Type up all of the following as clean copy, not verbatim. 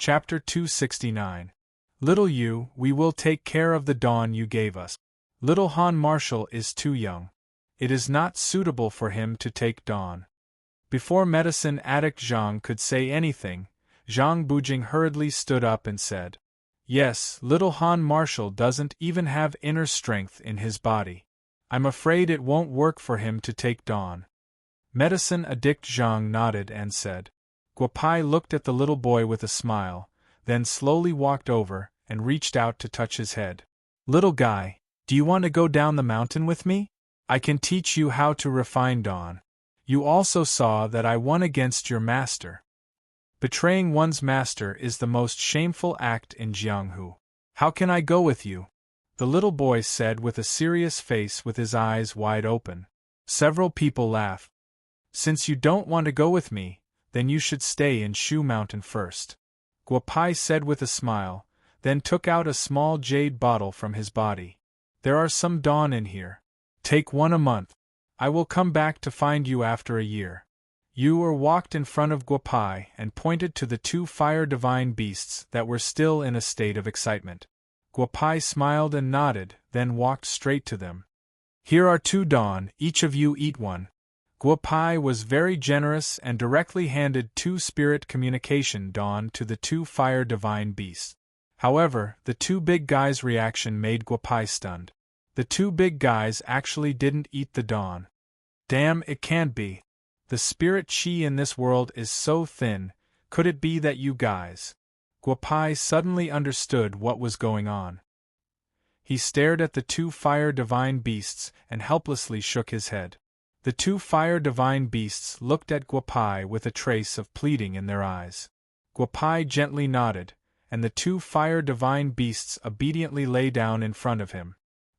Chapter 269. Little you, we will take care of the dawn you gave us. Little Han Marshall is too young. It is not suitable for him to take dawn. Before Medicine Addict Zhang could say anything, Zhang Bujing hurriedly stood up and said, "Yes, little Han Marshall doesn't even have inner strength in his body. I'm afraid it won't work for him to take dawn." Medicine Addict Zhang nodded and said. Guopai looked at the little boy with a smile, then slowly walked over and reached out to touch his head. "Little guy, do you want to go down the mountain with me? I can teach you how to refine dawn. You also saw that I won against your master. Betraying one's master is the most shameful act in Jianghu. How can I go with you?" the little boy said with a serious face with his eyes wide open. Several people laughed. "Since you don't want to go with me, then you should stay in Shu Mountain first," Guopai said with a smile, then took out a small jade bottle from his body. "There are some dawn in here. Take one a month. I will come back to find you after a year." Yu walked in front of Guopai and pointed to the two fire divine beasts that were still in a state of excitement. Guopai smiled and nodded, then walked straight to them. "Here are two dawn, each of you eat one." Guopai was very generous and directly handed two spirit communication dawn to the two fire divine beasts. However, the two big guys' reaction made Guopai stunned. The two big guys actually didn't eat the dawn. Damn, it can't be. The spirit chi in this world is so thin, could it be that you guys? Guopai suddenly understood what was going on. He stared at the two fire divine beasts and helplessly shook his head. The two fire divine beasts looked at Guopai with a trace of pleading in their eyes. Guopai gently nodded, and the two fire divine beasts obediently lay down in front of him.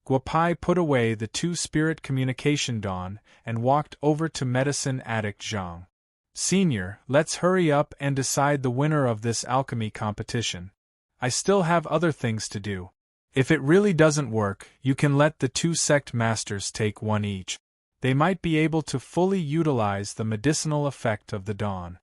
Guopai put away the two spirit communication dawn and walked over to Medicine Addict Zhang. "Senior, let's hurry up and decide the winner of this alchemy competition. I still have other things to do. If it really doesn't work, you can let the two sect masters take one each. They might be able to fully utilize the medicinal effect of the dawn,"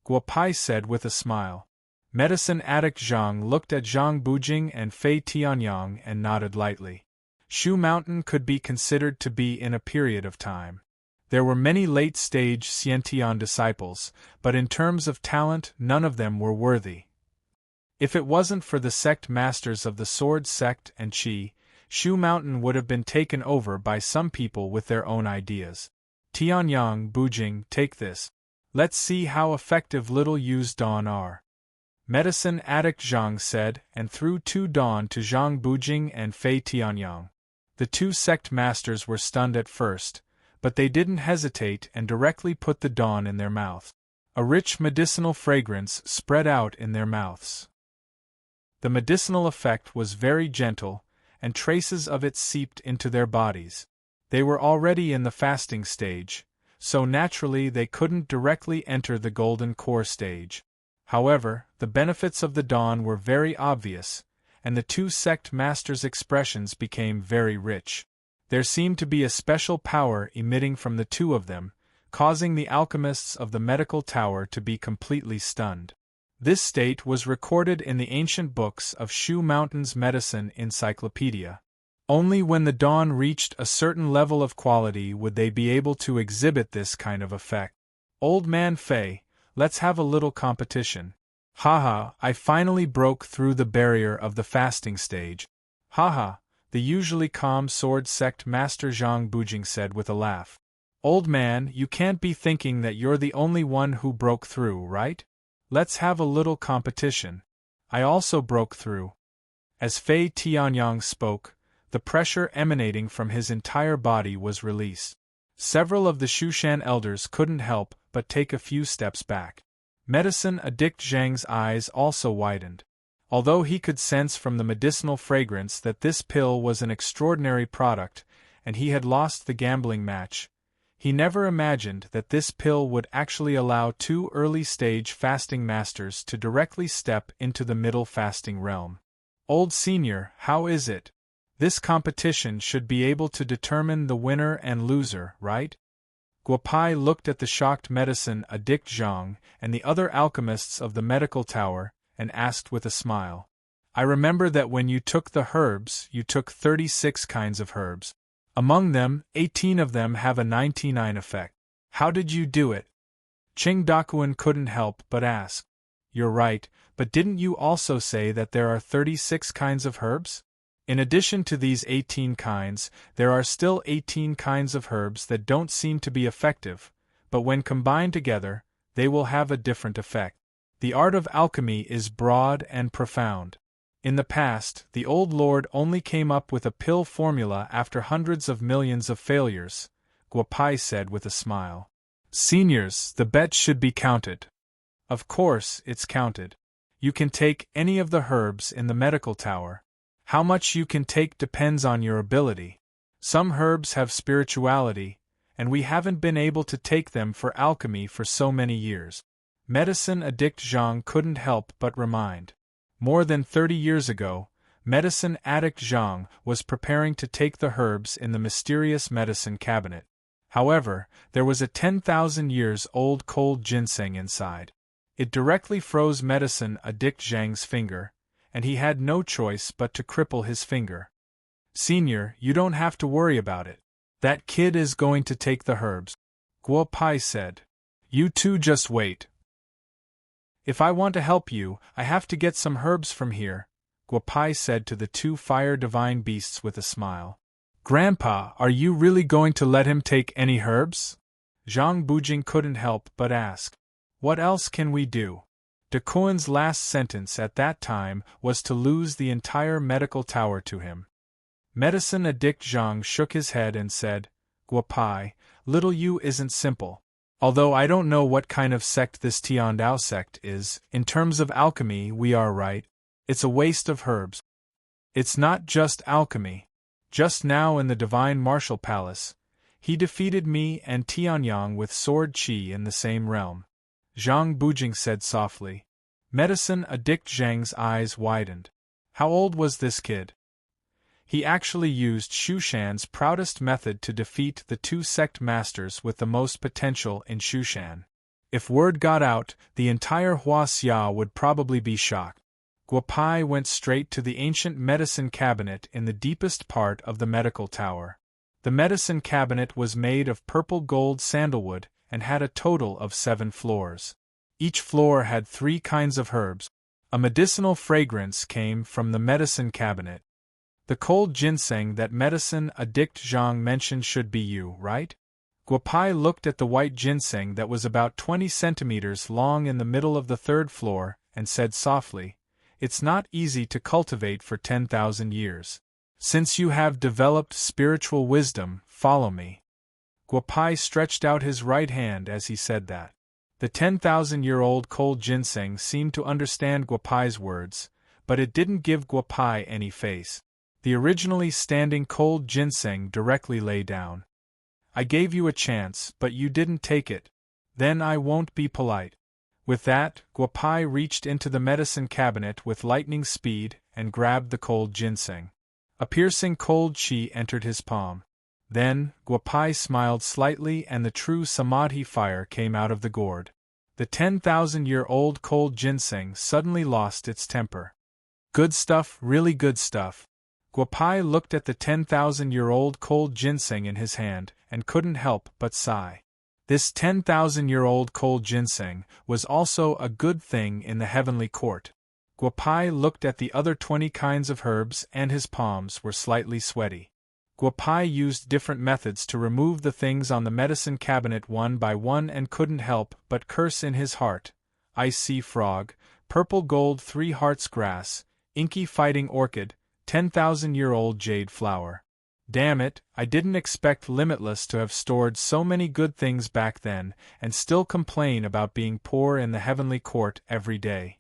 Guopai said with a smile. Medicine Addict Zhang looked at Zhang Bujing and Fei Tianyang and nodded lightly. Shu Mountain could be considered to be in a period of time. There were many late-stage Xiantian disciples, but in terms of talent none of them were worthy. If it wasn't for the sect masters of the Sword Sect and Qi, Shu Mountain would have been taken over by some people with their own ideas. "Tianyang, Bujing, take this. Let's see how effective little Yu's dawn are," Medicine Addict Zhang said and threw two dawn to Zhang Bujing and Fei Tianyang. The two sect masters were stunned at first, but they didn't hesitate and directly put the dawn in their mouth. A rich medicinal fragrance spread out in their mouths. The medicinal effect was very gentle, and traces of it seeped into their bodies. They were already in the fasting stage, so naturally they couldn't directly enter the golden core stage. However, the benefits of the dawn were very obvious, and the two sect masters' expressions became very rich. There seemed to be a special power emitting from the two of them, causing the alchemists of the medical tower to be completely stunned. This state was recorded in the ancient books of Shu Mountain's medicine encyclopedia. Only when the dawn reached a certain level of quality would they be able to exhibit this kind of effect. "Old man Fei, let's have a little competition." "Haha, I finally broke through the barrier of the fasting stage." "Haha," the usually calm sword sect master Zhang Bujing said with a laugh. "Old man, you can't be thinking that you're the only one who broke through, right? Let's have a little competition. I also broke through." As Fei Tianyang spoke, the pressure emanating from his entire body was released. Several of the Shushan elders couldn't help but take a few steps back. Medicine Addict Zhang's eyes also widened. Although he could sense from the medicinal fragrance that this pill was an extraordinary product, and he had lost the gambling match, he never imagined that this pill would actually allow two early-stage fasting masters to directly step into the middle fasting realm. "Old senior, how is it? This competition should be able to determine the winner and loser, right?" Guopai looked at the shocked Medicine Addict Zhang and the other alchemists of the medical tower, and asked with a smile. I remember that when you took the herbs, you took 36 kinds of herbs. Among them, 18 of them have a 99 effect. How did you do it? Ching Dakuan couldn't help but ask. You're right, but didn't you also say that there are 36 kinds of herbs? In addition to these 18 kinds, there are still 18 kinds of herbs that don't seem to be effective, but when combined together, they will have a different effect. The art of alchemy is broad and profound. In the past, the old lord only came up with a pill formula after hundreds of millions of failures, Guopai said with a smile. Seniors, the bet should be counted. Of course, it's counted. You can take any of the herbs in the medical tower. How much you can take depends on your ability. Some herbs have spirituality, and we haven't been able to take them for alchemy for so many years. Medicine addict Zhang couldn't help but remind. More than 30 years ago, medicine addict Zhang was preparing to take the herbs in the mysterious medicine cabinet. However, there was a 10,000 years old cold ginseng inside. It directly froze medicine addict Zhang's finger, and he had no choice but to cripple his finger. Senior, you don't have to worry about it. That kid is going to take the herbs, Guo Pai said. You two just wait. If I want to help you, I have to get some herbs from here, Guo Pai said to the two fire divine beasts with a smile. Grandpa, are you really going to let him take any herbs? Zhang Bujing couldn't help but ask. What else can we do? De Kuan's last sentence at that time was to lose the entire medical tower to him. Medicine addict Zhang shook his head and said, Guo Pai, little you isn't simple. Although I don't know what kind of sect this Tiandao sect is, in terms of alchemy we are right. It's a waste of herbs. It's not just alchemy. Just now in the Divine Martial Palace, he defeated me and Tianyang with sword qi in the same realm. Zhang Bujing said softly. Medicine addict Zhang's eyes widened. How old was this kid? He actually used Shushan's proudest method to defeat the two sect masters with the most potential in Shushan. If word got out, the entire Huaxia would probably be shocked. Guo Pai went straight to the ancient medicine cabinet in the deepest part of the medical tower. The medicine cabinet was made of purple gold sandalwood and had a total of 7 floors. Each floor had 3 kinds of herbs. A medicinal fragrance came from the medicine cabinet. The cold ginseng that medicine addict Zhang mentioned should be you, right? Guo Pai looked at the white ginseng that was about 20 centimeters long in the middle of the 3rd floor and said softly, It's not easy to cultivate for 10,000 years. Since you have developed spiritual wisdom, follow me. Guo Pai stretched out his right hand as he said that. The 10,000-year-old cold ginseng seemed to understand Guo Pai's words, but it didn't give Guo Pai any face. The originally standing cold ginseng directly lay down. I gave you a chance, but you didn't take it. Then I won't be polite. With that, Guo Pai reached into the medicine cabinet with lightning speed and grabbed the cold ginseng. A piercing cold qi entered his palm. Then, Guo Pai smiled slightly and the true samadhi fire came out of the gourd. The 10,000-year-old cold ginseng suddenly lost its temper. Good stuff, really good stuff. Guo Pai looked at the 10,000-year-old cold ginseng in his hand and couldn't help but sigh. This 10,000-year-old cold ginseng was also a good thing in the heavenly court. Guo Pai looked at the other 20 kinds of herbs and his palms were slightly sweaty. Guo Pai used different methods to remove the things on the medicine cabinet one by one and couldn't help but curse in his heart. Ice sea frog, purple gold 3 hearts grass, inky fighting orchid, 10,000-year-old jade flower. Damn it, I didn't expect Limitless to have stored so many good things back then and still complain about being poor in the heavenly court every day.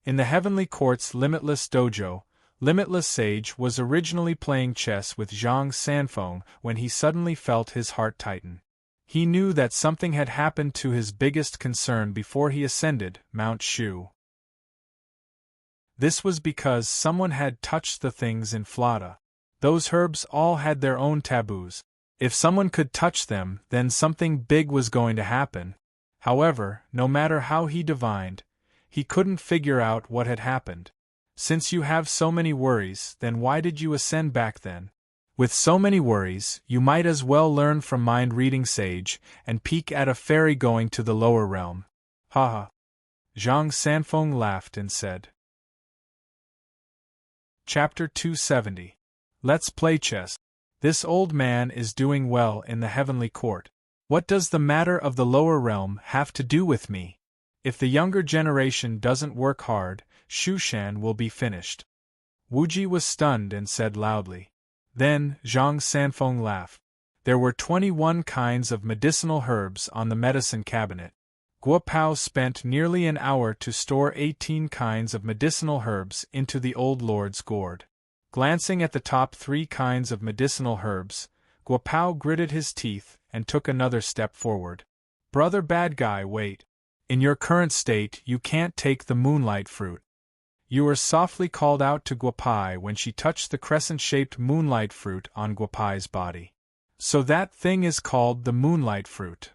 In the heavenly court's Limitless dojo, Limitless Sage was originally playing chess with Zhang Sanfeng when he suddenly felt his heart tighten. He knew that something had happened to his biggest concern before he ascended Mount Shu. This was because someone had touched the things in Flata. Those herbs all had their own taboos. If someone could touch them, then something big was going to happen. However, no matter how he divined, He couldn't figure out what had happened. Since you have so many worries, then why did you ascend back then? With so many worries, you might as well learn from mind-reading sage, and peek at a fairy going to the lower realm. Ha ha. Zhang Sanfeng laughed and said. Chapter 270. Let's play chess. This old man is doing well in the heavenly court. What does the matter of the lower realm have to do with me? If the younger generation doesn't work hard, Shushan will be finished. Wuji was stunned and said loudly. Then, Zhang Sanfeng laughed. There were 21 kinds of medicinal herbs on the medicine cabinet. Guo Pao spent nearly an hour to store 18 kinds of medicinal herbs into the old lord's gourd. Glancing at the top 3 kinds of medicinal herbs, Guo Pao gritted his teeth and took another step forward. Brother bad guy, wait. In your current state, you can't take the moonlight fruit. You were softly called out to Guo Pai when she touched the crescent-shaped moonlight fruit on Guo Pai's body. So that thing is called the moonlight fruit.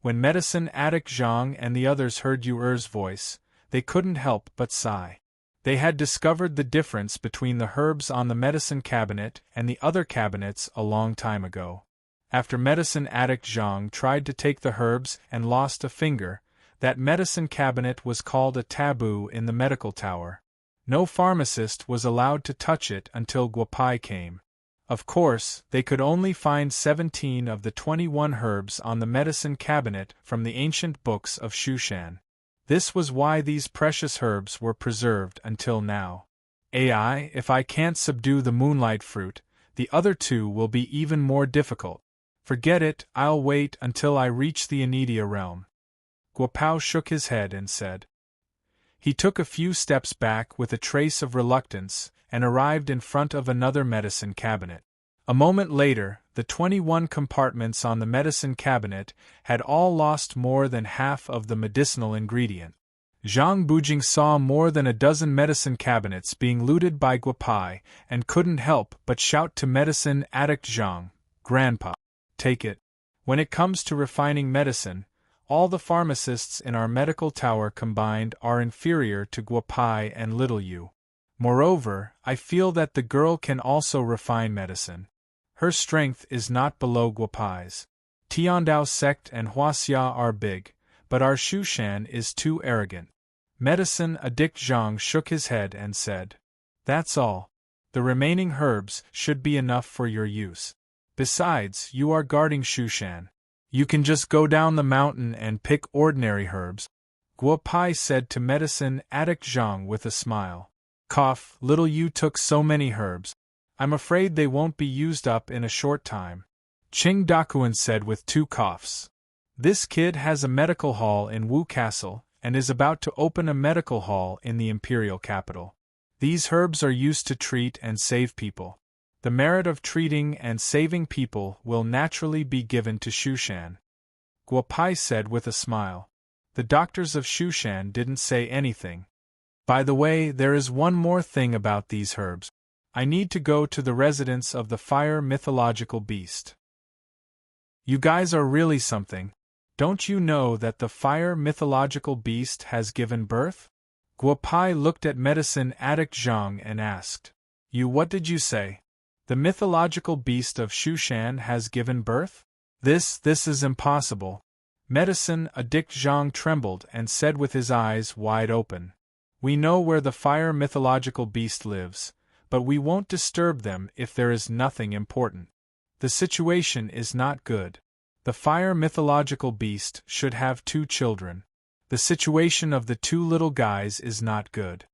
When Medicine Addict Zhang and the others heard Yuer's voice, they couldn't help but sigh. They had discovered the difference between the herbs on the medicine cabinet and the other cabinets a long time ago. After Medicine Addict Zhang tried to take the herbs and lost a finger, that medicine cabinet was called a taboo in the medical tower. No pharmacist was allowed to touch it until Guo Pai came. Of course, they could only find 17 of the 21 herbs on the medicine cabinet from the ancient books of Shushan. This was why these precious herbs were preserved until now. If I can't subdue the moonlight fruit, the other 2 will be even more difficult. Forget it, I'll wait until I reach the Anidia realm. Guo Pao shook his head and said. He took a few steps back with a trace of reluctance and arrived in front of another medicine cabinet. A moment later, the 21 compartments on the medicine cabinet had all lost more than half of the medicinal ingredient. Zhang Bujing saw more than a dozen medicine cabinets being looted by Guo Pai and couldn't help but shout to Medicine Addict Zhang, "Grandpa, take it." When it comes to refining medicine, all the pharmacists in our medical tower combined are inferior to Guo Pai and Little Yu. Moreover, I feel that the girl can also refine medicine. Her strength is not below Guo Pai's. Tiandao sect and Huaxia are big, but our Shushan is too arrogant. Medicine Addict Zhang shook his head and said. That's all. The remaining herbs should be enough for your use. Besides, you are guarding Shushan. You can just go down the mountain and pick ordinary herbs, Guo Pai said to Medicine Addict Zhang with a smile. Cough, Little Yu took so many herbs. I'm afraid they won't be used up in a short time. Qing Dakuan said with 2 coughs. This kid has a medical hall in Wu Castle, and is about to open a medical hall in the imperial capital. These herbs are used to treat and save people. The merit of treating and saving people will naturally be given to Shushan. Guo Pai said with a smile. The doctors of Shushan didn't say anything. By the way, there is one more thing about these herbs. I need to go to the residence of the fire mythological beast. You guys are really something. Don't you know that the fire mythological beast has given birth? Guo Pai looked at Medicine Addict Zhang and asked. What did you say? The mythological beast of Shushan has given birth? This is impossible. Medicine Addict Zhang trembled and said with his eyes wide open. We know where the fire mythological beast lives, but we won't disturb them if there is nothing important. The situation is not good. The fire mythological beast should have 2 children. The situation of the 2 little guys is not good.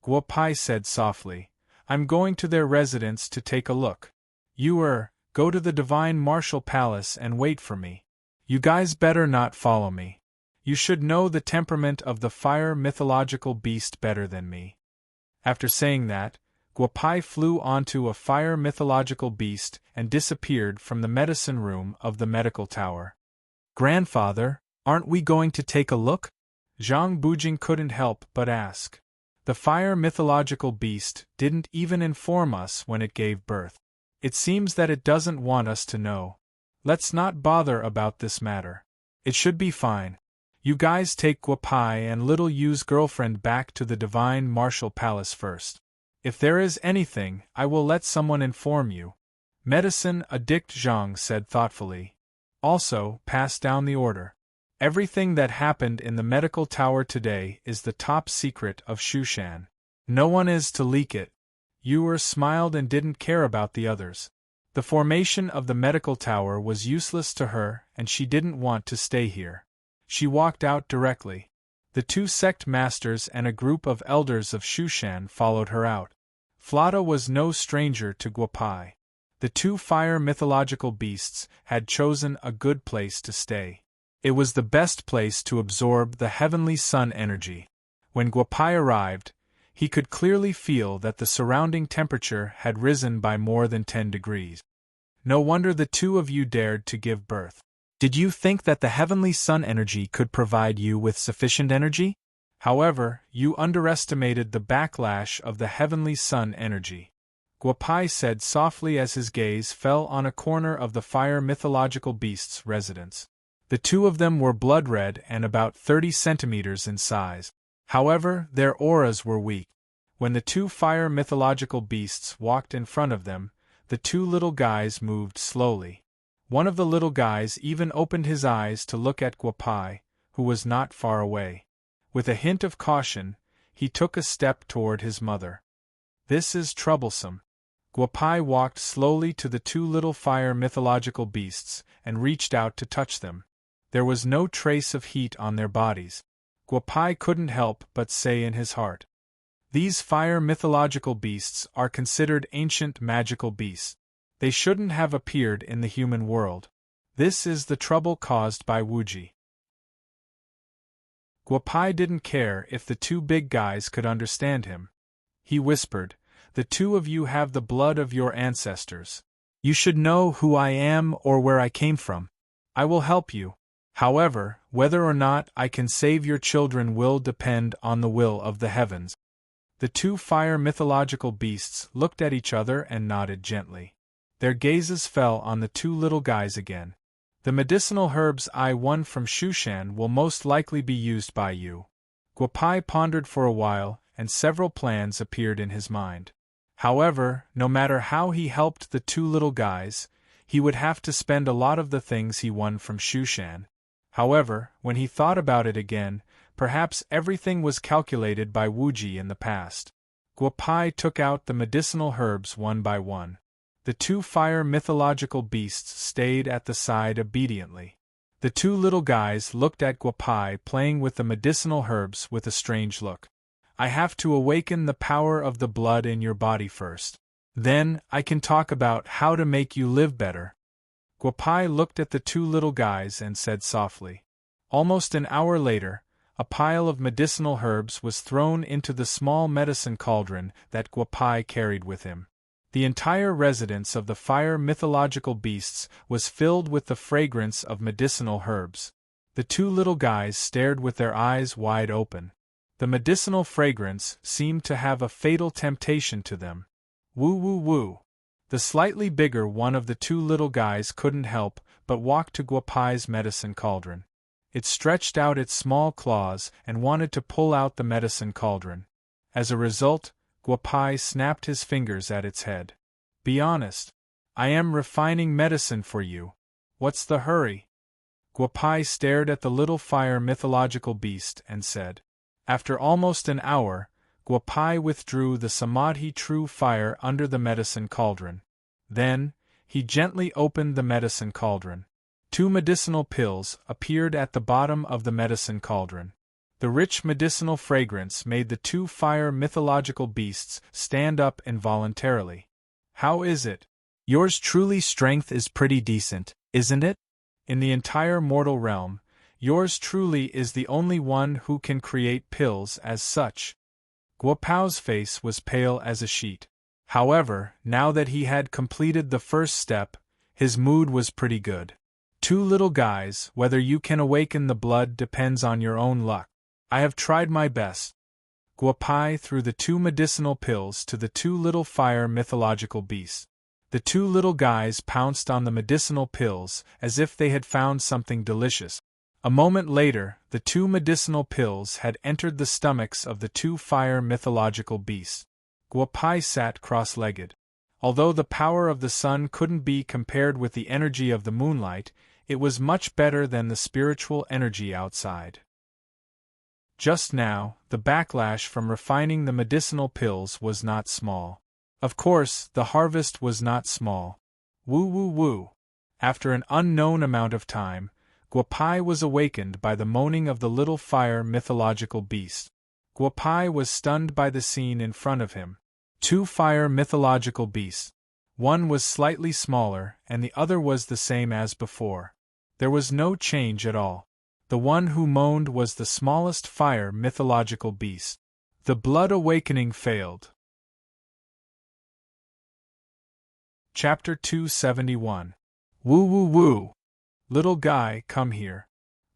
Guo Pai said softly. I'm going to their residence to take a look. Go to the Divine Martial Palace and wait for me. You guys better not follow me. You should know the temperament of the fire mythological beast better than me. After saying that, Guo Pai flew onto a fire mythological beast and disappeared from the medicine room of the medical tower. Grandfather, aren't we going to take a look? Zhang Bujing couldn't help but ask. The fire mythological beast didn't even inform us when it gave birth. It seems that it doesn't want us to know. Let's not bother about this matter. It should be fine. You guys take Guapai and Little Yu's girlfriend back to the Divine Martial Palace first. If there is anything, I will let someone inform you. Medicine Addict Zhang said thoughtfully. Also, pass down the order. Everything that happened in the medical tower today is the top secret of Shushan. No one is to leak it. Yu smiled and didn't care about the others. The formation of the medical tower was useless to her, and she didn't want to stay here. She walked out directly. The two sect masters and a group of elders of Shushan followed her out. Flotta was no stranger to Guapai. The two fire mythological beasts had chosen a good place to stay. It was the best place to absorb the heavenly sun energy. When Guapai arrived, he could clearly feel that the surrounding temperature had risen by more than 10 degrees. No wonder the two of you dared to give birth. Did you think that the heavenly sun energy could provide you with sufficient energy? However, you underestimated the backlash of the heavenly sun energy. Guapai said softly as his gaze fell on a corner of the fire mythological beast's residence. The two of them were blood-red and about 30 centimeters in size. However, their auras were weak. When the two fire mythological beasts walked in front of them, the two little guys moved slowly. One of the little guys even opened his eyes to look at Guapai, who was not far away. With a hint of caution, he took a step toward his mother. This is troublesome. Guapai walked slowly to the two little fire mythological beasts and reached out to touch them. There was no trace of heat on their bodies. Guapai couldn't help but say in his heart, "These fire mythological beasts are considered ancient magical beasts. They shouldn't have appeared in the human world. This is the trouble caused by Wuji." Guapai didn't care if the two big guys could understand him. He whispered, "The two of you have the blood of your ancestors. You should know who I am or where I came from. I will help you. However, whether or not I can save your children will depend on the will of the heavens." The two fire mythological beasts looked at each other and nodded gently. Their gazes fell on the two little guys again. "The medicinal herbs I won from Shushan will most likely be used by you." Guapai pondered for a while, and several plans appeared in his mind. However, no matter how he helped the two little guys, he would have to spend a lot of the things he won from Shushan. However, when he thought about it again, perhaps everything was calculated by Wuji in the past. Guapai took out the medicinal herbs one by one. The two fire mythological beasts stayed at the side obediently. The two little guys looked at Guapai playing with the medicinal herbs with a strange look. "I have to awaken the power of the blood in your body first. Then, I can talk about how to make you live better." Guapai looked at the two little guys and said softly. Almost an hour later, a pile of medicinal herbs was thrown into the small medicine cauldron that Guapai carried with him. The entire residence of the fire mythological beasts was filled with the fragrance of medicinal herbs. The two little guys stared with their eyes wide open. The medicinal fragrance seemed to have a fatal temptation to them. Woo woo woo. The slightly bigger one of the two little guys couldn't help but walk to Guapai's medicine cauldron. It stretched out its small claws and wanted to pull out the medicine cauldron. As a result, Guapai snapped his fingers at its head. "Be honest. I am refining medicine for you. What's the hurry?" Guapai stared at the little fire mythological beast and said. After almost an hour, Guapai withdrew the Samadhi true fire under the medicine cauldron. Then, he gently opened the medicine cauldron. 2 medicinal pills appeared at the bottom of the medicine cauldron. The rich medicinal fragrance made the 2 fire mythological beasts stand up involuntarily. "How is it? Yours truly strength is pretty decent, isn't it? In the entire mortal realm, yours truly is the only one who can create pills as such." Guapau's face was pale as a sheet. However, now that he had completed the first step, his mood was pretty good. "2 little guys, whether you can awaken the blood depends on your own luck. I have tried my best." Guapai threw the 2 medicinal pills to the 2 little fire mythological beasts. The 2 little guys pounced on the medicinal pills as if they had found something delicious. A moment later, the 2 medicinal pills had entered the stomachs of the 2 fire mythological beasts. Guopai sat cross-legged. Although the power of the sun couldn't be compared with the energy of the moonlight, it was much better than the spiritual energy outside. Just now, the backlash from refining the medicinal pills was not small. Of course, the harvest was not small. Woo woo woo. After an unknown amount of time, Guopai was awakened by the moaning of the little fire mythological beast. Guopai was stunned by the scene in front of him. 2 fire mythological beasts. One was slightly smaller, and the other was the same as before. There was no change at all. The one who moaned was the smallest fire mythological beast. The blood awakening failed. Chapter 271. Woo woo woo! Little guy, come here.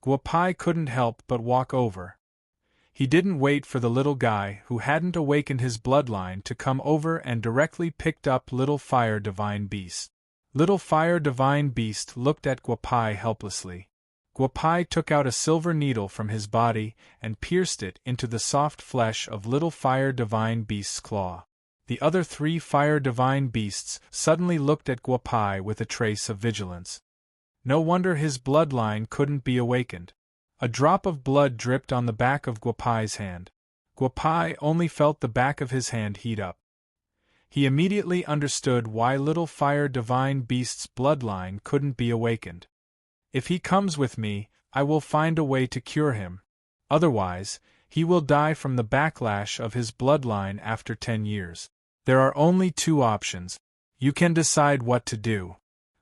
Guopai couldn't help but walk over. He didn't wait for the little guy who hadn't awakened his bloodline to come over and directly picked up Little Fire Divine Beast. Little Fire Divine Beast looked at Guopai helplessly. Guopai took out a silver needle from his body and pierced it into the soft flesh of Little Fire Divine Beast's claw. The other 3 Fire Divine Beasts suddenly looked at Guopai with a trace of vigilance. No wonder his bloodline couldn't be awakened. A drop of blood dripped on the back of Guopai's hand. Guopai only felt the back of his hand heat up. He immediately understood why Little Fire Divine Beast's bloodline couldn't be awakened. If he comes with me, I will find a way to cure him. Otherwise, he will die from the backlash of his bloodline after 10 years. There are only 2 options. You can decide what to do.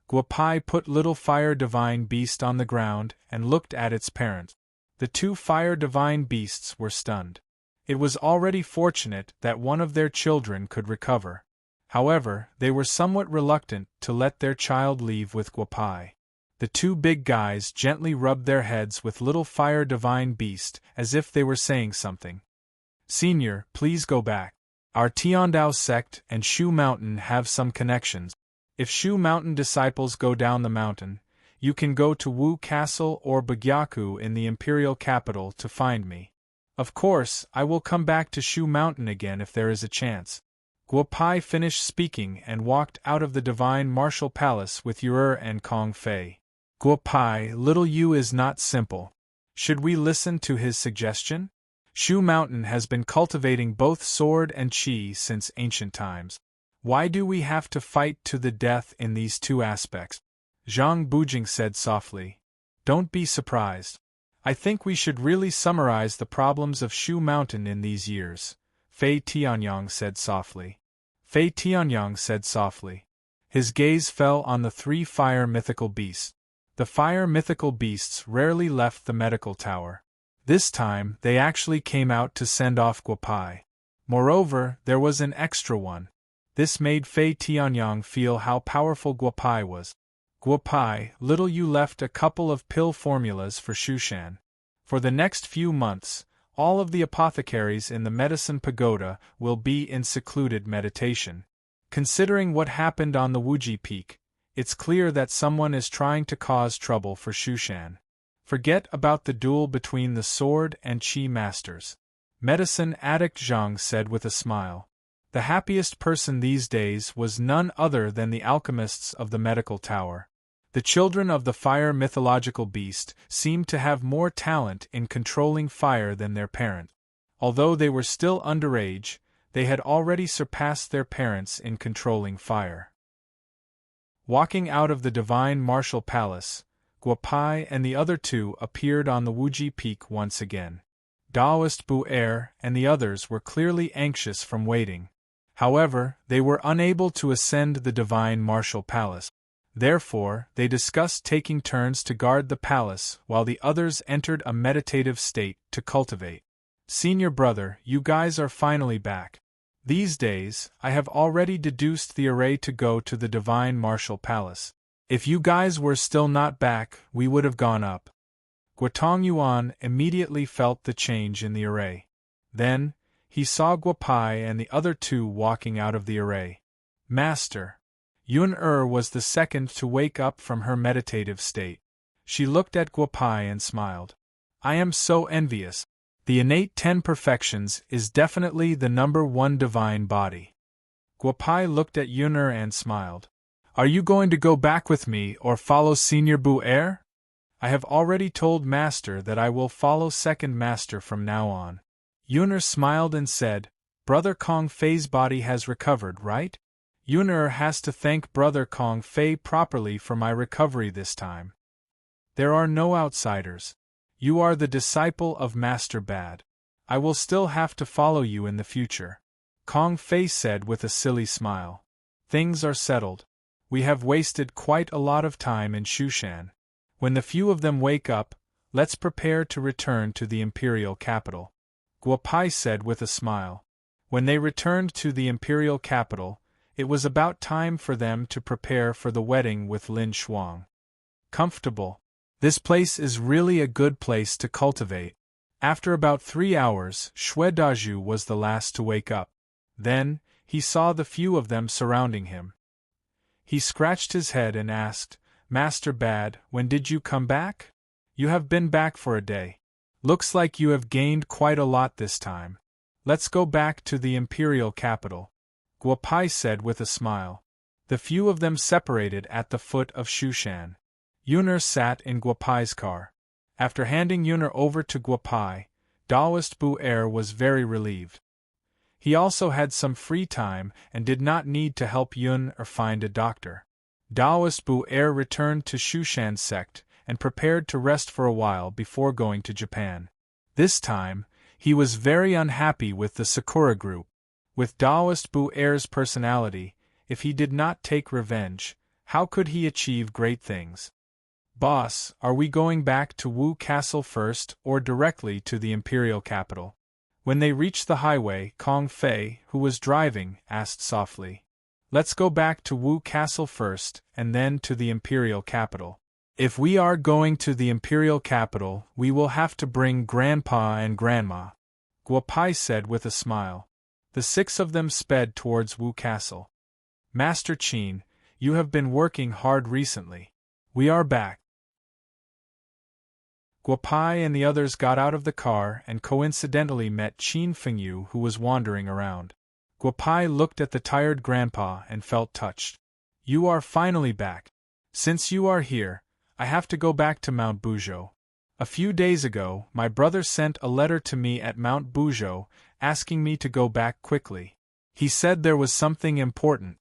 Guopai put Little Fire Divine Beast on the ground and looked at its parent. The 2 Fire Divine Beasts were stunned. It was already fortunate that one of their children could recover. However, they were somewhat reluctant to let their child leave with Guopai. The 2 big guys gently rubbed their heads with Little Fire Divine Beast as if they were saying something. Senior, please go back. Our Tiandao sect and Shu Mountain have some connections. If Shu Mountain disciples go down the mountain, you can go to Wu Castle or Bagyaku in the imperial capital to find me. Of course, I will come back to Shu Mountain again if there is a chance. Guopai finished speaking and walked out of the divine martial palace with Yu and Kong Fei. Guopai, little Yu is not simple. Should we listen to his suggestion? Shu Mountain has been cultivating both sword and qi since ancient times. Why do we have to fight to the death in these 2 aspects? Zhang Bujing said softly. Don't be surprised. I think we should really summarize the problems of Shu Mountain in these years, Fei Tianyang said softly. Fei Tianyang said softly. His gaze fell on the 3 fire mythical beasts. The fire mythical beasts rarely left the medical tower. This time, they actually came out to send off Guopai. Moreover, there was an extra one. This made Fei Tianyang feel how powerful Guopai was. Guopai, little Yu left a couple of pill formulas for Shushan. For the next few months, all of the apothecaries in the medicine pagoda will be in secluded meditation. Considering what happened on the Wuji Peak, it's clear that someone is trying to cause trouble for Shushan. Forget about the duel between the sword and qi masters. Medicine addict Zhang said with a smile. The happiest person these days was none other than the alchemists of the medical tower. The children of the fire mythological beast seemed to have more talent in controlling fire than their parent. Although they were still underage, they had already surpassed their parents in controlling fire. Walking out of the divine martial palace, Guopai and the other 2 appeared on the Wuji Peak once again. Daoist Bu-Er and the others were clearly anxious from waiting. However, they were unable to ascend the divine martial palace. Therefore, they discussed taking turns to guard the palace while the others entered a meditative state to cultivate. Senior brother, you guys are finally back. These days, I have already deduced the array to go to the divine martial palace. If you guys were still not back, we would have gone up. Guotong Yuan immediately felt the change in the array. Then, he saw Guopai and the other 2 walking out of the array. Master. Yun was the second to wake up from her meditative state. She looked at Guopai and smiled. I am so envious. The innate 10 perfections is definitely the #1 divine body. Guopai looked at Yun'er and smiled. Are you going to go back with me or follow Senior Bu-Er? I have already told Master that I will follow Second Master from now on. Yun'er smiled and said, Brother Kong Fei's body has recovered, right? Yun'er has to thank Brother Kong Fei properly for my recovery this time. There are no outsiders. You are the disciple of Master Bad. I will still have to follow you in the future. Kong Fei said with a silly smile. Things are settled. We have wasted quite a lot of time in Shushan. When the few of them wake up, let's prepare to return to the imperial capital. Guopai said with a smile. When they returned to the imperial capital, it was about time for them to prepare for the wedding with Lin Shuang. Comfortable. This place is really a good place to cultivate. After about 3 hours, Xue Daju was the last to wake up. Then, he saw the few of them surrounding him. He scratched his head and asked, Master Bad, when did you come back? You have been back for a day. Looks like you have gained quite a lot this time. Let's go back to the imperial capital, Guopai said with a smile. The few of them separated at the foot of Shushan. Yun'er sat in Guopai's car. After handing Yun'er over to Guopai, Daoist Bu-Er was very relieved. He also had some free time and did not need to help Yun'er find a doctor. Daoist Bu-Er returned to Shushan sect and prepared to rest for a while before going to Japan. This time, he was very unhappy with the Sakura group. With Daoist Bu-Er's personality, if he did not take revenge, how could he achieve great things? Boss, are we going back to Wu Castle first or directly to the imperial capital? When they reached the highway, Kong Fei, who was driving, asked softly. Let's go back to Wu Castle first and then to the imperial capital. If we are going to the imperial capital, we will have to bring Grandpa and Grandma, Guopai said with a smile. The 6 of them sped towards Wu Castle. Master Qin, you have been working hard recently. We are back. Guopai and the others got out of the car and coincidentally met Qin Fengyu, who was wandering around. Guopai looked at the tired grandpa and felt touched. You are finally back. Since you are here, I have to go back to Mount Buzhou. A few days ago, my brother sent a letter to me at Mount Buzhou asking me to go back quickly. He said there was something important.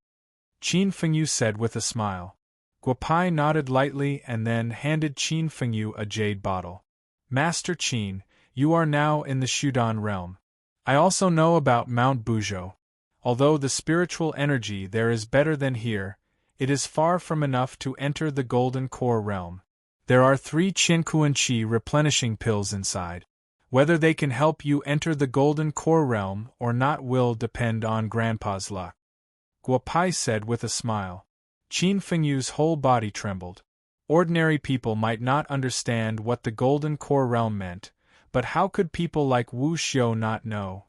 Qin Fengyu said with a smile. Guopai nodded lightly and then handed Qin Fengyu a jade bottle. Master Qin, you are now in the Shudan realm. I also know about Mount Buzhou. Although the spiritual energy there is better than here, it is far from enough to enter the Golden Core realm. There are 3 Qinkuan Qi replenishing pills inside. Whether they can help you enter the Golden Core realm or not will depend on Grandpa's luck. Guopai said with a smile. Qin Fengyu's whole body trembled. Ordinary people might not understand what the Golden Core realm meant, but how could people like Wu Xiu not know?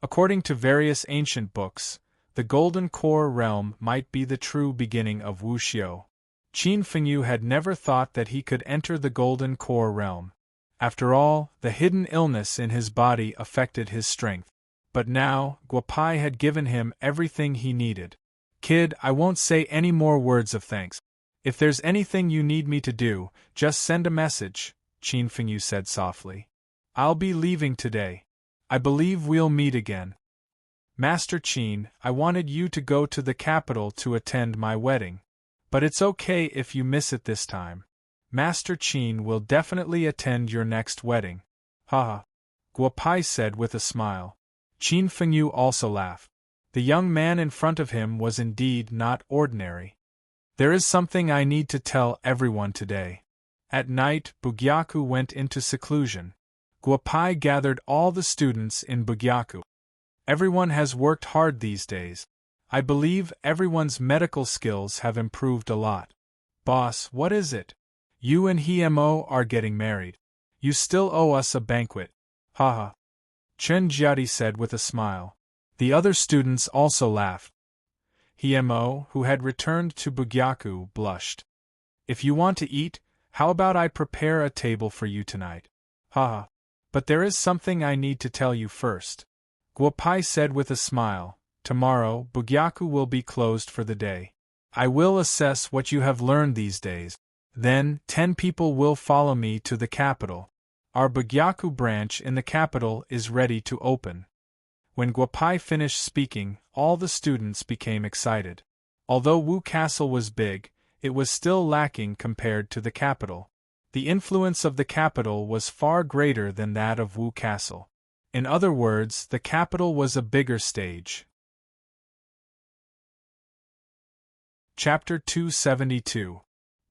According to various ancient books, the Golden Core realm might be the true beginning of Wu Xiu. Qin Fengyu had never thought that he could enter the Golden Core realm. After all, the hidden illness in his body affected his strength. But now, Guopai had given him everything he needed. Kid, I won't say any more words of thanks. If there's anything you need me to do, just send a message, Qin Fengyu said softly. I'll be leaving today. I believe we'll meet again. Master Qin, I wanted you to go to the capital to attend my wedding. But it's okay if you miss it this time. Master Qin will definitely attend your next wedding. Haha. Guopai said with a smile. Qin Fengyu also laughed. The young man in front of him was indeed not ordinary. There is something I need to tell everyone today. At night, Bugyaku went into seclusion. Guopai gathered all the students in Bugyaku. Everyone has worked hard these days. I believe everyone's medical skills have improved a lot. Boss, what is it? You and Hemo are getting married. You still owe us a banquet. Haha. Chen Jiadi said with a smile. The other students also laughed. Hemo, who had returned to Bugyaku, blushed. If you want to eat, How about I prepare a table for you tonight? Ha! But there is something I need to tell you first. Guopai said with a smile, tomorrow, Bugyaku will be closed for the day. I will assess what you have learned these days. Then, 10 people will follow me to the capital. Our Bugyaku branch in the capital is ready to open. When Guopai finished speaking, all the students became excited. Although Wu Castle was big, it was still lacking compared to the capital. The influence of the capital was far greater than that of Wu Castle. In other words, the capital was a bigger stage. Chapter 272.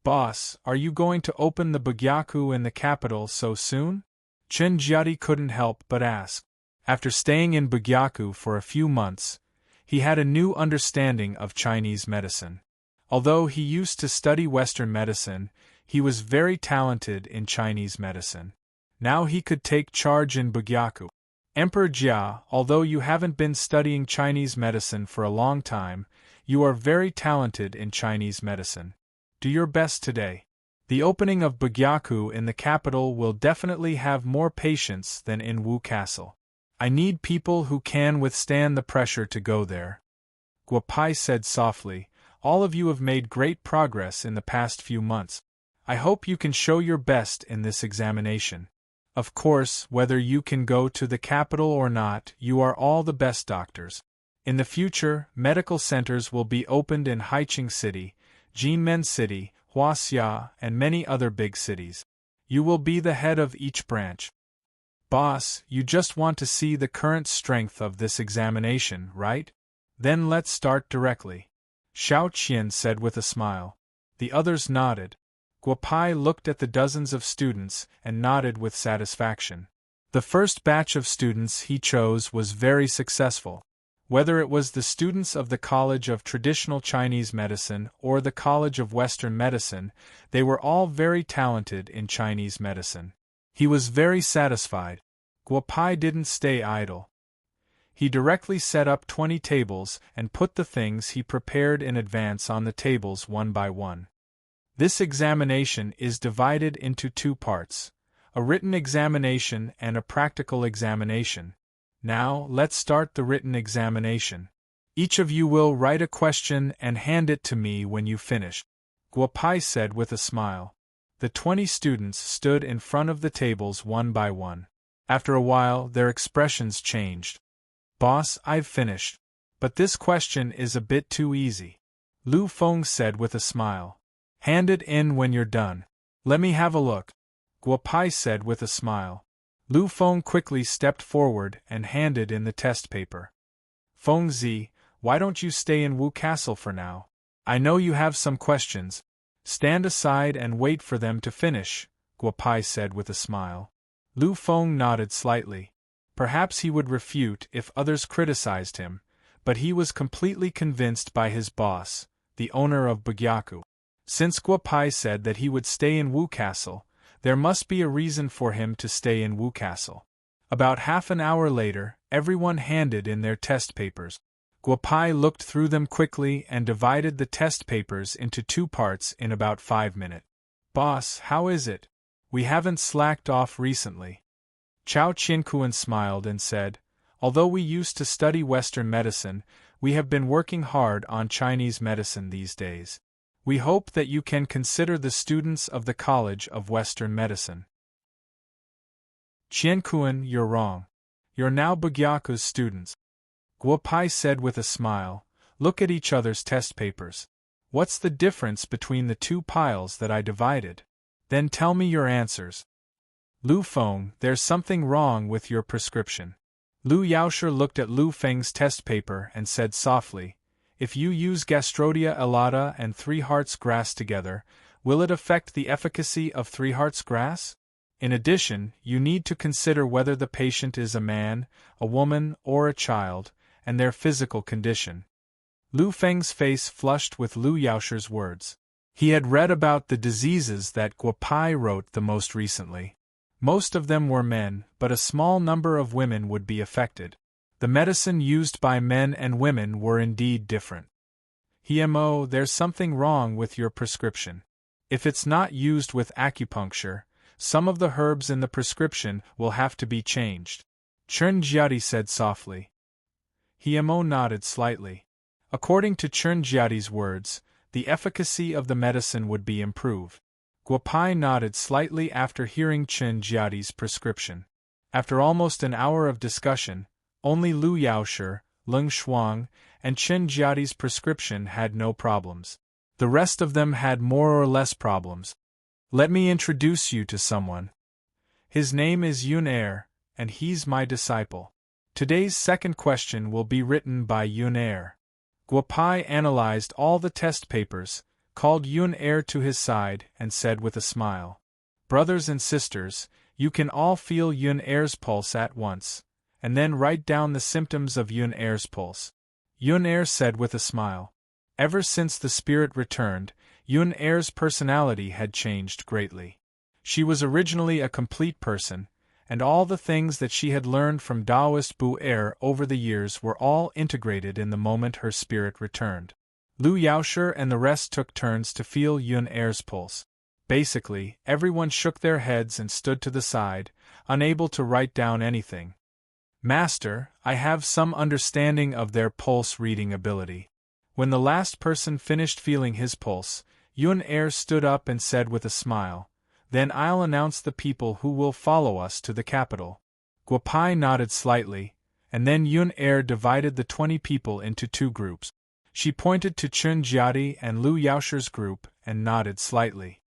Boss, are you going to open the Bugyaku in the capital so soon? Chen Jiati couldn't help but ask. After staying in Bugyaku for a few months, he had a new understanding of Chinese medicine. Although he used to study Western medicine, he was very talented in Chinese medicine. Now he could take charge in Bugyaku. Emperor Jia, although you haven't been studying Chinese medicine for a long time, you are very talented in Chinese medicine. Do your best today. The opening of Bugyaku in the capital will definitely have more patients than in Wu Castle. I need people who can withstand the pressure to go there. Guopai said softly, all of you have made great progress in the past few months. I hope you can show your best in this examination. Of course, whether you can go to the capital or not, you are all the best doctors. In the future, medical centers will be opened in Haiqing City, Jinmen City, Huaxia, and many other big cities. You will be the head of each branch. Boss, you just want to see the current strength of this examination, right? Then let's start directly. Xiao Qian said with a smile. The others nodded. Guopai looked at the dozens of students and nodded with satisfaction. The first batch of students he chose was very successful. Whether it was the students of the College of Traditional Chinese Medicine or the College of Western Medicine, they were all very talented in Chinese medicine. He was very satisfied. Guopai didn't stay idle. He directly set up 20 tables and put the things he prepared in advance on the tables one by one. This examination is divided into 2 parts, a written examination and a practical examination. Now, let's start the written examination. Each of you will write a question and hand it to me when you finish, Guopai said with a smile. The 20 students stood in front of the tables one by one. After a while, their expressions changed. Boss, I've finished. But this question is a bit too easy, Lu Feng said with a smile. Hand it in when you're done. Let me have a look, Guopai said with a smile. Lu Feng quickly stepped forward and handed in the test paper. Feng Zi, why don't you stay in Wu Castle for now? I know you have some questions. Stand aside and wait for them to finish, Guopai said with a smile. Lu Feng nodded slightly. Perhaps he would refute if others criticized him, but he was completely convinced by his boss, the owner of Bugyaku. Since Guopai said that he would stay in Wu Castle, there must be a reason for him to stay in Wu Castle. About half an hour later, everyone handed in their test papers. Guopai looked through them quickly and divided the test papers into 2 parts in about 5 minutes. Boss, how is it? We haven't slacked off recently. Chao Qiankuan smiled and said, although we used to study Western medicine, we have been working hard on Chinese medicine these days. We hope that you can consider the students of the College of Western Medicine. Qiankuan, you're wrong. You're now Bugyaku's students. Guopai said with a smile, look at each other's test papers. What's the difference between the 2 piles that I divided? Then tell me your answers. Lu Feng, there's something wrong with your prescription. Lu Yaoshe looked at Lu Feng's test paper and said softly, if you use Gastrodia elata and 3 hearts grass together, will it affect the efficacy of 3 hearts grass? In addition, you need to consider whether the patient is a man, a woman, or a child, and their physical condition. Lu Feng's face flushed with Lu Yaoshe's words. He had read about the diseases that Guopai wrote the most recently. Most of them were men, but a small number of women would be affected. The medicine used by men and women were indeed different. HMO, there's something wrong with your prescription. If it's not used with acupuncture, some of the herbs in the prescription will have to be changed, Chernjiati said softly. Hiemo nodded slightly. According to Chernjiati's words, the efficacy of the medicine would be improved. Guopai nodded slightly after hearing Chernjiati's prescription. After almost an hour of discussion, only Lu Yaoshi, Leng Shuang, and Chernjiati's prescription had no problems. The rest of them had more or less problems. Let me introduce you to someone. His name is Yun Er, and he's my disciple. Today's second question will be written by Yun Er. Guopai analyzed all the test papers, called Yun Er to his side, and said with a smile, "Brothers and sisters, you can all feel Yun Er's pulse at once, and then write down the symptoms of Yun Er's pulse." Yun Er said with a smile. Ever since the spirit returned, Yun Er's personality had changed greatly. She was originally a complete person, and all the things that she had learned from Taoist Bu Er over the years were all integrated in the moment her spirit returned. Lu Yaoshi and the rest took turns to feel Yun Er's pulse. Basically, everyone shook their heads and stood to the side, unable to write down anything. "Master, I have some understanding of their pulse-reading ability." When the last person finished feeling his pulse, Yun Er stood up and said with a smile, "Then I'll announce the people who will follow us to the capital." Guopai nodded slightly, and then Yun Er divided the 20 people into 2 groups. She pointed to Chernjiati and Lu Yaoshi's group and nodded slightly.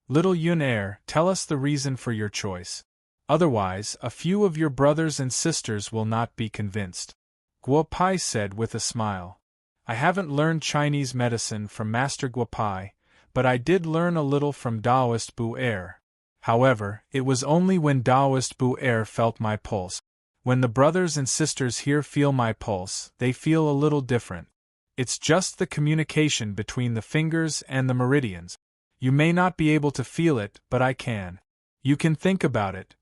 "Little Yun Er, tell us the reason for your choice. Otherwise, a few of your brothers and sisters will not be convinced." Guopai said with a smile, "I haven't learned Chinese medicine from Master Guopai, but I did learn a little from Taoist Bu Er. However, it was only when Taoist Bu Er felt my pulse. When the brothers and sisters here feel my pulse, they feel a little different. It's just the communication between the fingers and the meridians. You may not be able to feel it, but I can. You can think about it."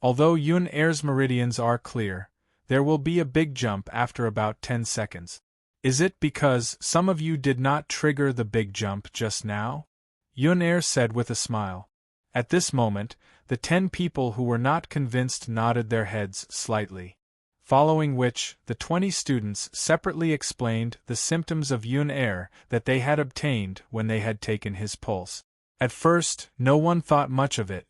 Although Yun Er's meridians are clear, there will be a big jump after about 10 seconds. Is it because some of you did not trigger the big jump just now? Yun Er said with a smile. At this moment, the 10 people who were not convinced nodded their heads slightly. Following which, the 20 students separately explained the symptoms of Yun Er that they had obtained when they had taken his pulse. At first, no one thought much of it.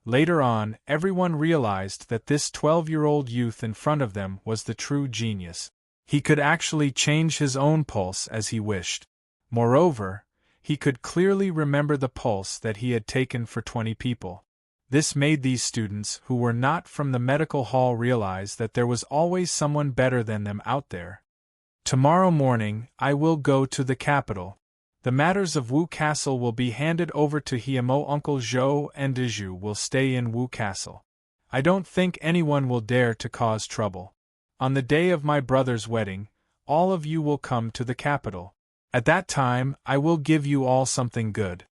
Later on, everyone realized that this 12-year-old youth in front of them was the true genius. He could actually change his own pulse as he wished. Moreover, he could clearly remember the pulse that he had taken for 20 people. This made these students who were not from the medical hall realize that there was always someone better than them out there. "Tomorrow morning, I will go to the capital. The matters of Wu Castle will be handed over to Hiemo. Uncle Zhou and Dezhu will stay in Wu Castle. I don't think anyone will dare to cause trouble. On the day of my brother's wedding, all of you will come to the capital. At that time, I will give you all something good,"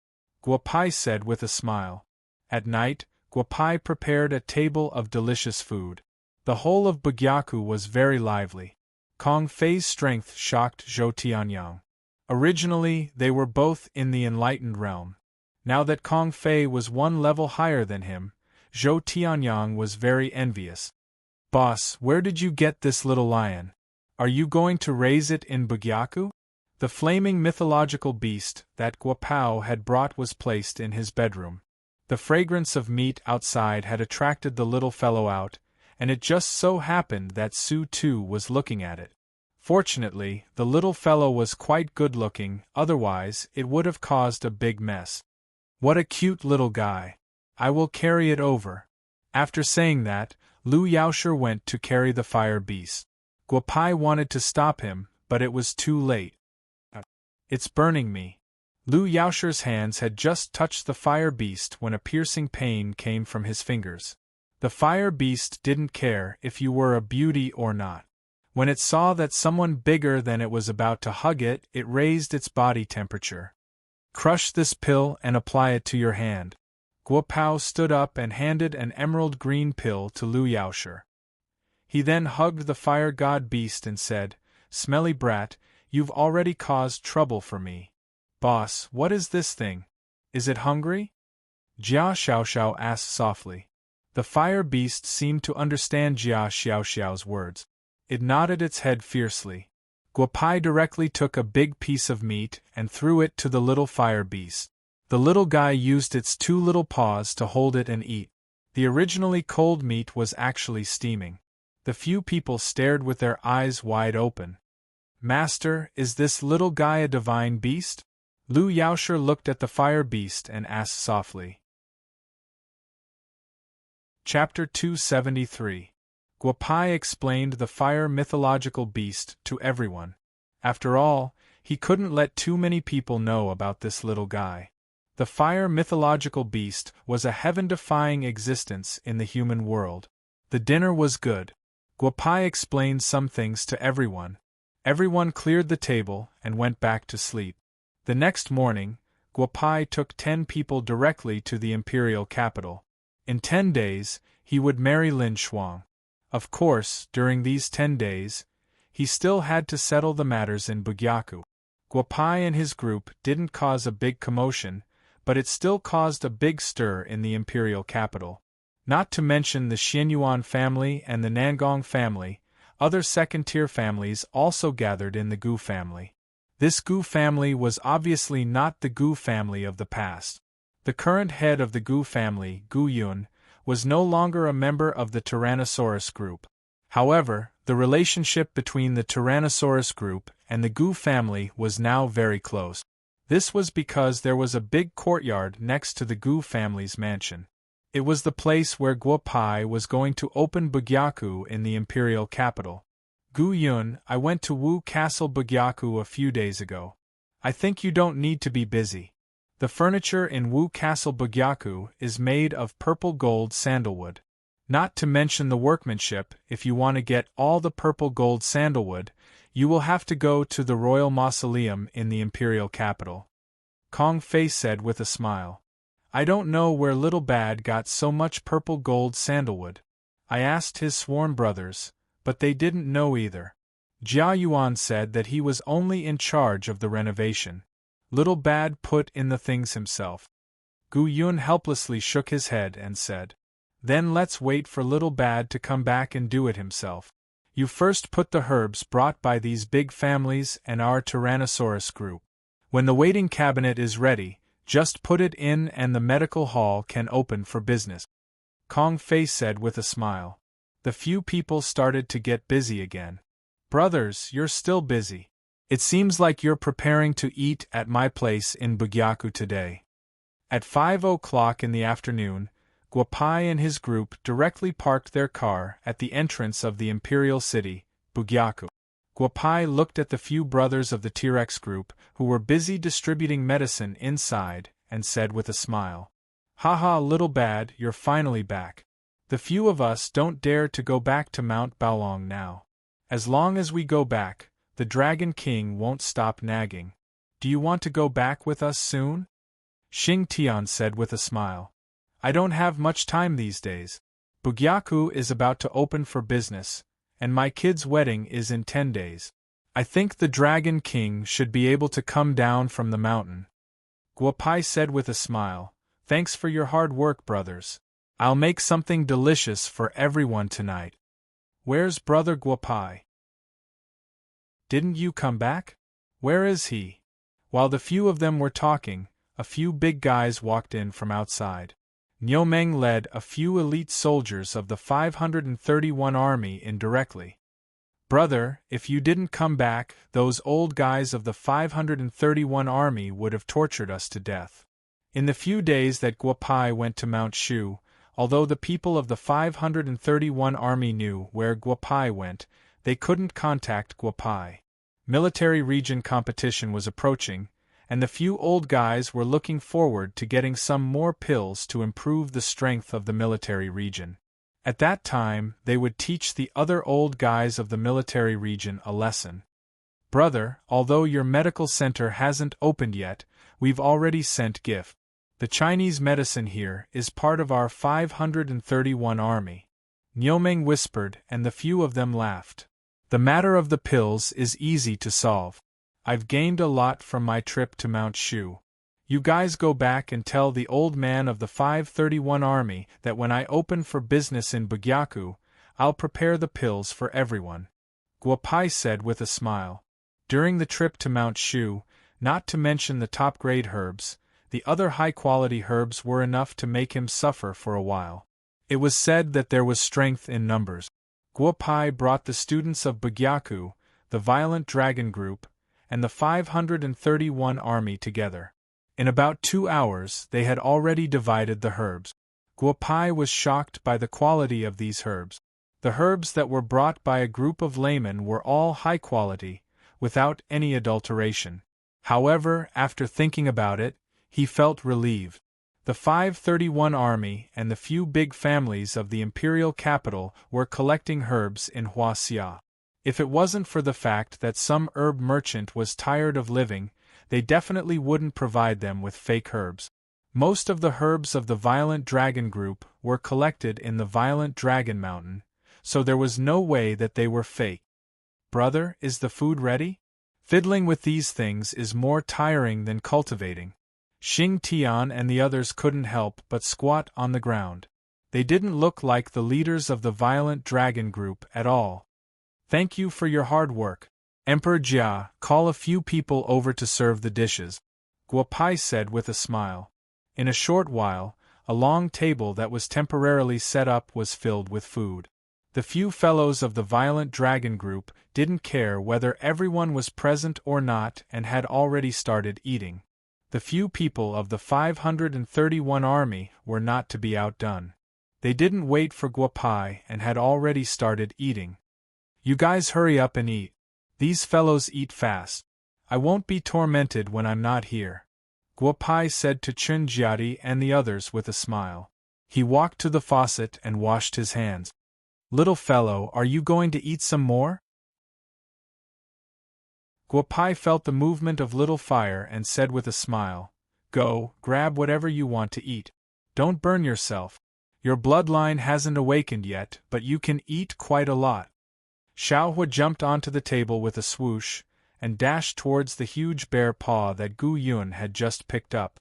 Guopai said with a smile. At night, Guopai prepared a table of delicious food. The whole of Bugyaku was very lively. Kong Fei's strength shocked Zhou Tianyang. Originally, they were both in the enlightened realm. Now that Kong Fei was one level higher than him, Zhou Tianyang was very envious. "Boss, where did you get this little lion? Are you going to raise it in Bugyaku?" The flaming mythological beast that Guopao had brought was placed in his bedroom. The fragrance of meat outside had attracted the little fellow out, and it just so happened that Su too was looking at it. Fortunately, the little fellow was quite good-looking, otherwise it would have caused a big mess. "What a cute little guy. I will carry it over." After saying that, Lu Yaoshi went to carry the fire beast. Guopai wanted to stop him, but it was too late. "It's burning me." Lu Yaoshi's hands had just touched the fire beast when a piercing pain came from his fingers. The fire beast didn't care if you were a beauty or not. When it saw that someone bigger than it was about to hug it, it raised its body temperature. "Crush this pill and apply it to your hand." Guopao stood up and handed an emerald green pill to Lu Yaoshi. He then hugged the fire god beast and said, "Smelly brat, you've already caused trouble for me. Boss, what is this thing? Is it hungry? Jia Xiaoxiao asked softly. The fire beast seemed to understand Jia Xiaoxiao's words. It nodded its head fiercely. Guopai directly took a big piece of meat and threw it to the little fire beast. The little guy used its two little paws to hold it and eat. The originally cold meat was actually steaming. The few people stared with their eyes wide open. Master, is this little guy a divine beast? Lu Yaosher looked at the fire beast and asked softly. Chapter 273. Guopai explained the fire mythological beast to everyone. After all, he couldn't let too many people know about this little guy. The fire mythological beast was a heaven-defying existence in the human world. The dinner was good. Guopai explained some things to everyone. Everyone cleared the table and went back to sleep. The next morning, Guopai took 10 people directly to the imperial capital. In 10 days, he would marry Lin Shuang. Of course, during these 10 days, he still had to settle the matters in Bugyaku. Guopai and his group didn't cause a big commotion, but it still caused a big stir in the imperial capital. Not to mention the Xianyuan family and the Nangong family, other second-tier families also gathered in the Gu family. This Gu family was obviously not the Gu family of the past. The current head of the Gu family, Gu Yun, was no longer a member of the Tyrannosaurus group. However, the relationship between the Tyrannosaurus group and the Gu family was now very close. This was because there was a big courtyard next to the Gu family's mansion. It was the place where Guopai was going to open Bugyaku in the imperial capital. Gu Yun, I went to Wu Castle Bugyaku a few days ago. I think you don't need to be busy. The furniture in Wu Castle Bugyaku is made of purple gold sandalwood. Not to mention the workmanship, if you want to get all the purple gold sandalwood, you will have to go to the royal mausoleum in the imperial capital. Kong Fei said with a smile. I don't know where Little Bad got so much purple gold sandalwood. I asked his sworn brothers, but they didn't know either. Jia Yuan said that he was only in charge of the renovation. Little Bad put in the things himself. Gu Yun helplessly shook his head and said, Then let's wait for Little Bad to come back and do it himself. You first put the herbs brought by these big families and our Tyrannosaurus group. When the waiting cabinet is ready, just put it in and the medical hall can open for business. Kong Fei said with a smile. The few people started to get busy again. Brothers, you're still busy. It seems like you're preparing to eat at my place in Bugyaku today. At 5 o'clock in the afternoon, Guopai and his group directly parked their car at the entrance of the imperial city, Bugyaku. Guopai looked at the few brothers of the T-Rex group who were busy distributing medicine inside and said with a smile, Haha, Little Bad, you're finally back. The few of us don't dare to go back to Mount Baolong now. As long as we go back, the Dragon King won't stop nagging. Do you want to go back with us soon? Xing Tian said with a smile. I don't have much time these days. Bugyaku is about to open for business, and my kid's wedding is in 10 days. I think the Dragon King should be able to come down from the mountain. Guopai said with a smile, Thanks for your hard work, brothers. I'll make something delicious for everyone tonight. Where's Brother Guopai? Didn't you come back? Where is he? While the few of them were talking, a few big guys walked in from outside. Niu Meng led a few elite soldiers of the 531 army in directly. Brother, if you didn't come back, those old guys of the 531 army would have tortured us to death. In the few days that Guopai went to Mount Shu, although the people of the 531 army knew where Guopai went, they couldn't contact Guopai. Military region competition was approaching, and the few old guys were looking forward to getting some more pills to improve the strength of the military region. At that time, they would teach the other old guys of the military region a lesson. Brother, although your medical center hasn't opened yet, we've already sent gift. The Chinese medicine here is part of our 531 army. Niu Meng whispered, and the few of them laughed. The matter of the pills is easy to solve. I've gained a lot from my trip to Mount Shu. You guys go back and tell the old man of the 531 army that when I open for business in Bugyaku, I'll prepare the pills for everyone," Guopai said with a smile. During the trip to Mount Shu, not to mention the top-grade herbs, the other high-quality herbs were enough to make him suffer for a while. It was said that there was strength in numbers. Guopai brought the students of Bugyaku, the Violent Dragon Group, and the 531 army together. In about 2 hours they had already divided the herbs. Guopai was shocked by the quality of these herbs. The herbs that were brought by a group of laymen were all high quality, without any adulteration. However, after thinking about it, he felt relieved. The 531 army and the few big families of the imperial capital were collecting herbs in Huaxia. If it wasn't for the fact that some herb merchant was tired of living, they definitely wouldn't provide them with fake herbs. Most of the herbs of the Violent Dragon Group were collected in the Violent Dragon Mountain, so there was no way that they were fake. "Brother, is the food ready? Fiddling with these things is more tiring than cultivating." Xing Tian and the others couldn't help but squat on the ground. They didn't look like the leaders of the Violent Dragon Group at all. "Thank you for your hard work. Emperor Jia, call a few people over to serve the dishes," Guopai said with a smile. In a short while, a long table that was temporarily set up was filled with food. The few fellows of the Violent Dragon Group didn't care whether everyone was present or not and had already started eating. The few people of the 531 army were not to be outdone. They didn't wait for Guopai and had already started eating. "You guys hurry up and eat. These fellows eat fast. I won't be tormented when I'm not here," Guopai said to Chun Jiadi and the others with a smile. He walked to the faucet and washed his hands. "Little fellow, are you going to eat some more?" Guopai felt the movement of Little Fire and said with a smile, "Go, grab whatever you want to eat. Don't burn yourself. Your bloodline hasn't awakened yet, but you can eat quite a lot." Xiaohua jumped onto the table with a swoosh, and dashed towards the huge bear paw that Gu Yun had just picked up.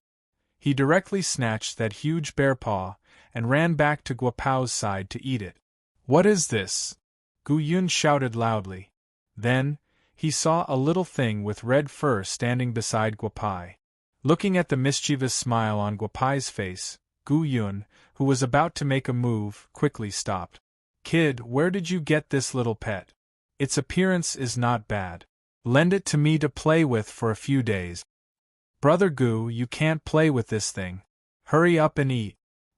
He directly snatched that huge bear paw, and ran back to Guopau's side to eat it. "What is this?" Gu Yun shouted loudly. Then, he saw a little thing with red fur standing beside Guopai. Looking at the mischievous smile on Guopai's face, Gu Yun, who was about to make a move, quickly stopped. "Kid, where did you get this little pet? Its appearance is not bad. Lend it to me to play with for a few days." "Brother Gu, you can't play with this thing. Hurry up and eat,"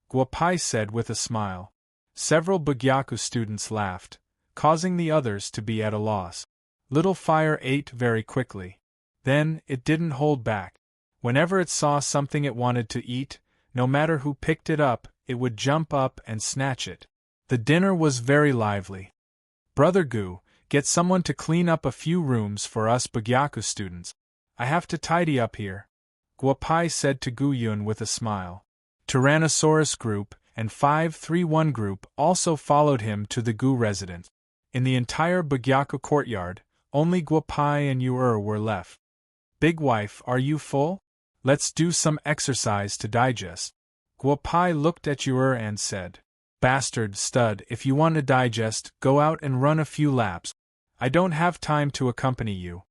Guopai said with a smile. Several Bugyaku students laughed, causing the others to be at a loss. Little Fire ate very quickly. Then, it didn't hold back. Whenever it saw something it wanted to eat, no matter who picked it up, it would jump up and snatch it. The dinner was very lively. "Brother Gu, get someone to clean up a few rooms for us Bugyaku students. I have to tidy up here," Guopai said to Gu Yun with a smile. Tyrannosaurus Group and 531 Group also followed him to the Gu residence. In the entire Bugyaku courtyard, only Guopai and Yu were left. "Big wife, are you full? Let's do some exercise to digest." Guopai looked at Yu and said, "Bastard stud, if you want to digest, go out and run a few laps. I don't have time to accompany you,"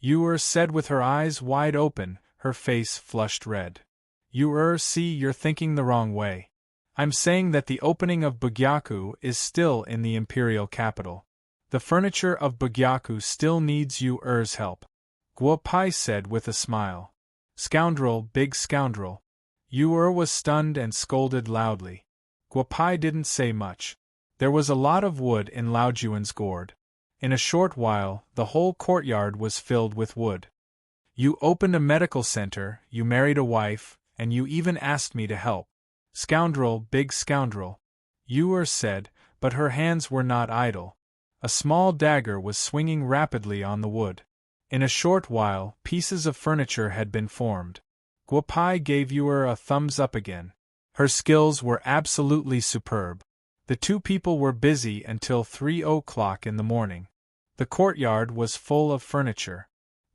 Yu said with her eyes wide open, her face flushed red. "Yu see, you're thinking the wrong way. I'm saying that the opening of Bugyaku is still in the imperial capital. The furniture of Bugyaku still needs Yu's help," Guopai said with a smile. "Scoundrel, big scoundrel." Yu was stunned and scolded loudly. Guopai didn't say much. There was a lot of wood in Lao Juan's gourd. In a short while, the whole courtyard was filled with wood. "You opened a medical center, you married a wife, and you even asked me to help. Scoundrel, big scoundrel," Yu said, but her hands were not idle. A small dagger was swinging rapidly on the wood. In a short while, pieces of furniture had been formed. Guopai gave Yu a thumbs up again. Her skills were absolutely superb. The two people were busy until 3 o'clock in the morning. The courtyard was full of furniture.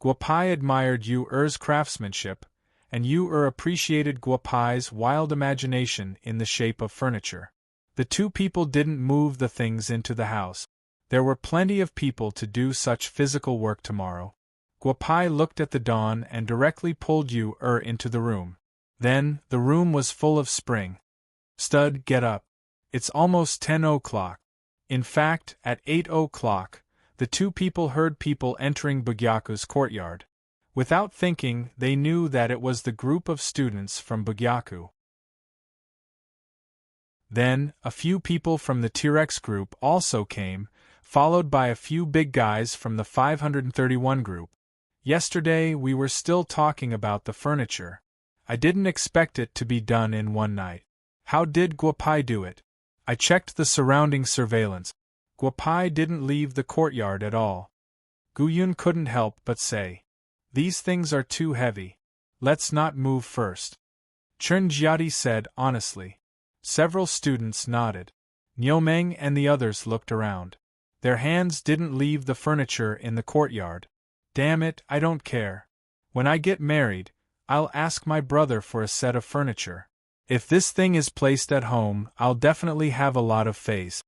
Guopai admired Yu Er's craftsmanship, and Yu Er appreciated Guopai's wild imagination in the shape of furniture. The two people didn't move the things into the house. There were plenty of people to do such physical work tomorrow. Guopai looked at the dawn and directly pulled Yu Er into the room. Then, the room was full of spring. Stud, get up. It's almost 10 o'clock. In fact, at 8 o'clock, the two people heard people entering Bugyaku's courtyard. Without thinking, they knew that it was the group of students from Bugyaku. Then, a few people from the T-Rex group also came, followed by a few big guys from the 531 group. Yesterday we were still talking about the furniture. I didn't expect it to be done in one night. How did Guopai do it? I checked the surrounding surveillance. Guopai didn't leave the courtyard at all. Guyun couldn't help but say, "These things are too heavy. Let's not move first." Chernjiati said honestly. Several students nodded. Niumeng and the others looked around. Their hands didn't leave the furniture in the courtyard. Damn it, I don't care. When I get married, I'll ask my brother for a set of furniture. If this thing is placed at home, I'll definitely have a lot of face.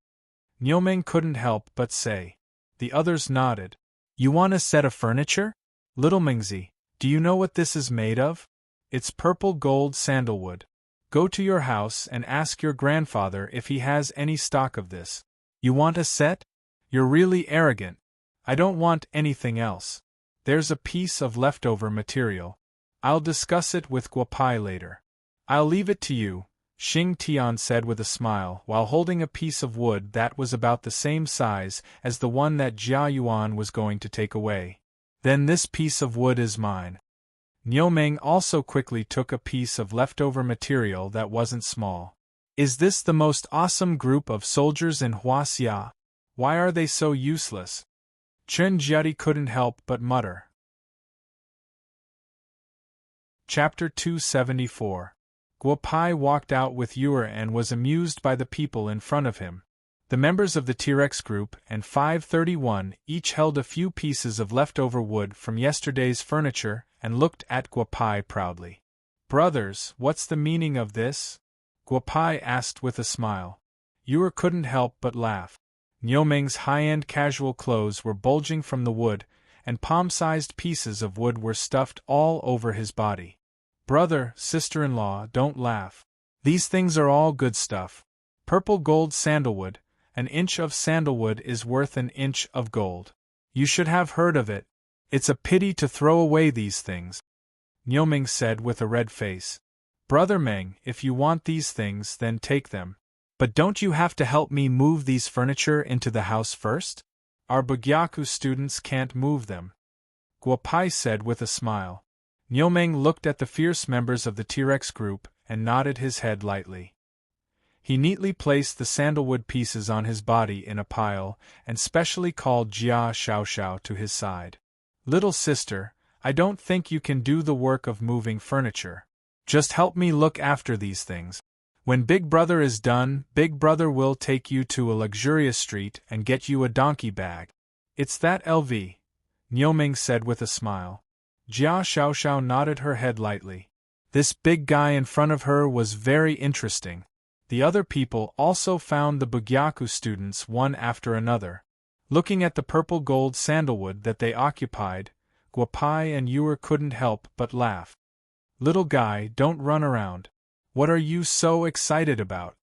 Niumeng couldn't help but say. The others nodded. You want a set of furniture? Little Mingzi, do you know what this is made of? It's purple gold sandalwood. Go to your house and ask your grandfather if he has any stock of this. You want a set? You're really arrogant. I don't want anything else. There's a piece of leftover material. I'll discuss it with Guopai later. I'll leave it to you, Xing Tian said with a smile while holding a piece of wood that was about the same size as the one that Jia Yuan was going to take away. Then this piece of wood is mine. Niumeng also quickly took a piece of leftover material that wasn't small. Is this the most awesome group of soldiers in Huaxia? Why are they so useless? Chen Jiati couldn't help but mutter. Chapter 274. Guopai walked out with Yuer and was amused by the people in front of him. The members of the T-Rex group and 531 each held a few pieces of leftover wood from yesterday's furniture and looked at Guopai proudly. Brothers, what's the meaning of this? Guopai asked with a smile. Yuer couldn't help but laugh. Niumeng's high-end casual clothes were bulging from the wood, and palm-sized pieces of wood were stuffed all over his body. Brother, sister-in-law, don't laugh. These things are all good stuff. Purple gold sandalwood, an inch of sandalwood is worth an inch of gold. You should have heard of it. It's a pity to throw away these things. Niumeng said with a red face. Brother Meng, if you want these things, then take them. But don't you have to help me move these furniture into the house first? Our Bugyaku students can't move them. Guopai said with a smile. Niumeng looked at the fierce members of the T-Rex group and nodded his head lightly. He neatly placed the sandalwood pieces on his body in a pile and specially called Jia Xiaoxiao to his side. Little sister, I don't think you can do the work of moving furniture. Just help me look after these things. When Big Brother is done, Big Brother will take you to a luxurious street and get you a donkey bag. It's that LV, Niumeng said with a smile. Jia Xiaoxiao nodded her head lightly. This big guy in front of her was very interesting. The other people also found the Bugyaku students one after another. Looking at the purple gold sandalwood that they occupied, Guopai and Yuer couldn't help but laugh. Little guy, don't run around. What are you so excited about?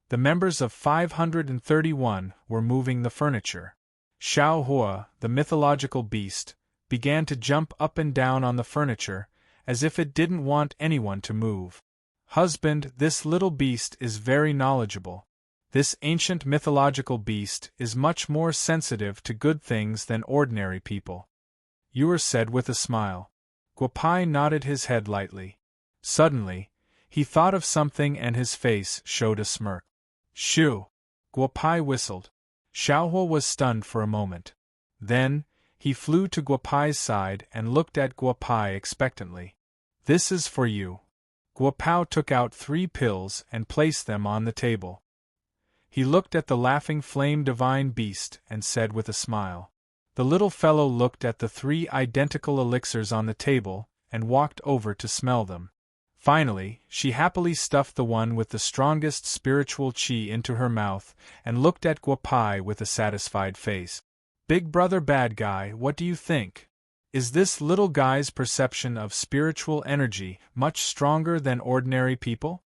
The members of 531 were moving the furniture. Xiao Hua, the mythological beast, began to jump up and down on the furniture, as if it didn't want anyone to move. Husband, this little beast is very knowledgeable. This ancient mythological beast is much more sensitive to good things than ordinary people. Yuer said with a smile. Guopai nodded his head lightly. Suddenly, he thought of something and his face showed a smirk. Shoo! Guopai whistled. Xiaohua was stunned for a moment. Then, he flew to Guopai's side and looked at Guopai expectantly. This is for you. Guopao took out 3 pills and placed them on the table. He looked at the laughing flame divine beast and said with a smile. The little fellow looked at the 3 identical elixirs on the table, and walked over to smell them. Finally, she happily stuffed the one with the strongest spiritual chi into her mouth, and looked at Guapai with a satisfied face. Big brother bad guy, what do you think? Is this little guy's perception of spiritual energy much stronger than ordinary people?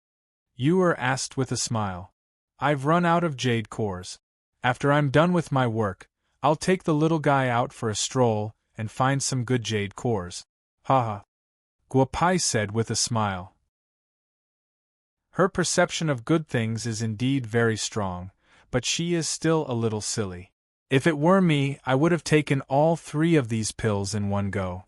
Yuer asked with a smile. I've run out of jade cores. After I'm done with my work, I'll take the little guy out for a stroll and find some good jade cores. Haha. Guapai said with a smile. Her perception of good things is indeed very strong, but she is still a little silly. If it were me, I would have taken all 3 of these pills in one go.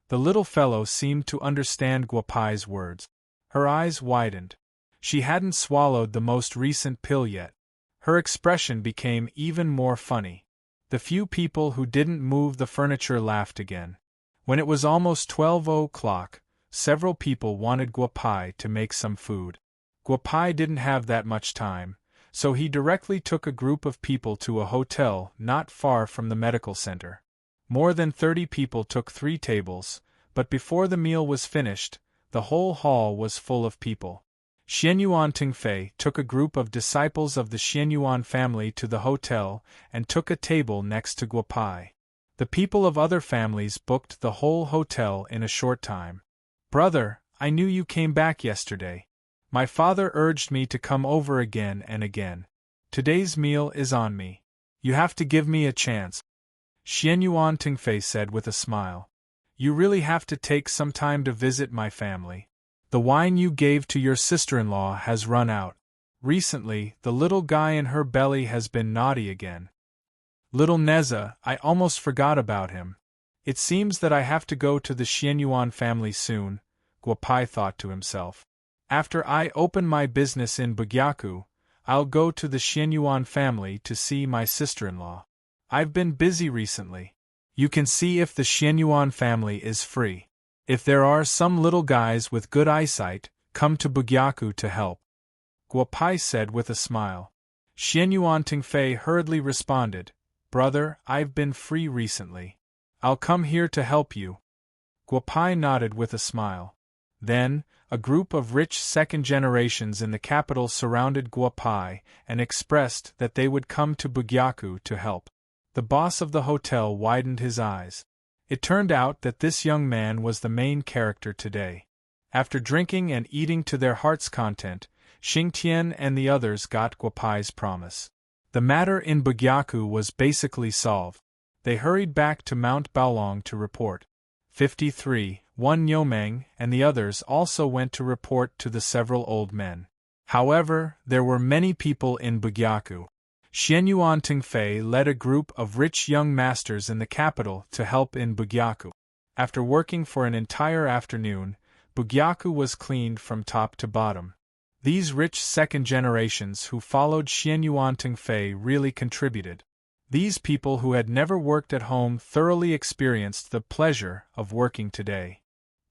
The little fellow seemed to understand Guapai's words. Her eyes widened. She hadn't swallowed the most recent pill yet. Her expression became even more funny. The few people who didn't move the furniture laughed again. When it was almost 12 o'clock, several people wanted Guapai to make some food. Guapai didn't have that much time, so he directly took a group of people to a hotel not far from the medical center. More than 30 people took 3 tables, but before the meal was finished, the whole hall was full of people. Xianyuan Tingfei took a group of disciples of the Xianyuan family to the hotel and took a table next to Guapai. The people of other families booked the whole hotel in a short time. Brother, I knew you came back yesterday. My father urged me to come over again and again. Today's meal is on me. You have to give me a chance. Xianyuan Tingfei said with a smile. You really have to take some time to visit my family. The wine you gave to your sister-in-law has run out. Recently, the little guy in her belly has been naughty again. Little Neza, I almost forgot about him. It seems that I have to go to the Xianyuan family soon, Guapai thought to himself. After I open my business in Bugyaku, I'll go to the Xianyuan family to see my sister-in-law. I've been busy recently. You can see if the Xianyuan family is free. If there are some little guys with good eyesight, come to Bugyaku to help. Guapai said with a smile. Xianyuan Tingfei hurriedly responded, Brother, I've been free recently. I'll come here to help you. Guapai nodded with a smile. Then, a group of rich second generations in the capital surrounded Guapai and expressed that they would come to Bugyaku to help. The boss of the hotel widened his eyes. It turned out that this young man was the main character today. After drinking and eating to their heart's content, Xingtian and the others got Guapai's promise. The matter in Bugyaku was basically solved. They hurried back to Mount Baolong to report. 53, one Yomeng and the others also went to report to the several old men. However, there were many people in Bugyaku. Xianyuan Tingfei led a group of rich young masters in the capital to help in Bugyaku. After working for an entire afternoon, Bugyaku was cleaned from top to bottom. These rich second generations who followed Xianyuan Tingfei really contributed. These people who had never worked at home thoroughly experienced the pleasure of working today.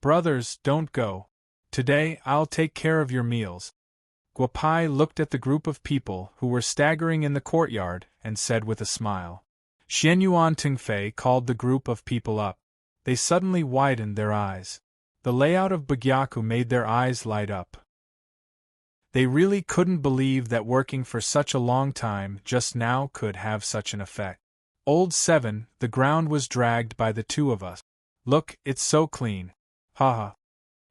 Brothers, don't go. Today I'll take care of your meals. Guapai looked at the group of people who were staggering in the courtyard and said with a smile. Xianyuan Tingfei called the group of people up. They suddenly widened their eyes. The layout of Bugyaku made their eyes light up. They really couldn't believe that working for such a long time just now could have such an effect. Old 7, the ground was dragged by the 2 of us. Look, it's so clean. Haha.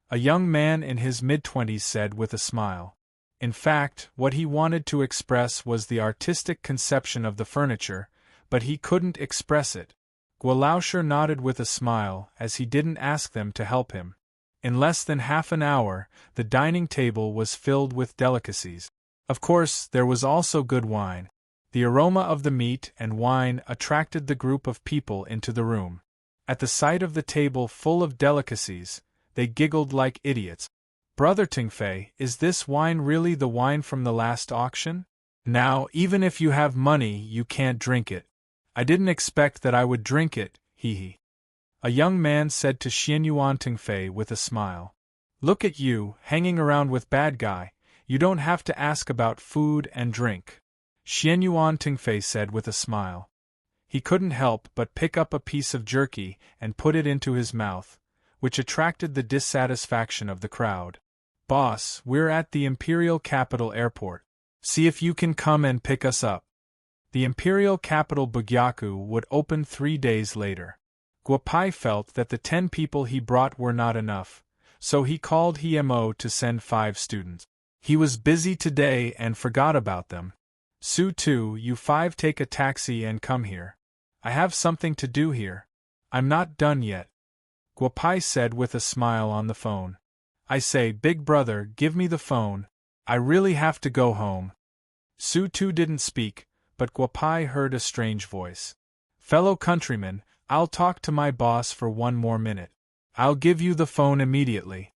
A young man in his mid-20s said with a smile. In fact, what he wanted to express was the artistic conception of the furniture, but he couldn't express it. Gualausher nodded with a smile as he didn't ask them to help him. In less than half an hour, the dining table was filled with delicacies. Of course, there was also good wine. The aroma of the meat and wine attracted the group of people into the room. At the sight of the table full of delicacies, they giggled like idiots. Brother Tingfei, is this wine really the wine from the last auction? Now, even if you have money, you can't drink it. I didn't expect that I would drink it, hee. A young man said to Xianyuan Tingfei with a smile. Look at you, hanging around with bad guy, you don't have to ask about food and drink. Xianyuan Tingfei said with a smile. He couldn't help but pick up a piece of jerky and put it into his mouth, which attracted the dissatisfaction of the crowd. "Boss, we're at the Imperial Capital Airport. See if you can come and pick us up." The Imperial Capital Bugyaku would open 3 days later. Guopai felt that the 10 people he brought were not enough, so he called Himo to send 5 students. He was busy today and forgot about them. "Su-tu, you 5 take a taxi and come here. I have something to do here. I'm not done yet," Guopai said with a smile on the phone. "I say, big brother, give me the phone. I really have to go home." Su-tu didn't speak, but Guopai heard a strange voice. "Fellow countrymen, I'll talk to my boss for 1 more minute. I'll give you the phone immediately,"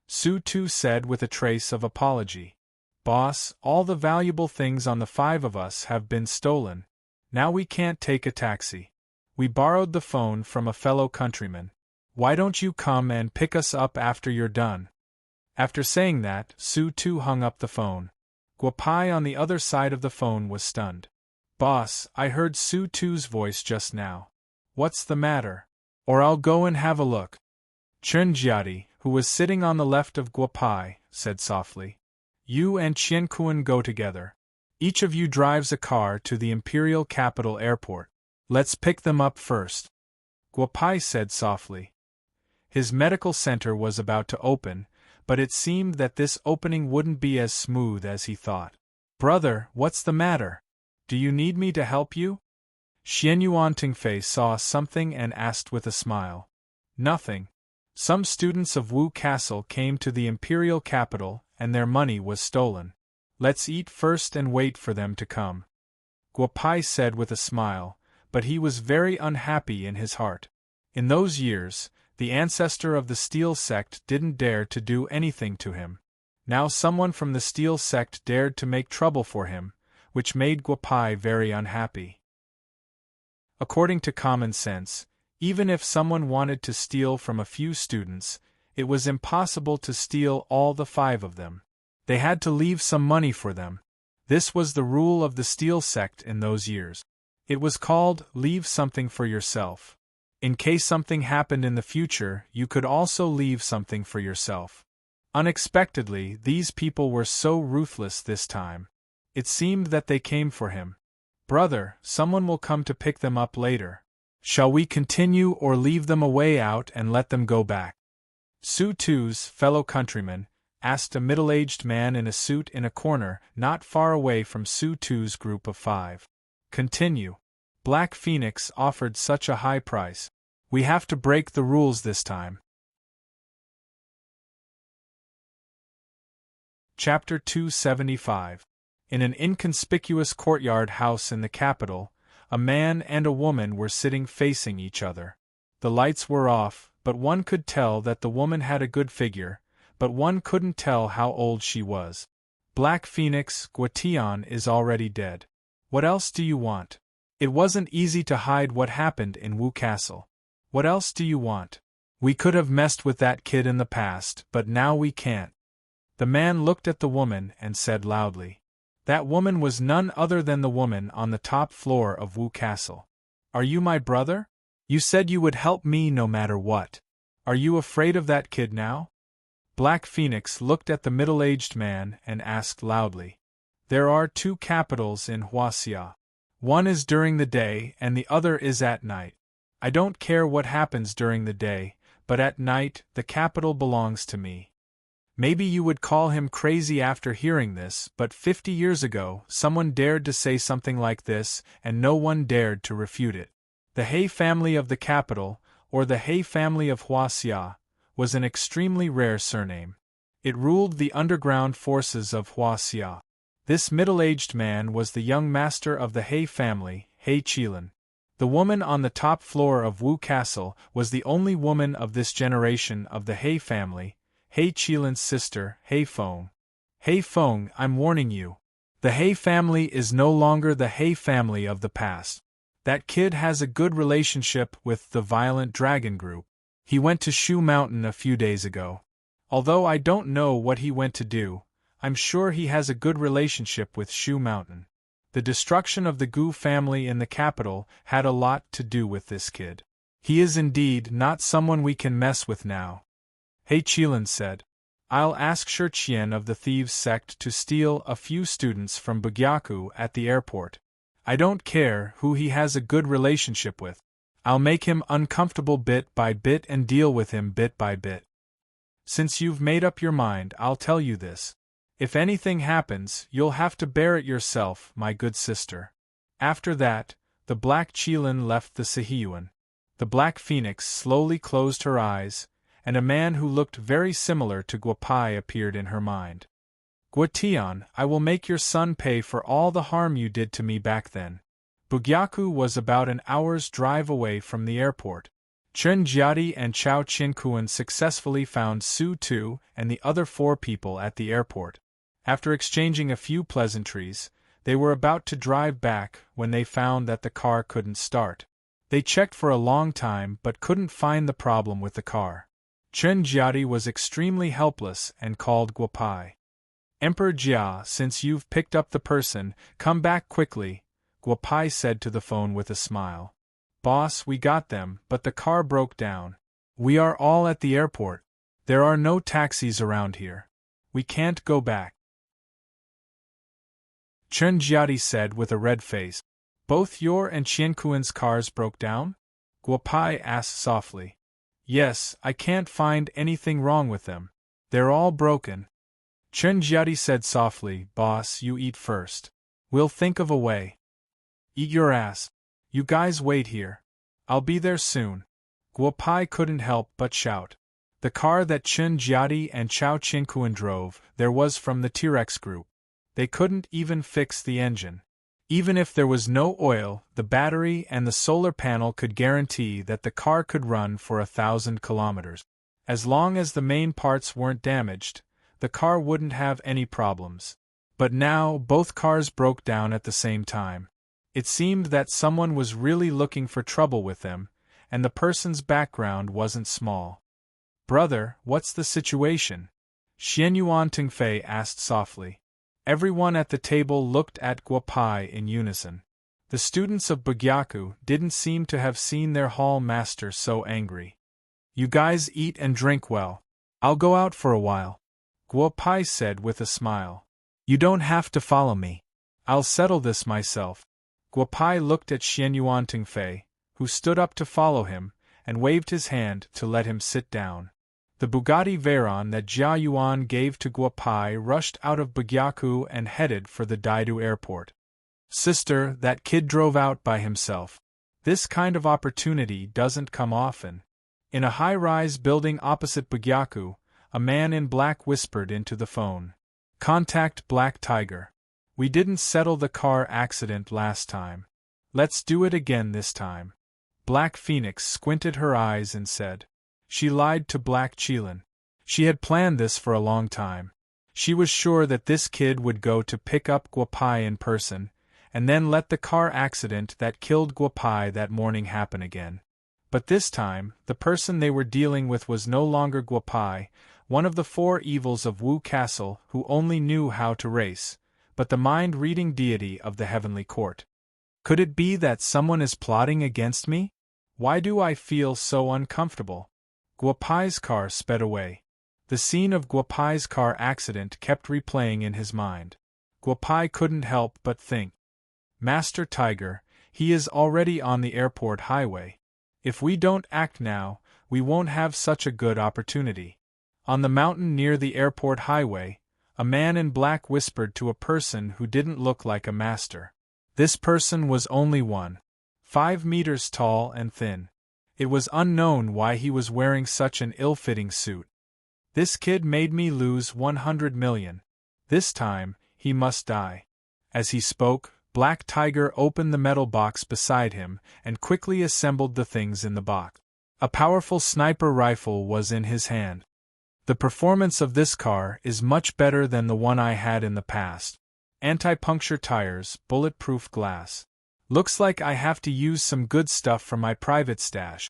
Su-tu said with a trace of apology. "Boss, all the valuable things on the 5 of us have been stolen. Now we can't take a taxi. We borrowed the phone from a fellow countryman. Why don't you come and pick us up after you're done?" After saying that, Su-tu hung up the phone. Guopai on the other side of the phone was stunned. "Boss, I heard Su-tu's voice just now. What's the matter? Or I'll go and have a look." Chunjiati, who was sitting on the left of Guopai, said softly, "You and Qiankuan go together. Each of you drives a car to the Imperial Capital Airport. Let's pick them up first," Guopai said softly. His medical center was about to open, but it seemed that this opening wouldn't be as smooth as he thought. "Brother, what's the matter? Do you need me to help you?" Xianyuan Tingfei saw something and asked with a smile. "Nothing. Some students of Wu Castle came to the Imperial Capital and their money was stolen. Let's eat first and wait for them to come," Guopai said with a smile, but he was very unhappy in his heart. In those years, the ancestor of the Steel Sect didn't dare to do anything to him. Now someone from the Steel Sect dared to make trouble for him, which made Guopai very unhappy. According to common sense, even if someone wanted to steal from a few students, it was impossible to steal all the 5 of them. They had to leave some money for them. This was the rule of the Steel Sect in those years. It was called, "leave something for yourself." In case something happened in the future, you could also leave something for yourself. Unexpectedly, these people were so ruthless this time. It seemed that they came for him. "Brother, someone will come to pick them up later. Shall we continue or leave them a way out and let them go back?" Su-tu's fellow countryman asked a middle-aged man in a suit in a corner not far away from Su-tu's group of 5. "Continue. Black Phoenix offered such a high price. We have to break the rules this time." Chapter 275. In an inconspicuous courtyard house in the capital, a man and a woman were sitting facing each other. The lights were off, but one could tell that the woman had a good figure, but one couldn't tell how old she was. "Black Phoenix, Guotian is already dead. What else do you want? It wasn't easy to hide what happened in Wu Castle. What else do you want? We could have messed with that kid in the past, but now we can't." The man looked at the woman and said loudly. That woman was none other than the woman on the top floor of Wu Castle. "Are you my brother? You said you would help me no matter what. Are you afraid of that kid now?" Black Phoenix looked at the middle-aged man and asked loudly. "There are 2 capitals in Huaxia. One is during the day and the other is at night. I don't care what happens during the day, but at night the capital belongs to me." Maybe you would call him crazy after hearing this, but 50 years ago someone dared to say something like this and no one dared to refute it. The He family of the capital, or the He family of Huaxia, was an extremely rare surname. It ruled the underground forces of Huaxia. This middle-aged man was the young master of the He family, He Qilin. The woman on the top floor of Wu Castle was the only woman of this generation of the He family, He Qilin's sister, He Feng. "He Feng, I'm warning you. The He family is no longer the He family of the past. That kid has a good relationship with the Violent Dragon Group. He went to Shu Mountain a few days ago. Although I don't know what he went to do, I'm sure he has a good relationship with Shu Mountain. The destruction of the Gu family in the capital had a lot to do with this kid. He is indeed not someone we can mess with now. He Qilin said. I'll ask Shi Qian of the thieves sect to steal a few students from Bugyaku at the airport. I don't care who he has a good relationship with. I'll make him uncomfortable bit by bit and deal with him bit by bit. Since you've made up your mind, I'll tell you this. If anything happens, you'll have to bear it yourself, my good sister. After that, the Black Qilin left the Sihiyuan. The Black Phoenix slowly closed her eyes, and a man who looked very similar to Guopai appeared in her mind. Guotian, I will make your son pay for all the harm you did to me back then. Bugyaku was about an hour's drive away from the airport. Chen Jiadi and Chao Qinkuan successfully found Su Tu and the other 4 people at the airport. After exchanging a few pleasantries, they were about to drive back when they found that the car couldn't start. They checked for a long time but couldn't find the problem with the car. Chen Jiadi was extremely helpless and called Guopai. Emperor Jia, since you've picked up the person, come back quickly, Guopai said to the phone with a smile. Boss, we got them, but the car broke down. We are all at the airport. There are no taxis around here. We can't go back. Chen Jiadi said with a red face. Both your and Qiankuan's cars broke down? Guopai asked softly. Yes, I can't find anything wrong with them. They're all broken. Chen Jiadi said softly, Boss, you eat first. We'll think of a way. Eat your ass. You guys wait here. I'll be there soon. Guopai couldn't help but shout. The car that Chen Jiadi and Chao Qinkuan drove, there was from the T-Rex group. They couldn't even fix the engine. Even if there was no oil, the battery and the solar panel could guarantee that the car could run for 1,000 kilometers. As long as the main parts weren't damaged, the car wouldn't have any problems. But now both cars broke down at the same time. It seemed that someone was really looking for trouble with them, and the person's background wasn't small. Brother, what's the situation? Xianyuan Tingfei asked softly. Everyone at the table looked at Guopai in unison. The students of Bugyaku didn't seem to have seen their hall master so angry. You guys eat and drink well. I'll go out for a while, Guopai said with a smile. You don't have to follow me. I'll settle this myself. Guopai looked at Xianyuan Tingfei, who stood up to follow him, and waved his hand to let him sit down. The Bugatti Veyron that Jia Yuan gave to Guopai rushed out of Bugyaku and headed for the Daidu airport. Sister, that kid drove out by himself. This kind of opportunity doesn't come often. In a high-rise building opposite Bugyaku, a man in black whispered into the phone. Contact Black Tiger. We didn't settle the car accident last time. Let's do it again this time. Black Phoenix squinted her eyes and said. She lied to Black Qilin. She had planned this for a long time. She was sure that this kid would go to pick up Guopai in person, and then let the car accident that killed Guopai that morning happen again. But this time, the person they were dealing with was no longer Guopai, one of the 4 evils of Wu Castle who only knew how to race, but the mind-reading deity of the heavenly court. Could it be that someone is plotting against me? Why do I feel so uncomfortable? Guopai's car sped away. The scene of Guopai's car accident kept replaying in his mind. Guopai couldn't help but think. Master Tiger, he is already on the airport highway. If we don't act now, we won't have such a good opportunity. On the mountain near the airport highway, a man in black whispered to a person who didn't look like a master. This person was only 1.5 meters tall and thin. It was unknown why he was wearing such an ill-fitting suit. This kid made me lose 100 million. This time, he must die. As he spoke, Black Tiger opened the metal box beside him and quickly assembled the things in the box. A powerful sniper rifle was in his hand. The performance of this car is much better than the one I had in the past. Anti-puncture tires, bulletproof glass. Looks like I have to use some good stuff from my private stash.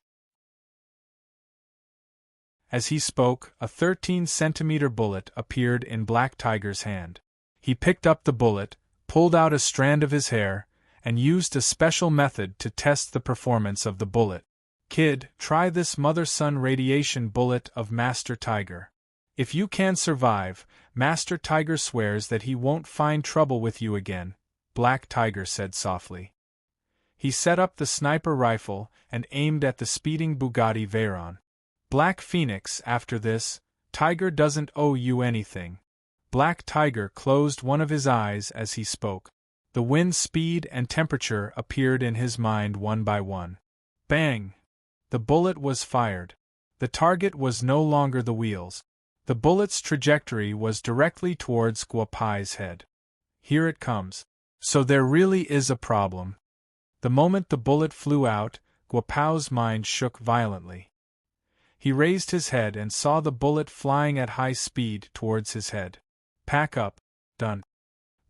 As he spoke, a 13-centimeter bullet appeared in Black Tiger's hand. He picked up the bullet, pulled out a strand of his hair, and used a special method to test the performance of the bullet. Kid, try this mother-son radiation bullet of Master Tiger. If you can survive, Master Tiger swears that he won't find trouble with you again, Black Tiger said softly. He set up the sniper rifle and aimed at the speeding Bugatti Veyron. Black Phoenix, after this, Tiger doesn't owe you anything. Black Tiger closed one of his eyes as he spoke. The wind speed and temperature appeared in his mind one by one. Bang! The bullet was fired. The target was no longer the wheels. The bullet's trajectory was directly towards Guapai's head. Here it comes. So there really is a problem. The moment the bullet flew out, Guapai's mind shook violently. He raised his head and saw the bullet flying at high speed towards his head. Pack up, done.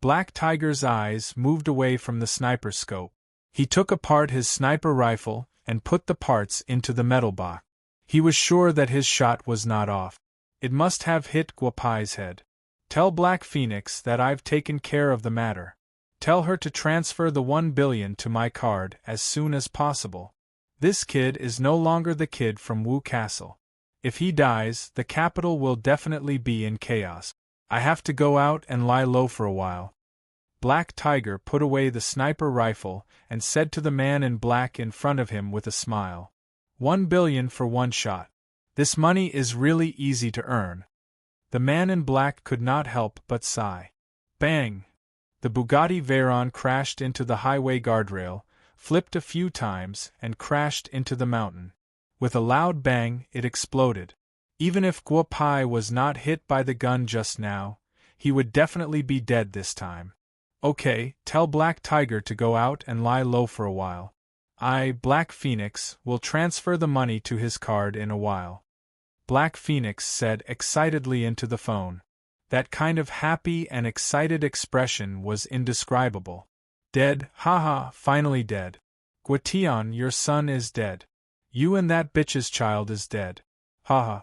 Black Tiger's eyes moved away from the sniper scope. He took apart his sniper rifle and put the parts into the metal box. He was sure that his shot was not off. It must have hit Guapai's head. Tell Black Phoenix that I've taken care of the matter. Tell her to transfer the 1 billion to my card as soon as possible. This kid is no longer the kid from Wu Castle. If he dies, the capital will definitely be in chaos. I have to go out and lie low for a while. Black Tiger put away the sniper rifle and said to the man in black in front of him with a smile. 1 billion for one shot. This money is really easy to earn. The man in black could not help but sigh. Bang! The Bugatti Veyron crashed into the highway guardrail, flipped a few times, and crashed into the mountain. With a loud bang, it exploded. Even if Guapai was not hit by the gun just now, he would definitely be dead this time. Okay, tell Black Tiger to go out and lie low for a while. I, Black Phoenix, will transfer the money to his card in a while. Black Phoenix said excitedly into the phone. That kind of happy and excited expression was indescribable. Dead, haha, finally dead. Guation, your son is dead. You and that bitch's child is dead. Haha.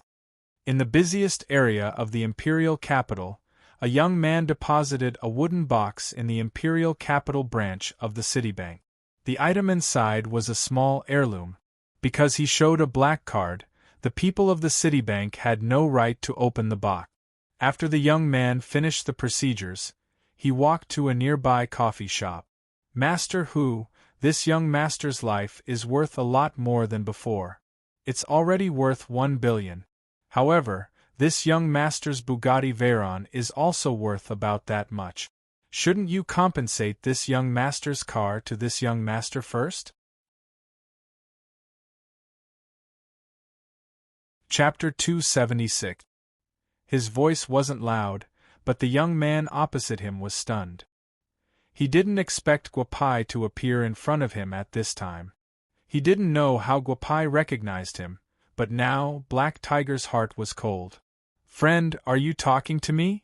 In the busiest area of the imperial capital, a young man deposited a wooden box in the Imperial Capital branch of the Citibank. The item inside was a small heirloom. Because he showed a black card, the people of the Citibank had no right to open the box. After the young man finished the procedures, he walked to a nearby coffee shop. Master Hu, this young master's life is worth a lot more than before. It's already worth 1 billion. However, this young master's Bugatti Veyron is also worth about that much. Shouldn't you compensate this young master's car to this young master first? Chapter 276. His voice wasn't loud, but the young man opposite him was stunned. He didn't expect Guapai to appear in front of him at this time. He didn't know how Guapai recognized him, but now Black Tiger's heart was cold. Friend, are you talking to me?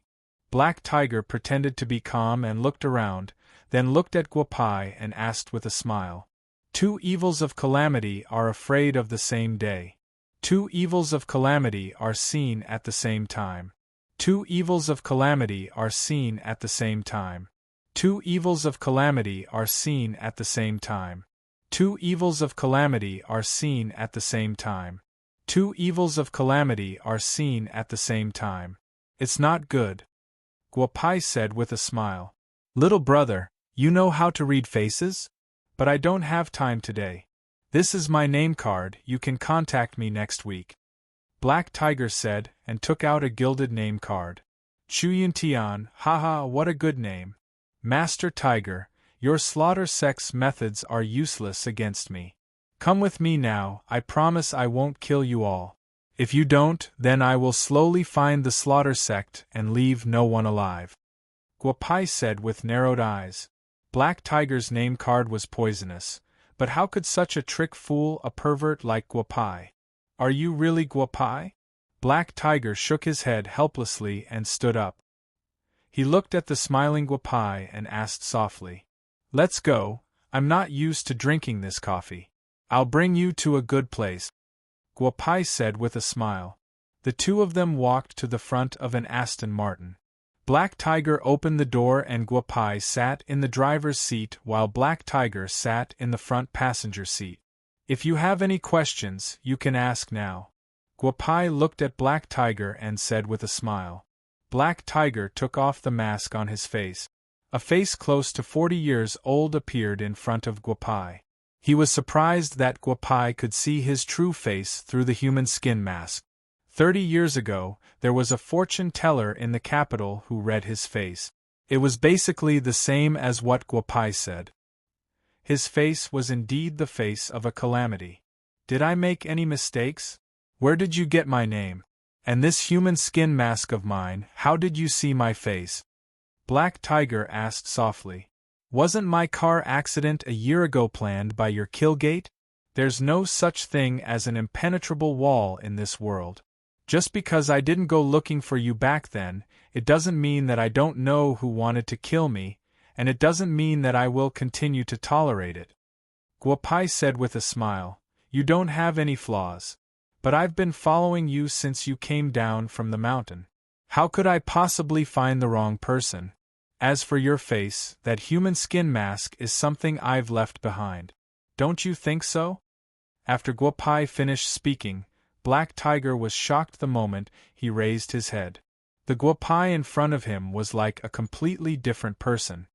Black Tiger pretended to be calm and looked around, then looked at Guapai and asked with a smile. 2 evils of calamity are afraid of the same day. 2 evils of calamity are seen at the same time. 2 evils of calamity are seen at the same time. 2 evils of calamity are seen at the same time. 2 evils of calamity are seen at the same time. 2 evils of calamity are seen at the same time. It's not good. Guapai said with a smile. Little brother, you know how to read faces? But I don't have time today. This is my name card, you can contact me next week. Black Tiger said, and took out a gilded name card. Chuyuntian, haha, what a good name. Master Tiger, your slaughter sex methods are useless against me. Come with me now, I promise I won't kill you all. If you don't, then I will slowly find the slaughter sect and leave no one alive. Guapai said with narrowed eyes. Black Tiger's name card was poisonous, but how could such a trick fool a pervert like Guapai? Are you really Guapai? Black Tiger shook his head helplessly and stood up. He looked at the smiling Guapai and asked softly. Let's go, I'm not used to drinking this coffee. I'll bring you to a good place. Guapai said with a smile. The two of them walked to the front of an Aston Martin. Black Tiger opened the door and Guapai sat in the driver's seat while Black Tiger sat in the front passenger seat. If you have any questions, you can ask now. Guapai looked at Black Tiger and said with a smile. Black Tiger took off the mask on his face. A face close to 40 years old appeared in front of Guapai. He was surprised that Guapai could see his true face through the human skin mask. 30 years ago, there was a fortune teller in the capital who read his face. It was basically the same as what Guapai said. His face was indeed the face of a calamity. Did I make any mistakes? Where did you get my name? And this human skin mask of mine, how did you see my face? Black Tiger asked softly. Wasn't my car accident a year ago planned by your killgate? There's no such thing as an impenetrable wall in this world. Just because I didn't go looking for you back then, it doesn't mean that I don't know who wanted to kill me, and it doesn't mean that I will continue to tolerate it. Guapai said with a smile, You don't have any flaws. But I've been following you since you came down from the mountain. How could I possibly find the wrong person? As for your face, that human skin mask is something I've left behind. Don't you think so? After Guapai finished speaking, Black Tiger was shocked the moment he raised his head. The Guapai in front of him was like a completely different person.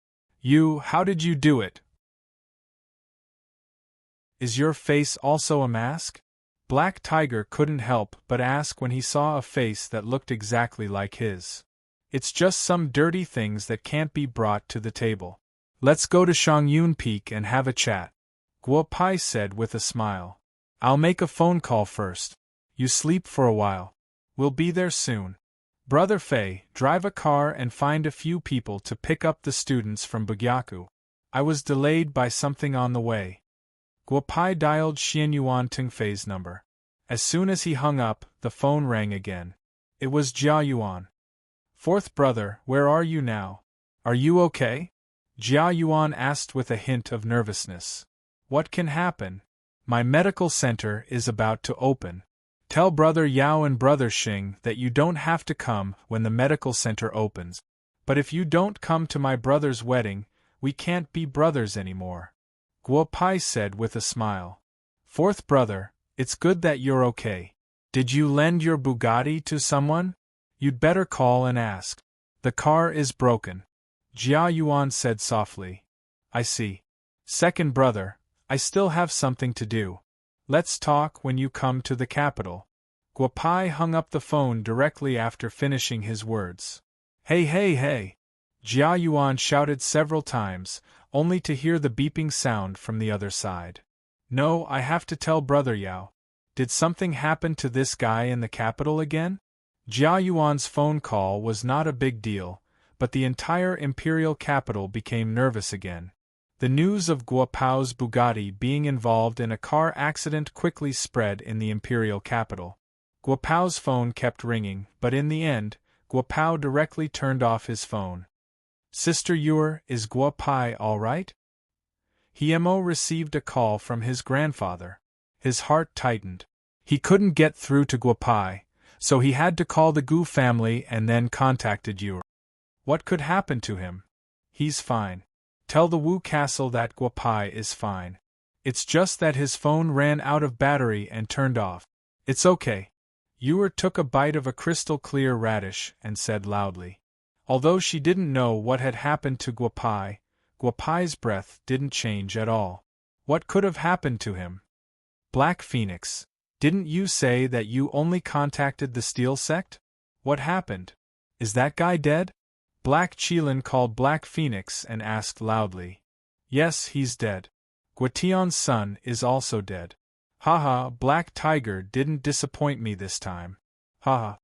How did you do it? Is your face also a mask? Black Tiger couldn't help but ask when he saw a face that looked exactly like his. It's just some dirty things that can't be brought to the table. Let's go to Shangyun Peak and have a chat, Guapai said with a smile. I'll make a phone call first. You sleep for a while. We'll be there soon. Brother Fei, drive a car and find a few people to pick up the students from Bugyaku. I was delayed by something on the way. Guapai dialed Xianyuan Tengfei's number. As soon as he hung up, the phone rang again. It was Jia Yuan. Fourth brother, where are you now? Are you okay? Jia Yuan asked with a hint of nervousness. What can happen? My medical center is about to open. Tell Brother Yao and Brother Xing that you don't have to come when the medical center opens. But if you don't come to my brother's wedding, we can't be brothers anymore. Guapai said with a smile. Fourth brother, it's good that you're okay. Did you lend your Bugatti to someone? You'd better call and ask. The car is broken. Jia Yuan said softly. I see. Second brother, I still have something to do. Let's talk when you come to the capital. Guapai hung up the phone directly after finishing his words. Hey hey hey! Jia Yuan shouted several times, only to hear the beeping sound from the other side. No, I have to tell Brother Yao. Did something happen to this guy in the capital again? Jia Yuan's phone call was not a big deal, but the entire imperial capital became nervous again. The news of Guapau's Bugatti being involved in a car accident quickly spread in the imperial capital. Guapau's phone kept ringing, but in the end, Guapau directly turned off his phone. Sister Yor, is Guapai all right? Hiemo received a call from his grandfather. His heart tightened. He couldn't get through to Guapai, so he had to call the Gu family and then contacted Yor. What could happen to him? He's fine. Tell the Wu Castle that Guapai is fine. It's just that his phone ran out of battery and turned off. It's okay. Yor took a bite of a crystal-clear radish and said loudly. Although she didn't know what had happened to Guapai, Guapai's breath didn't change at all. What could have happened to him? Black Phoenix, didn't you say that you only contacted the Steel Sect? What happened? Is that guy dead? Black Qilin called Black Phoenix and asked loudly. Yes, he's dead. Guation's son is also dead. Haha, Black Tiger didn't disappoint me this time. Haha.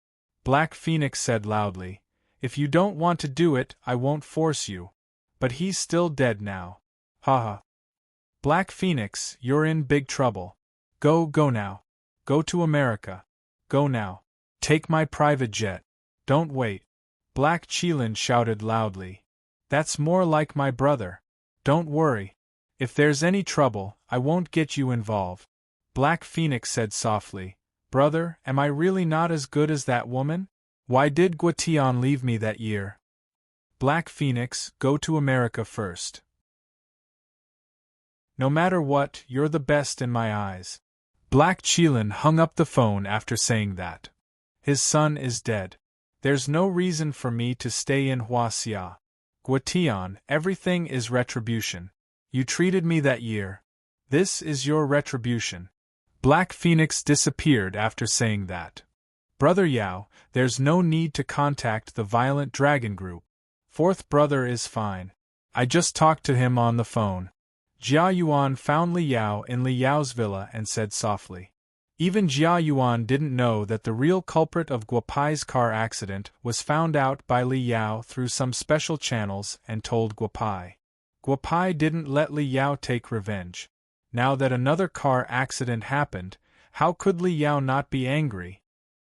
Black Phoenix said loudly. If you don't want to do it, I won't force you. But he's still dead now. Haha. Black Phoenix, you're in big trouble. Go now. Go to America. Go now. Take my private jet. Don't wait. Black Qilin shouted loudly. That's more like my brother. Don't worry. If there's any trouble, I won't get you involved. Black Phoenix said softly. Brother, am I really not as good as that woman? Why did Guation leave me that year? Black Phoenix, go to America first. No matter what, you're the best in my eyes. Black Qilin hung up the phone after saying that. His son is dead. There's no reason for me to stay in Huaxia. Guotian, everything is retribution. You treated me that year. This is your retribution. Black Phoenix disappeared after saying that. Brother Yao, there's no need to contact the Violent Dragon Group. Fourth brother is fine. I just talked to him on the phone. Jia Yuan found Li Yao in Li Yao's villa and said softly. Even Jia Yuan didn't know that the real culprit of Guopai's car accident was found out by Li Yao through some special channels and told Guopai. Guopai didn't let Li Yao take revenge. Now that another car accident happened, how could Li Yao not be angry?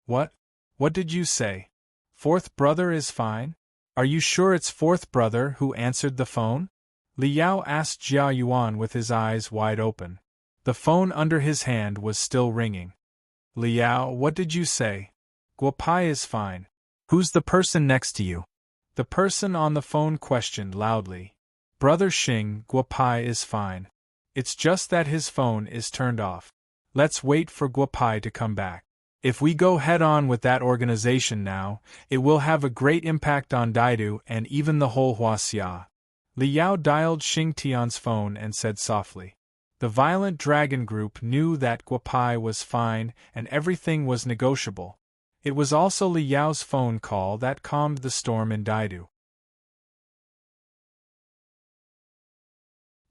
What? What did you say? Fourth brother is fine? Are you sure it's fourth brother who answered the phone? Li Yao asked Jia Yuan with his eyes wide open. The phone under his hand was still ringing. Li Yao, what did you say? Guopai is fine. Who's the person next to you? The person on the phone questioned loudly. Brother Xing, Guopai is fine. It's just that his phone is turned off. Let's wait for Guopai to come back. If we go head-on with that organization now, it will have a great impact on Daidu and even the whole Huaxia. Li Yao dialed Xing Tian's phone and said softly. The Violent Dragon Group knew that Guopai was fine and everything was negotiable. It was also Li Yao's phone call that calmed the storm in Daidu.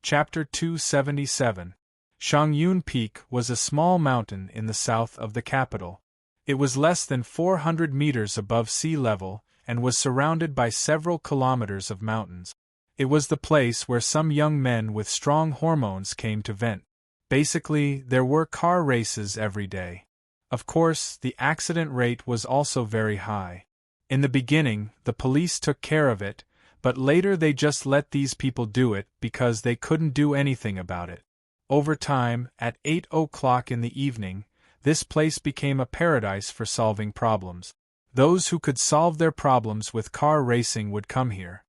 Chapter 277. Shangyun Peak was a small mountain in the south of the capital. It was less than 400 meters above sea level and was surrounded by several kilometers of mountains. It was the place where some young men with strong hormones came to vent. Basically, there were car races every day. Of course, the accident rate was also very high. In the beginning, the police took care of it, but later they just let these people do it because they couldn't do anything about it. Over time, at 8 o'clock in the evening, this place became a paradise for solving problems. Those who could solve their problems with car racing would come here.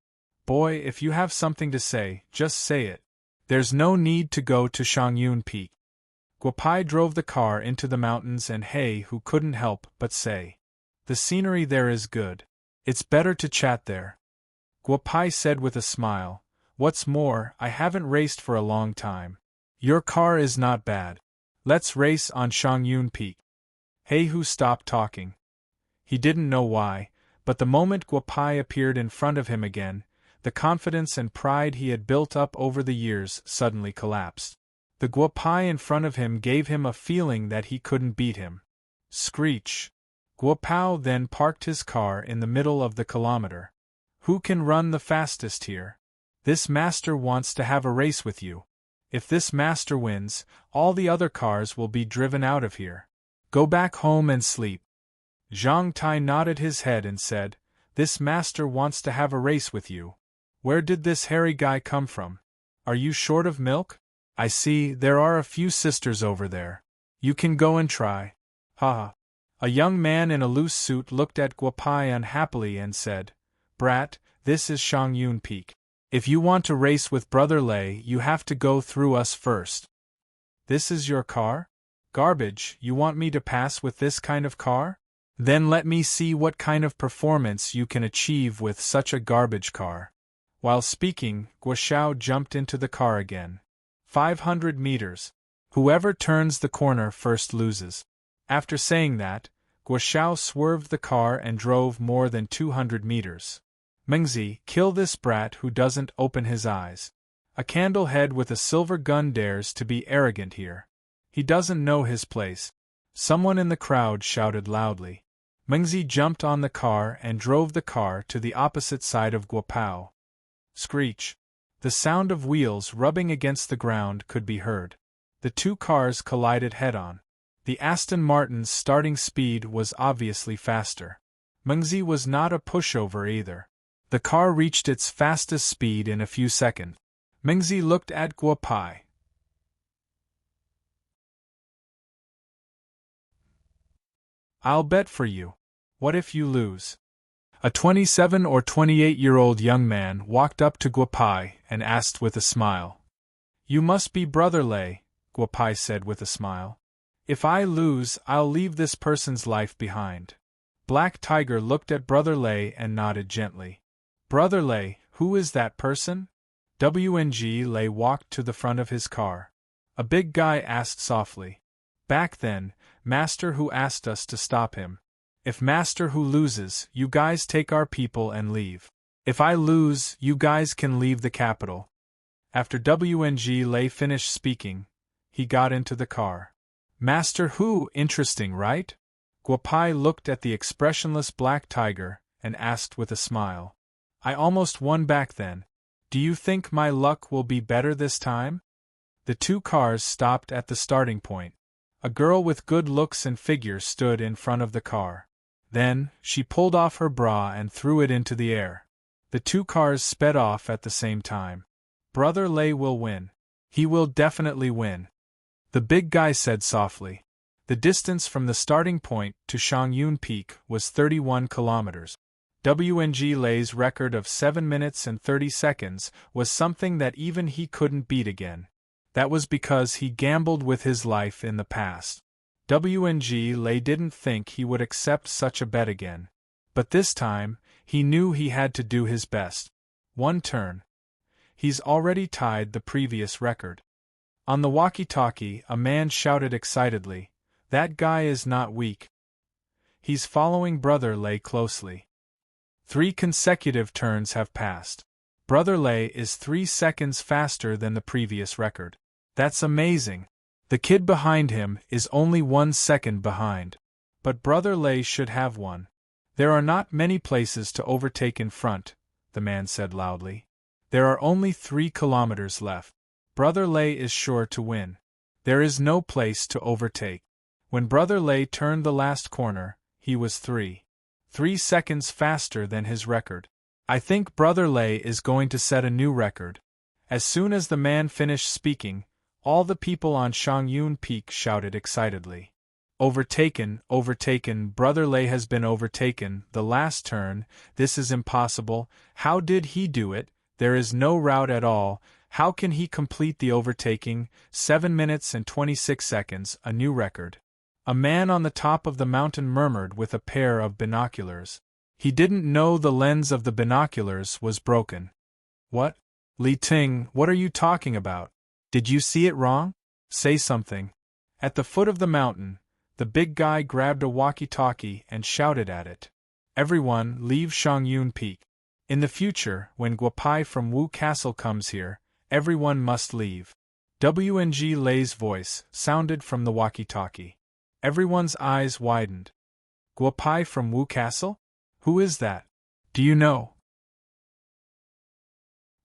Boy, if you have something to say, just say it. There's no need to go to Shangyun Peak. Guopai drove the car into the mountains and He who couldn't help but say. The scenery there is good. It's better to chat there. Guopai said with a smile. What's more, I haven't raced for a long time. Your car is not bad. Let's race on Shangyun Peak. He who stopped talking. He didn't know why, but the moment Guopai appeared in front of him again, the confidence and pride he had built up over the years suddenly collapsed. The Guopai in front of him gave him a feeling that he couldn't beat him. Screech. Guopao then parked his car in the middle of the kilometer. Who can run the fastest here? This master wants to have a race with you. If this master wins, all the other cars will be driven out of here. Go back home and sleep. Zhang Tai nodded his head and said, This master wants to have a race with you. Where did this hairy guy come from? Are you short of milk? I see, there are a few sisters over there. You can go and try. Ha! A young man in a loose suit looked at Guopai unhappily and said, Brat, this is Shangyun Peak. If you want to race with Brother Lei, you have to go through us first. This is your car? Garbage, you want me to pass with this kind of car? Then let me see what kind of performance you can achieve with such a garbage car. While speaking, Guoshao jumped into the car again. 500 meters. Whoever turns the corner first loses. After saying that, Guoshao swerved the car and drove more than 200 meters. Mengzi, kill this brat who doesn't open his eyes. A candle head with a silver gun dares to be arrogant here. He doesn't know his place. Someone in the crowd shouted loudly. Mengzi jumped on the car and drove the car to the opposite side of Guopao. Screech. The sound of wheels rubbing against the ground could be heard. The two cars collided head-on. The Aston Martin's starting speed was obviously faster. Mengzi was not a pushover either. The car reached its fastest speed in a few seconds. Mengzi looked at Guopai. I'll bet for you. What if you lose? A 27 or 28-year-old young man walked up to Guopai and asked with a smile. You must be Brother Lei, Guopai said with a smile. If I lose, I'll leave this person's life behind. Black Tiger looked at Brother Lei and nodded gently. Brother Lei, who is that person? WNG Lei walked to the front of his car. A big guy asked softly. Back then, Master Hu asked us to stop him. If Master Hu loses, you guys take our people and leave. If I lose, you guys can leave the capital. After WNG Lei finished speaking, he got into the car. Master Hu, interesting, right? Guopai looked at the expressionless Black Tiger and asked with a smile. I almost won back then. Do you think my luck will be better this time? The two cars stopped at the starting point. A girl with good looks and figure stood in front of the car. Then, she pulled off her bra and threw it into the air. The two cars sped off at the same time. Brother Lei will win. He will definitely win. The big guy said softly. The distance from the starting point to Shangyun Peak was 31 kilometers. WNG Lei's record of 7 minutes and 30 seconds was something that even he couldn't beat again. That was because he gambled with his life in the past. WNG Lei didn't think he would accept such a bet again. But this time, he knew he had to do his best. One turn. He's already tied the previous record. On the walkie-talkie, a man shouted excitedly, That guy is not weak. He's following Brother Lei closely. 3 consecutive turns have passed. Brother Lei is 3 seconds faster than the previous record. That's amazing. The kid behind him is only 1 second behind. But Brother Lei should have won. There are not many places to overtake in front, the man said loudly. There are only 3 kilometers left. Brother Lei is sure to win. There is no place to overtake. When Brother Lei turned the last corner, he was 3 seconds faster than his record. I think Brother Lei is going to set a new record. As soon as the man finished speaking, all the people on Shangyun Peak shouted excitedly. Overtaken, overtaken, Brother Lei has been overtaken, the last turn, this is impossible, how did he do it, there is no route at all, how can he complete the overtaking, 7 minutes and 26 seconds, a new record. A man on the top of the mountain murmured with a pair of binoculars. He didn't know the lens of the binoculars was broken. What? Li Ting, what are you talking about? Did you see it wrong? Say something. At the foot of the mountain, the big guy grabbed a walkie-talkie and shouted at it. Everyone, leave Shangyun Peak. In the future, when Guopai from Wu Castle comes here, everyone must leave. WNG Lei's voice sounded from the walkie-talkie. Everyone's eyes widened. Guopai from Wu Castle? Who is that? Do you know?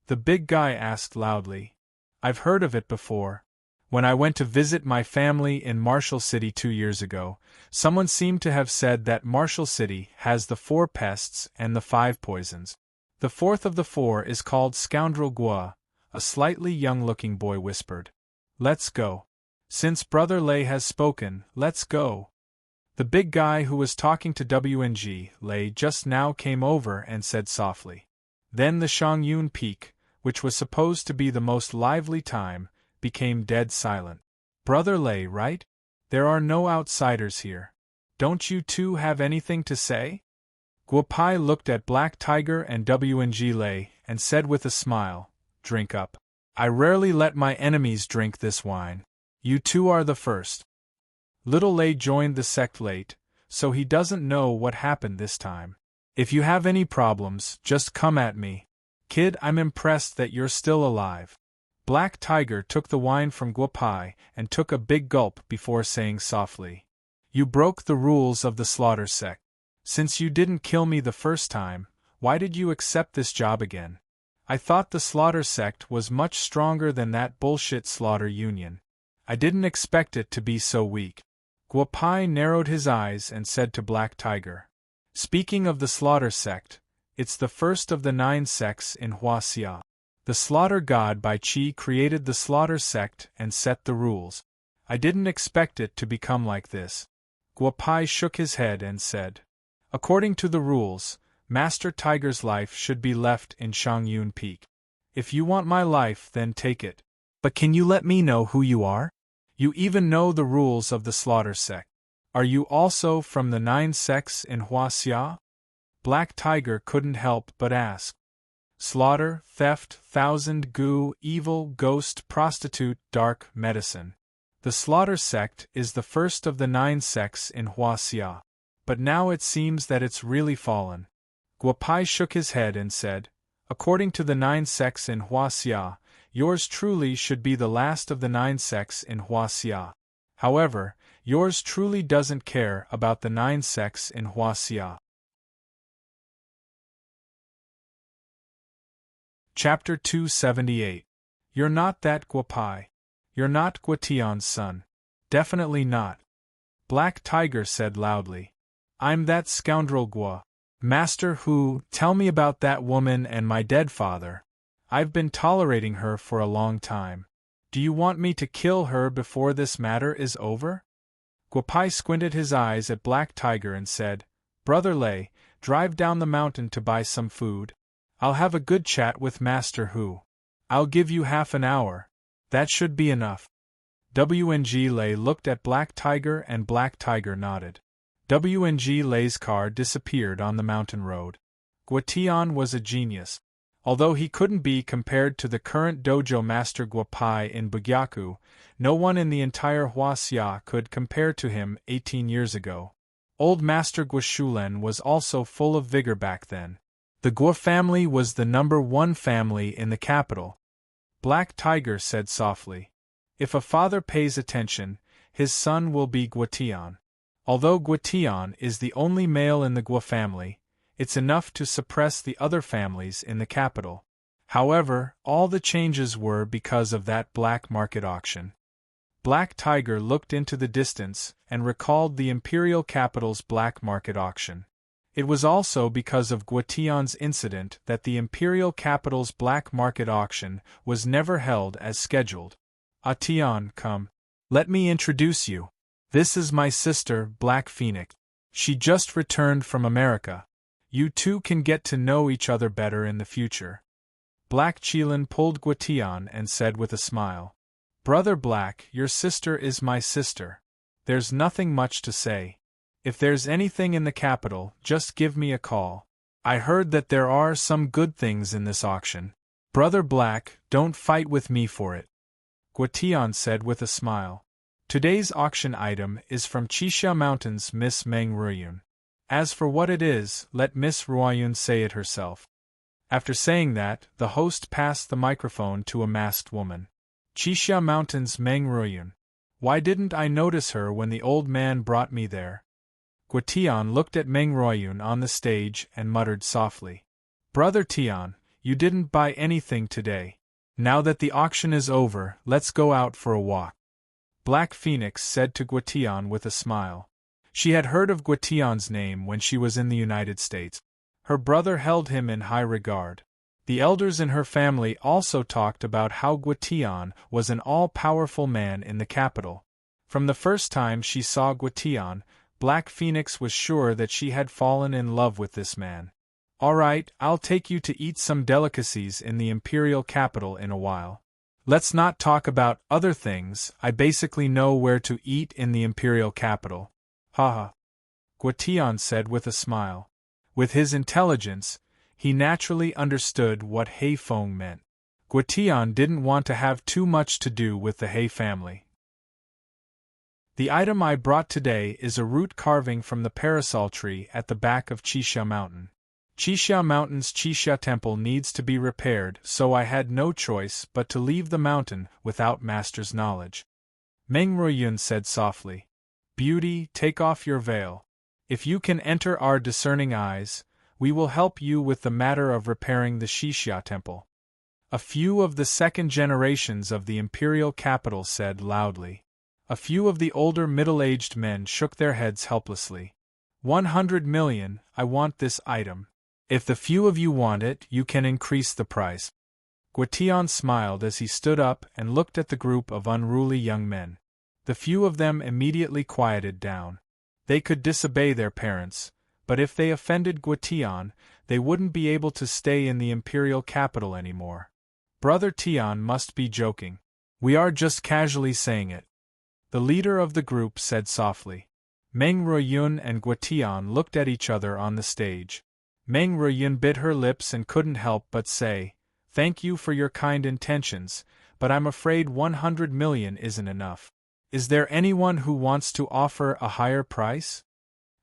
The big guy asked loudly. I've heard of it before. When I went to visit my family in Marshall City 2 years ago, someone seemed to have said that Marshall City has the 4 pests and the 5 poisons. The 4th of the 4 is called Scoundrel Gua, a slightly young-looking boy whispered. Let's go. Since Brother Lei has spoken, let's go. The big guy who was talking to WNG Lei just now came over and said softly. Then the Shangyun Peak, which was supposed to be the most lively time, became dead silent. Brother Lei, right? There are no outsiders here. Don't you two have anything to say? Guopai looked at Black Tiger and WNG Lei and said with a smile, Drink up. I rarely let my enemies drink this wine. You two are the first. Little Lei joined the sect late, so he doesn't know what happened this time. If you have any problems, just come at me. Kid, I'm impressed that you're still alive. Black Tiger took the wine from Guopai and took a big gulp before saying softly. You broke the rules of the slaughter sect. Since you didn't kill me the first time, why did you accept this job again? I thought the slaughter sect was much stronger than that bullshit slaughter union. I didn't expect it to be so weak. Guopai narrowed his eyes and said to Black Tiger. Speaking of the slaughter sect, it's the first of the 9 sects in Huaxia. The slaughter god Bai Qi created the slaughter sect and set the rules. I didn't expect it to become like this. Guopai shook his head and said. According to the rules, Master Tiger's life should be left in Changyun Peak. If you want my life, then take it. But can you let me know who you are? You even know the rules of the slaughter sect. Are you also from the 9 sects in Huaxia? Black Tiger couldn't help but ask. Slaughter, theft, thousand gu, evil, ghost, prostitute, dark, medicine. The slaughter sect is the first of the 9 sects in Huaxia. But now it seems that it's really fallen. Guopai shook his head and said, according to the 9 sects in Huaxia, yours truly should be the last of the 9 sects in Huaxia. However, yours truly doesn't care about the 9 sects in Huaxia. Chapter 278. You're not that Guopai. You're not Guotian's son. Definitely not. Black Tiger said loudly. I'm that scoundrel Guo. Master Hu, tell me about that woman and my dead father. I've been tolerating her for a long time. Do you want me to kill her before this matter is over? Guopai squinted his eyes at Black Tiger and said, Brother Lei, drive down the mountain to buy some food. I'll have a good chat with Master Hu. I'll give you half an hour. That should be enough. WNG Lei looked at Black Tiger and Black Tiger nodded. WNG Lei's car disappeared on the mountain road. Guotian was a genius. Although he couldn't be compared to the current dojo master Guopai in Bugyaku, no one in the entire Huaxia could compare to him 18 years ago. Old Master Guoshulen was also full of vigor back then. The Guo family was the #1 family in the capital. Black Tiger said softly. If a father pays attention, his son will be Guotian. Although Guotian is the only male in the Guo family, it's enough to suppress the other families in the capital. However, all the changes were because of that black market auction. Black Tiger looked into the distance and recalled the imperial capital's black market auction. It was also because of Guotian's incident that the imperial capital's black market auction was never held as scheduled. Tian, come. Let me introduce you. This is my sister, Black Phoenix. She just returned from America. You two can get to know each other better in the future. Black Qilin pulled Guotian and said with a smile, Brother Black, your sister is my sister. There's nothing much to say. If there's anything in the capital, just give me a call. I heard that there are some good things in this auction. Brother Black, don't fight with me for it. Guotian said with a smile. Today's auction item is from Qixia Mountain's Miss Meng Ruiyun. As for what it is, let Miss Ruiyun say it herself. After saying that, the host passed the microphone to a masked woman. Qixia Mountain's Meng Ruiyun. Why didn't I notice her when the old man brought me there? Guotian looked at Meng Ruiyun on the stage and muttered softly. Brother Tian, you didn't buy anything today. Now that the auction is over, let's go out for a walk. Black Phoenix said to Guotian with a smile. She had heard of Guotian's name when she was in the United States. Her brother held him in high regard. The elders in her family also talked about how Guotian was an all-powerful man in the capital. From the first time she saw Guotian, Black Phoenix was sure that she had fallen in love with this man. All right, I'll take you to eat some delicacies in the imperial capital in a while. Let's not talk about other things, I basically know where to eat in the imperial capital. Haha. Guotian said with a smile. With his intelligence, he naturally understood what He Feng meant. Guotian didn't want to have too much to do with the He family. The item I brought today is a root carving from the parasol tree at the back of Qixia Mountain. Qixia Mountain's Qixia Temple needs to be repaired, so I had no choice but to leave the mountain without Master's knowledge. Meng Ruiyun said softly. Beauty, take off your veil. If you can enter our discerning eyes, we will help you with the matter of repairing the Qixia Temple. A few of the second generations of the imperial capital said loudly. A few of the older middle-aged men shook their heads helplessly. 100 million, I want this item. If the few of you want it, you can increase the price. Guotian smiled as he stood up and looked at the group of unruly young men. The few of them immediately quieted down. They could disobey their parents, but if they offended Guotian, they wouldn't be able to stay in the imperial capital anymore. Brother Tian must be joking. We are just casually saying it. The leader of the group said softly. Meng Ruoyun and Guotian looked at each other on the stage. Meng Ruoyun bit her lips and couldn't help but say, "Thank you for your kind intentions, but I'm afraid 100 million isn't enough. Is there anyone who wants to offer a higher price?"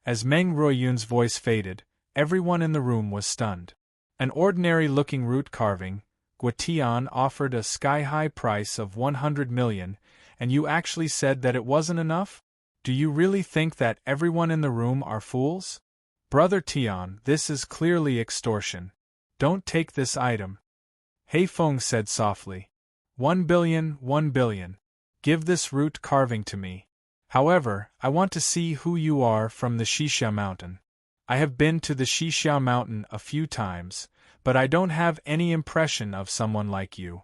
As Meng Ruoyun's voice faded, everyone in the room was stunned. An ordinary-looking root carving, Guotian offered a sky-high price of 100 million, and you actually said that it wasn't enough? Do you really think that everyone in the room are fools? Brother Tian, this is clearly extortion. Don't take this item. Hei Feng said softly. 1 billion, 1 billion. Give this root carving to me. However, I want to see who you are from the Xixia Mountain. I have been to the Xixia Mountain a few times, but I don't have any impression of someone like you.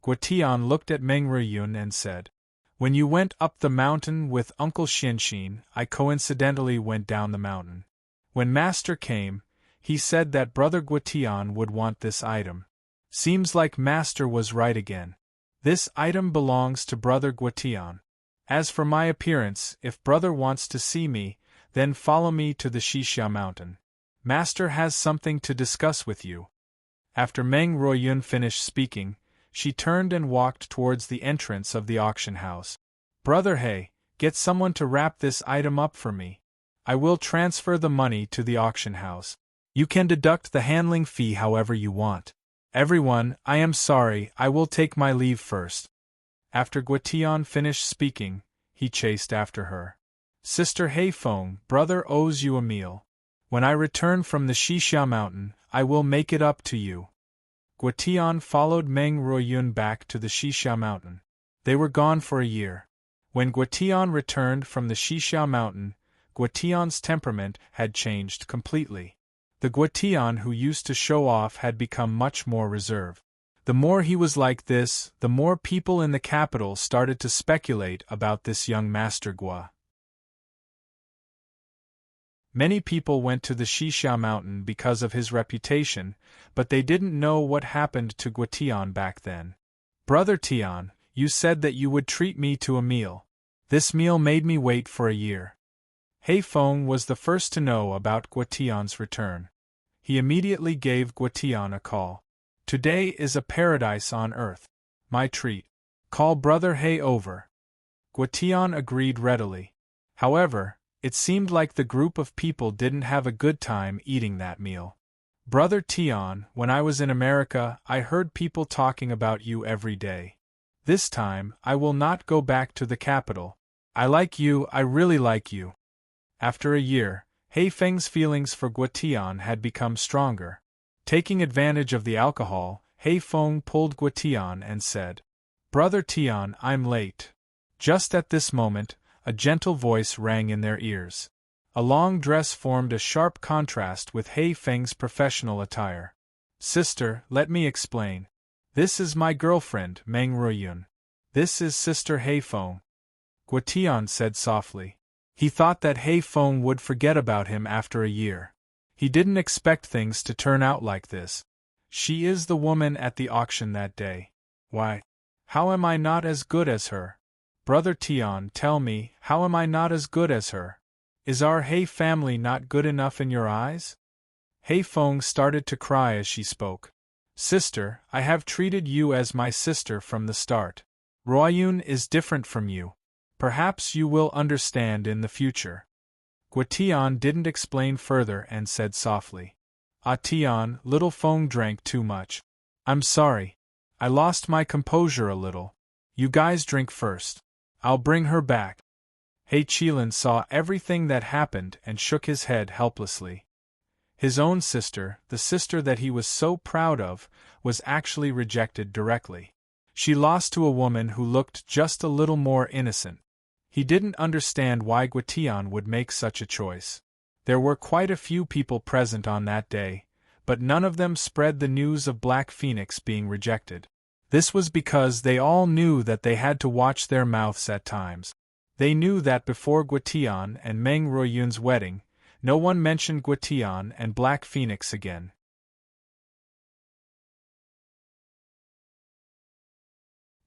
Guotian looked at Meng Ruoyun and said, "When you went up the mountain with Uncle Xianxin, I coincidentally went down the mountain. When Master came, he said that Brother Guotian would want this item. Seems like Master was right again. This item belongs to Brother Guotian. As for my appearance, if Brother wants to see me, then follow me to the Xixia Mountain. Master has something to discuss with you." After Meng Ruoyun finished speaking, she turned and walked towards the entrance of the auction house. "Brother Hei, get someone to wrap this item up for me. I will transfer the money to the auction house. You can deduct the handling fee however you want. Everyone, I am sorry, I will take my leave first." After Guotian finished speaking, he chased after her. "Sister Hei Feng, brother owes you a meal. When I return from the Xixia Mountain, I will make it up to you." Guotian followed Meng Ruoyun back to the Xixia Mountain. They were gone for a year. When Guotian returned from the Xixia Mountain, Guotian's temperament had changed completely. The Guotian who used to show off had become much more reserved. The more he was like this, the more people in the capital started to speculate about this young Master Gua. Many people went to the Xixia Mountain because of his reputation, but they didn't know what happened to Guotian back then. "Brother Tian, you said that you would treat me to a meal. This meal made me wait for a year." Hei Feng was the first to know about Guotian's return. He immediately gave Guotian a call. "Today is a paradise on earth. My treat. Call Brother Hei over." Guotian agreed readily. However, it seemed like the group of people didn't have a good time eating that meal. "Brother Tian, when I was in America, I heard people talking about you every day. This time, I will not go back to the capital. I like you, I really like you." After a year, Hei Feng's feelings for Guotian had become stronger. Taking advantage of the alcohol, Hei Feng pulled Guotian and said, "Brother Tian, I'm late." Just at this moment, a gentle voice rang in their ears. A long dress formed a sharp contrast with Hei Feng's professional attire. "Sister, let me explain. This is my girlfriend, Meng Ruoyun. This is Sister Hei Feng," Guotian said softly. He thought that Hei Feng would forget about him after a year. He didn't expect things to turn out like this. "She is the woman at the auction that day. Why? How am I not as good as her? Brother Tian, tell me, how am I not as good as her? Is our Hei family not good enough in your eyes?" Hei Feng started to cry as she spoke. "Sister, I have treated you as my sister from the start. Ruoyun is different from you. Perhaps you will understand in the future." Guotian didn't explain further and said softly, "Ah Tian, little Feng drank too much. I'm sorry. I lost my composure a little. You guys drink first. I'll bring her back." Hei Qilin saw everything that happened and shook his head helplessly. His own sister, the sister that he was so proud of, was actually rejected directly. She lost to a woman who looked just a little more innocent. He didn't understand why Guotian would make such a choice. There were quite a few people present on that day, but none of them spread the news of Black Phoenix being rejected. This was because they all knew that they had to watch their mouths at times. They knew that before Guotian and Meng Ruoyun's wedding, No one mentioned Guetian and Black Phoenix again.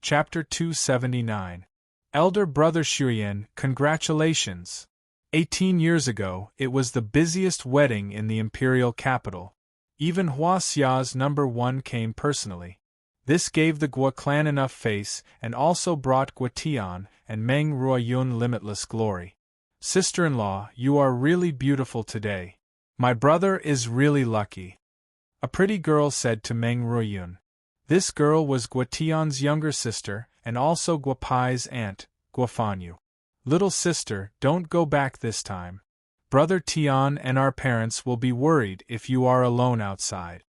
Chapter 279. Elder Brother Xuyen, congratulations! 18 years ago, it was the busiest wedding in the imperial capital. Even Hua Xia's #1 came personally. This gave the Guo clan enough face and also brought Guetian and Meng Ruoyun limitless glory. Sister-in-law, you are really beautiful today. My brother is really lucky. A pretty girl said to Meng Ruoyun. This girl was Guetian's younger sister and also Guopai's aunt, Guofanyu. Little sister, don't go back this time. Brother Tian and our parents will be worried if you are alone outside.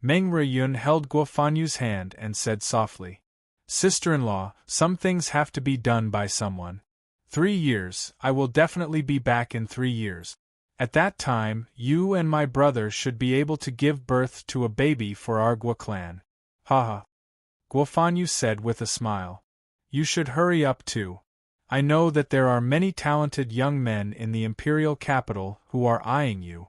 Meng Ruoyun held Guofanyu's hand and said softly, Sister-in-law, some things have to be done by someone. 3 years, I will definitely be back in 3 years. At that time, you and my brother should be able to give birth to a baby for our Guo clan. Haha. Guofanyu said with a smile. You should hurry up too. I know that there are many talented young men in the imperial capital who are eyeing you.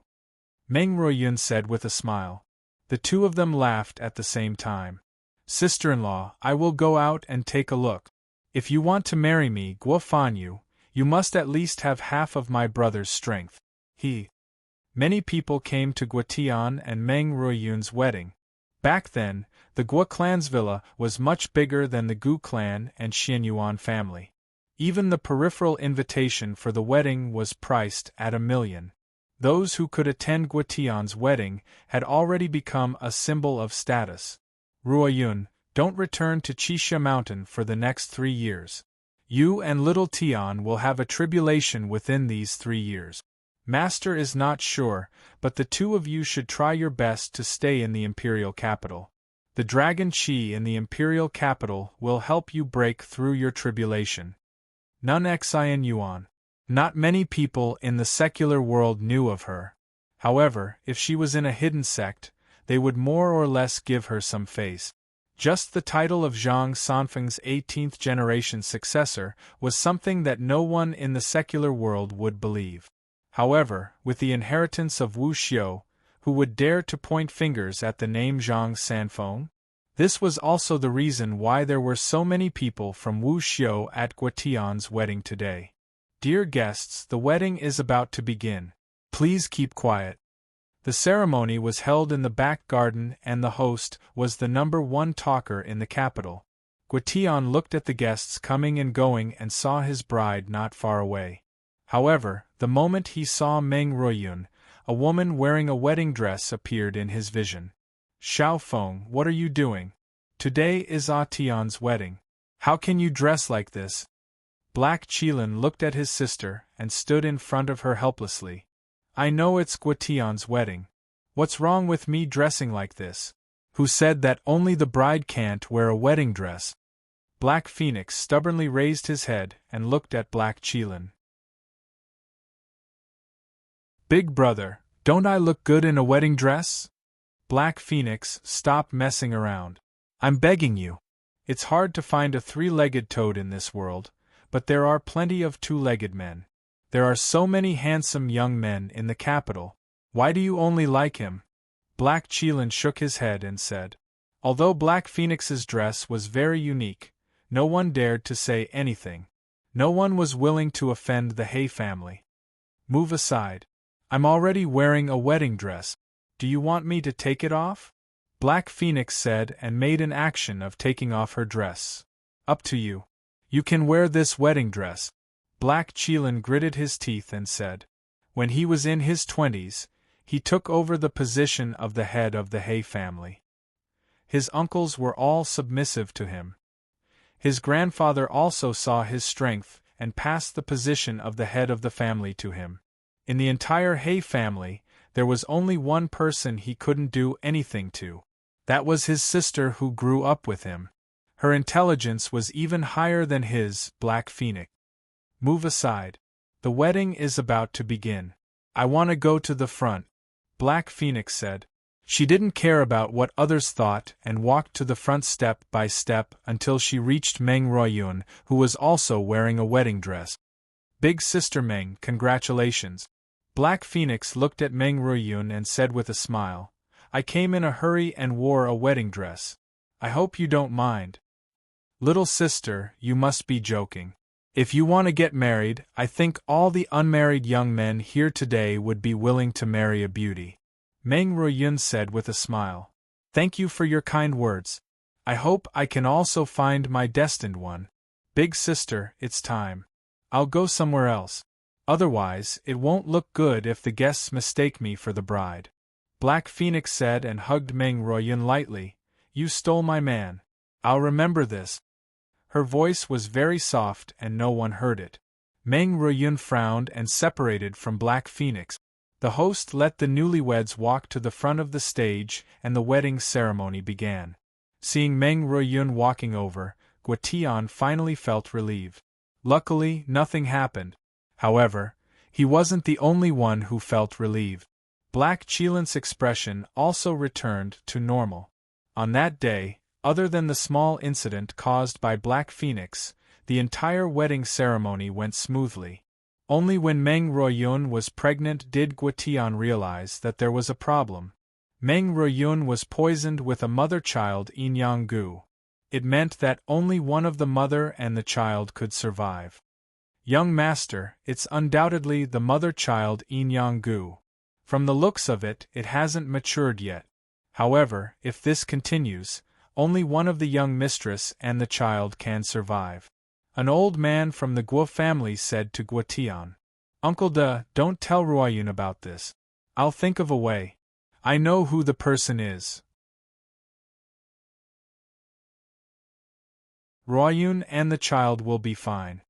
Meng Ruoyun said with a smile. The two of them laughed at the same time. Sister-in-law, I will go out and take a look. If you want to marry me, Guofanyu, you must at least have half of my brother's strength. Many people came to Guetian and Meng Ruoyun's wedding. Back then, the Guo clan's villa was much bigger than the Gu clan and Xianyuan family. Even the peripheral invitation for the wedding was priced at 1 million. Those who could attend Guetian's wedding had already become a symbol of status. Ruoyun, don't return to Qixia Mountain for the next 3 years. You and little Tian will have a tribulation within these 3 years. Master is not sure, but the two of you should try your best to stay in the imperial capital. The dragon Qi in the imperial capital will help you break through your tribulation. Nun Xian Yuan. Not many people in the secular world knew of her. However, if she was in a hidden sect, they would more or less give her some face. Just the title of Zhang Sanfeng's 18th generation successor was something that no one in the secular world would believe. However, with the inheritance of Wu Xiu, who would dare to point fingers at the name Zhang Sanfeng? This was also the reason why there were so many people from Wu Xiu at Guetian's wedding today. Dear guests, the wedding is about to begin. Please keep quiet. The ceremony was held in the back garden and the host was the #1 talker in the capital. Guetian looked at the guests coming and going and saw his bride not far away. However, the moment he saw Meng Ruoyun, a woman wearing a wedding dress appeared in his vision. Xiao Feng, what are you doing? Today is Tian's wedding. How can you dress like this? Black Qilin looked at his sister and stood in front of her helplessly. I know it's Guetian's wedding. What's wrong with me dressing like this? Who said that only the bride can't wear a wedding dress? Black Phoenix stubbornly raised his head and looked at Black Qilin. Big brother, don't I look good in a wedding dress? Black Phoenix, stop messing around. I'm begging you. It's hard to find a 3-legged toad in this world, but there are plenty of 2-legged men. There are so many handsome young men in the capital. Why do you only like him? Black Qilin shook his head and said. Although Black Phoenix's dress was very unique, no one dared to say anything. No one was willing to offend the He family. Move aside. I'm already wearing a wedding dress. Do you want me to take it off? Black Phoenix said and made an action of taking off her dress. Up to you. You can wear this wedding dress. Black Qilin gritted his teeth and said. When he was in his 20s, he took over the position of the head of the He family. His uncles were all submissive to him. His grandfather also saw his strength and passed the position of the head of the family to him. In the entire He family, there was only one person he couldn't do anything to. That was his sister who grew up with him. Her intelligence was even higher than his, Black Phoenix. Move aside. The wedding is about to begin. I want to go to the front, Black Phoenix said. She didn't care about what others thought and walked to the front step by step until she reached Meng Ruoyun, who was also wearing a wedding dress. Big Sister Meng, congratulations. Black Phoenix looked at Meng Ruiyun and said with a smile, I came in a hurry and wore a wedding dress. I hope you don't mind. Little sister, you must be joking. If you want to get married, I think all the unmarried young men here today would be willing to marry a beauty. Meng Ruiyun said with a smile. Thank you for your kind words. I hope I can also find my destined one. Big sister, it's time. I'll go somewhere else. Otherwise, it won't look good if the guests mistake me for the bride. Black Phoenix said and hugged Meng Ruiyun lightly. You stole my man. I'll remember this. Her voice was very soft and no one heard it. Meng Ruiyun frowned and separated from Black Phoenix. The host let the newlyweds walk to the front of the stage and the wedding ceremony began. Seeing Meng Ruiyun walking over, Guotian finally felt relieved. Luckily, nothing happened. However, he wasn't the only one who felt relieved. Black Qilin's expression also returned to normal. On that day, other than the small incident caused by Black Phoenix, the entire wedding ceremony went smoothly. Only when Meng Ruiyun was pregnant did Guotian realize that there was a problem. Meng Ruiyun was poisoned with a mother-child Yin Gu. It meant that only one of the mother and the child could survive. Young master, it's undoubtedly the mother-child Yin Gu. From the looks of it, it hasn't matured yet. However, if this continues, only one of the young mistress and the child can survive. An old man from the Guo family said to Guotian, Uncle De, don't tell Ruiyun about this. I'll think of a way. I know who the person is. Ruiyun and the child will be fine.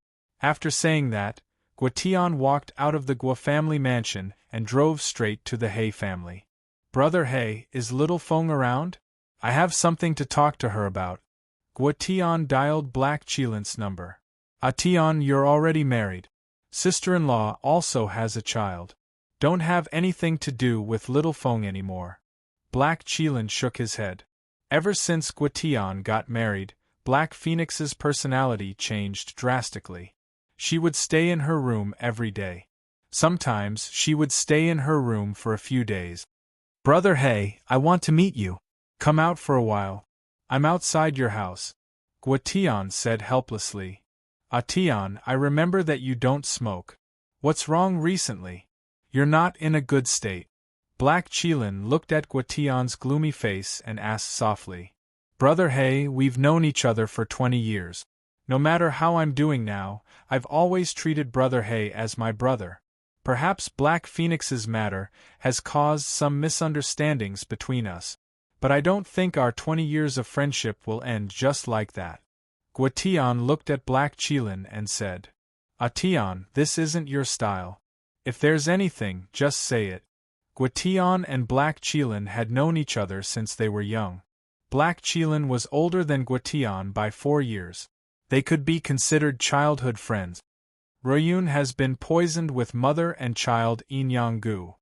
After saying that, Guotian walked out of the Guo family mansion and drove straight to the He family. Brother He, is little Feng around? I have something to talk to her about. Guotian dialed Black Qilin's number. Tian, you're already married. Sister-in-law also has a child. Don't have anything to do with little Feng anymore. Black Qilin shook his head. Ever since Guotian got married, Black Phoenix's personality changed drastically. She would stay in her room every day. Sometimes she would stay in her room for a few days. Brother He, I want to meet you. Come out for a while. I'm outside your house. Guotian said helplessly. Tian, I remember that you don't smoke. What's wrong recently? You're not in a good state. Black Qilin looked at Guotian's gloomy face and asked softly. Brother He, we've known each other for 20 years. No matter how I'm doing now, I've always treated Brother He as my brother. Perhaps Black Phoenix's matter has caused some misunderstandings between us. But I don't think our 20 years of friendship will end just like that. Guotian looked at Black Qilin and said, Tian, this isn't your style. If there's anything, just say it. Guotian and Black Qilin had known each other since they were young. Black Qilin was older than Guotian by 4 years. They could be considered childhood friends. Ruiyun has been poisoned with mother and child Yin Gu.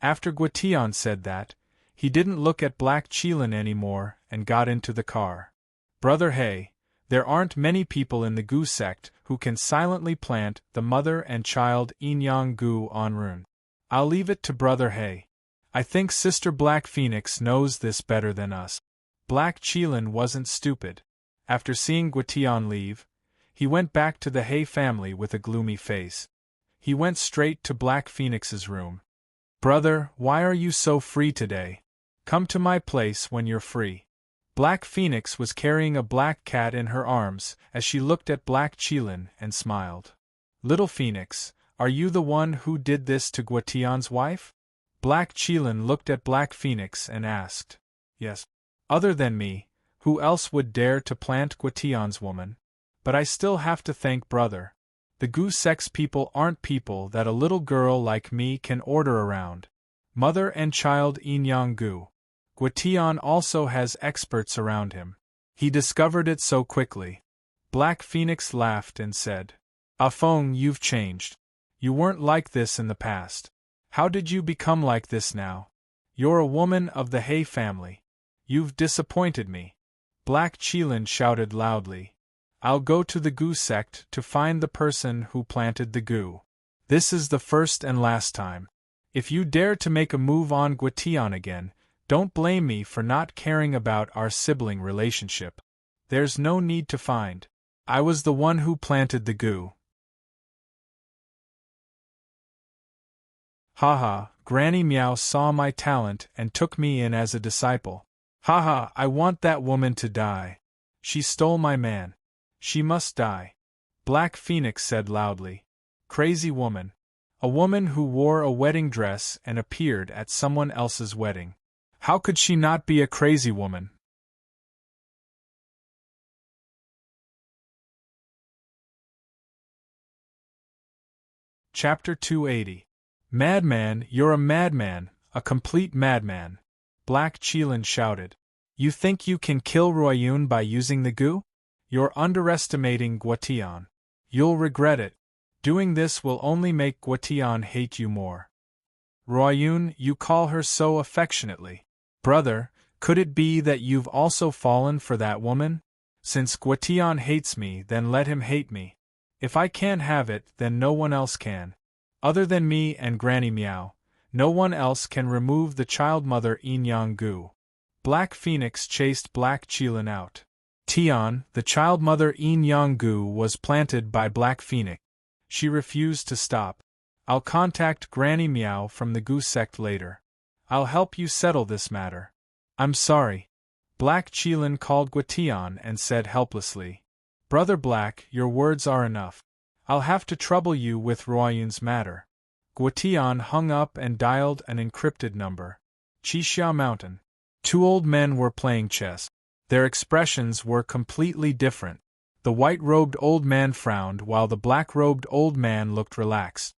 After Guotian said that, he didn't look at Black Qilin anymore and got into the car. Brother He, there aren't many people in the Gu sect who can silently plant the mother and child Yin Gu en rune. I'll leave it to Brother He. I think Sister Black Phoenix knows this better than us. Black Qilin wasn't stupid. After seeing Guotian leave, he went back to the He family with a gloomy face. He went straight to Black Phoenix's room. Brother, why are you so free today? Come to my place when you're free. Black Phoenix was carrying a black cat in her arms as she looked at Black Qilin and smiled. Little Phoenix, are you the one who did this to Guotian's wife? Black Qilin looked at Black Phoenix and asked. Yes. Other than me, who else would dare to plant Guotian's woman? But I still have to thank Brother. The Gu sex people aren't people that a little girl like me can order around. Mother and child Yin Gu. Guotian also has experts around him. He discovered it so quickly. Black Phoenix laughed and said, Feng, you've changed. You weren't like this in the past. How did you become like this now? You're a woman of the He family. You've disappointed me. Black Qilin shouted loudly. I'll go to the Gu sect to find the person who planted the Gu. This is the first and last time. If you dare to make a move on Guation again, don't blame me for not caring about our sibling relationship. There's no need to find. I was the one who planted the goo. Haha, Granny Meow saw my talent and took me in as a disciple. Haha, I want that woman to die. She stole my man. She must die. Black Phoenix said loudly. Crazy woman. A woman who wore a wedding dress and appeared at someone else's wedding. How could she not be a crazy woman? Chapter 280. Madman, you're a madman, a complete madman. Black Qilin shouted. You think you can kill Ruoyun by using the goo? You're underestimating Guation. You'll regret it. Doing this will only make Guation hate you more. Ruoyun, you call her so affectionately. Brother, could it be that you've also fallen for that woman? Since Guation hates me, then let him hate me. If I can't have it, then no one else can. Other than me and Granny Meow, no one else can remove the child mother Inyang Gu. Black Phoenix chased Black Qilin out. Tian, the child mother Inyang Gu, was planted by Black Phoenix. She refused to stop. I'll contact Granny Meow from the Gu sect later. I'll help you settle this matter. I'm sorry. Black Qilin called Guation and said helplessly. Brother Black, your words are enough. I'll have to trouble you with Ruoyun's matter. Guation hung up and dialed an encrypted number. Qixia Mountain. Two old men were playing chess. Their expressions were completely different. The white-robed old man frowned while the black-robed old man looked relaxed.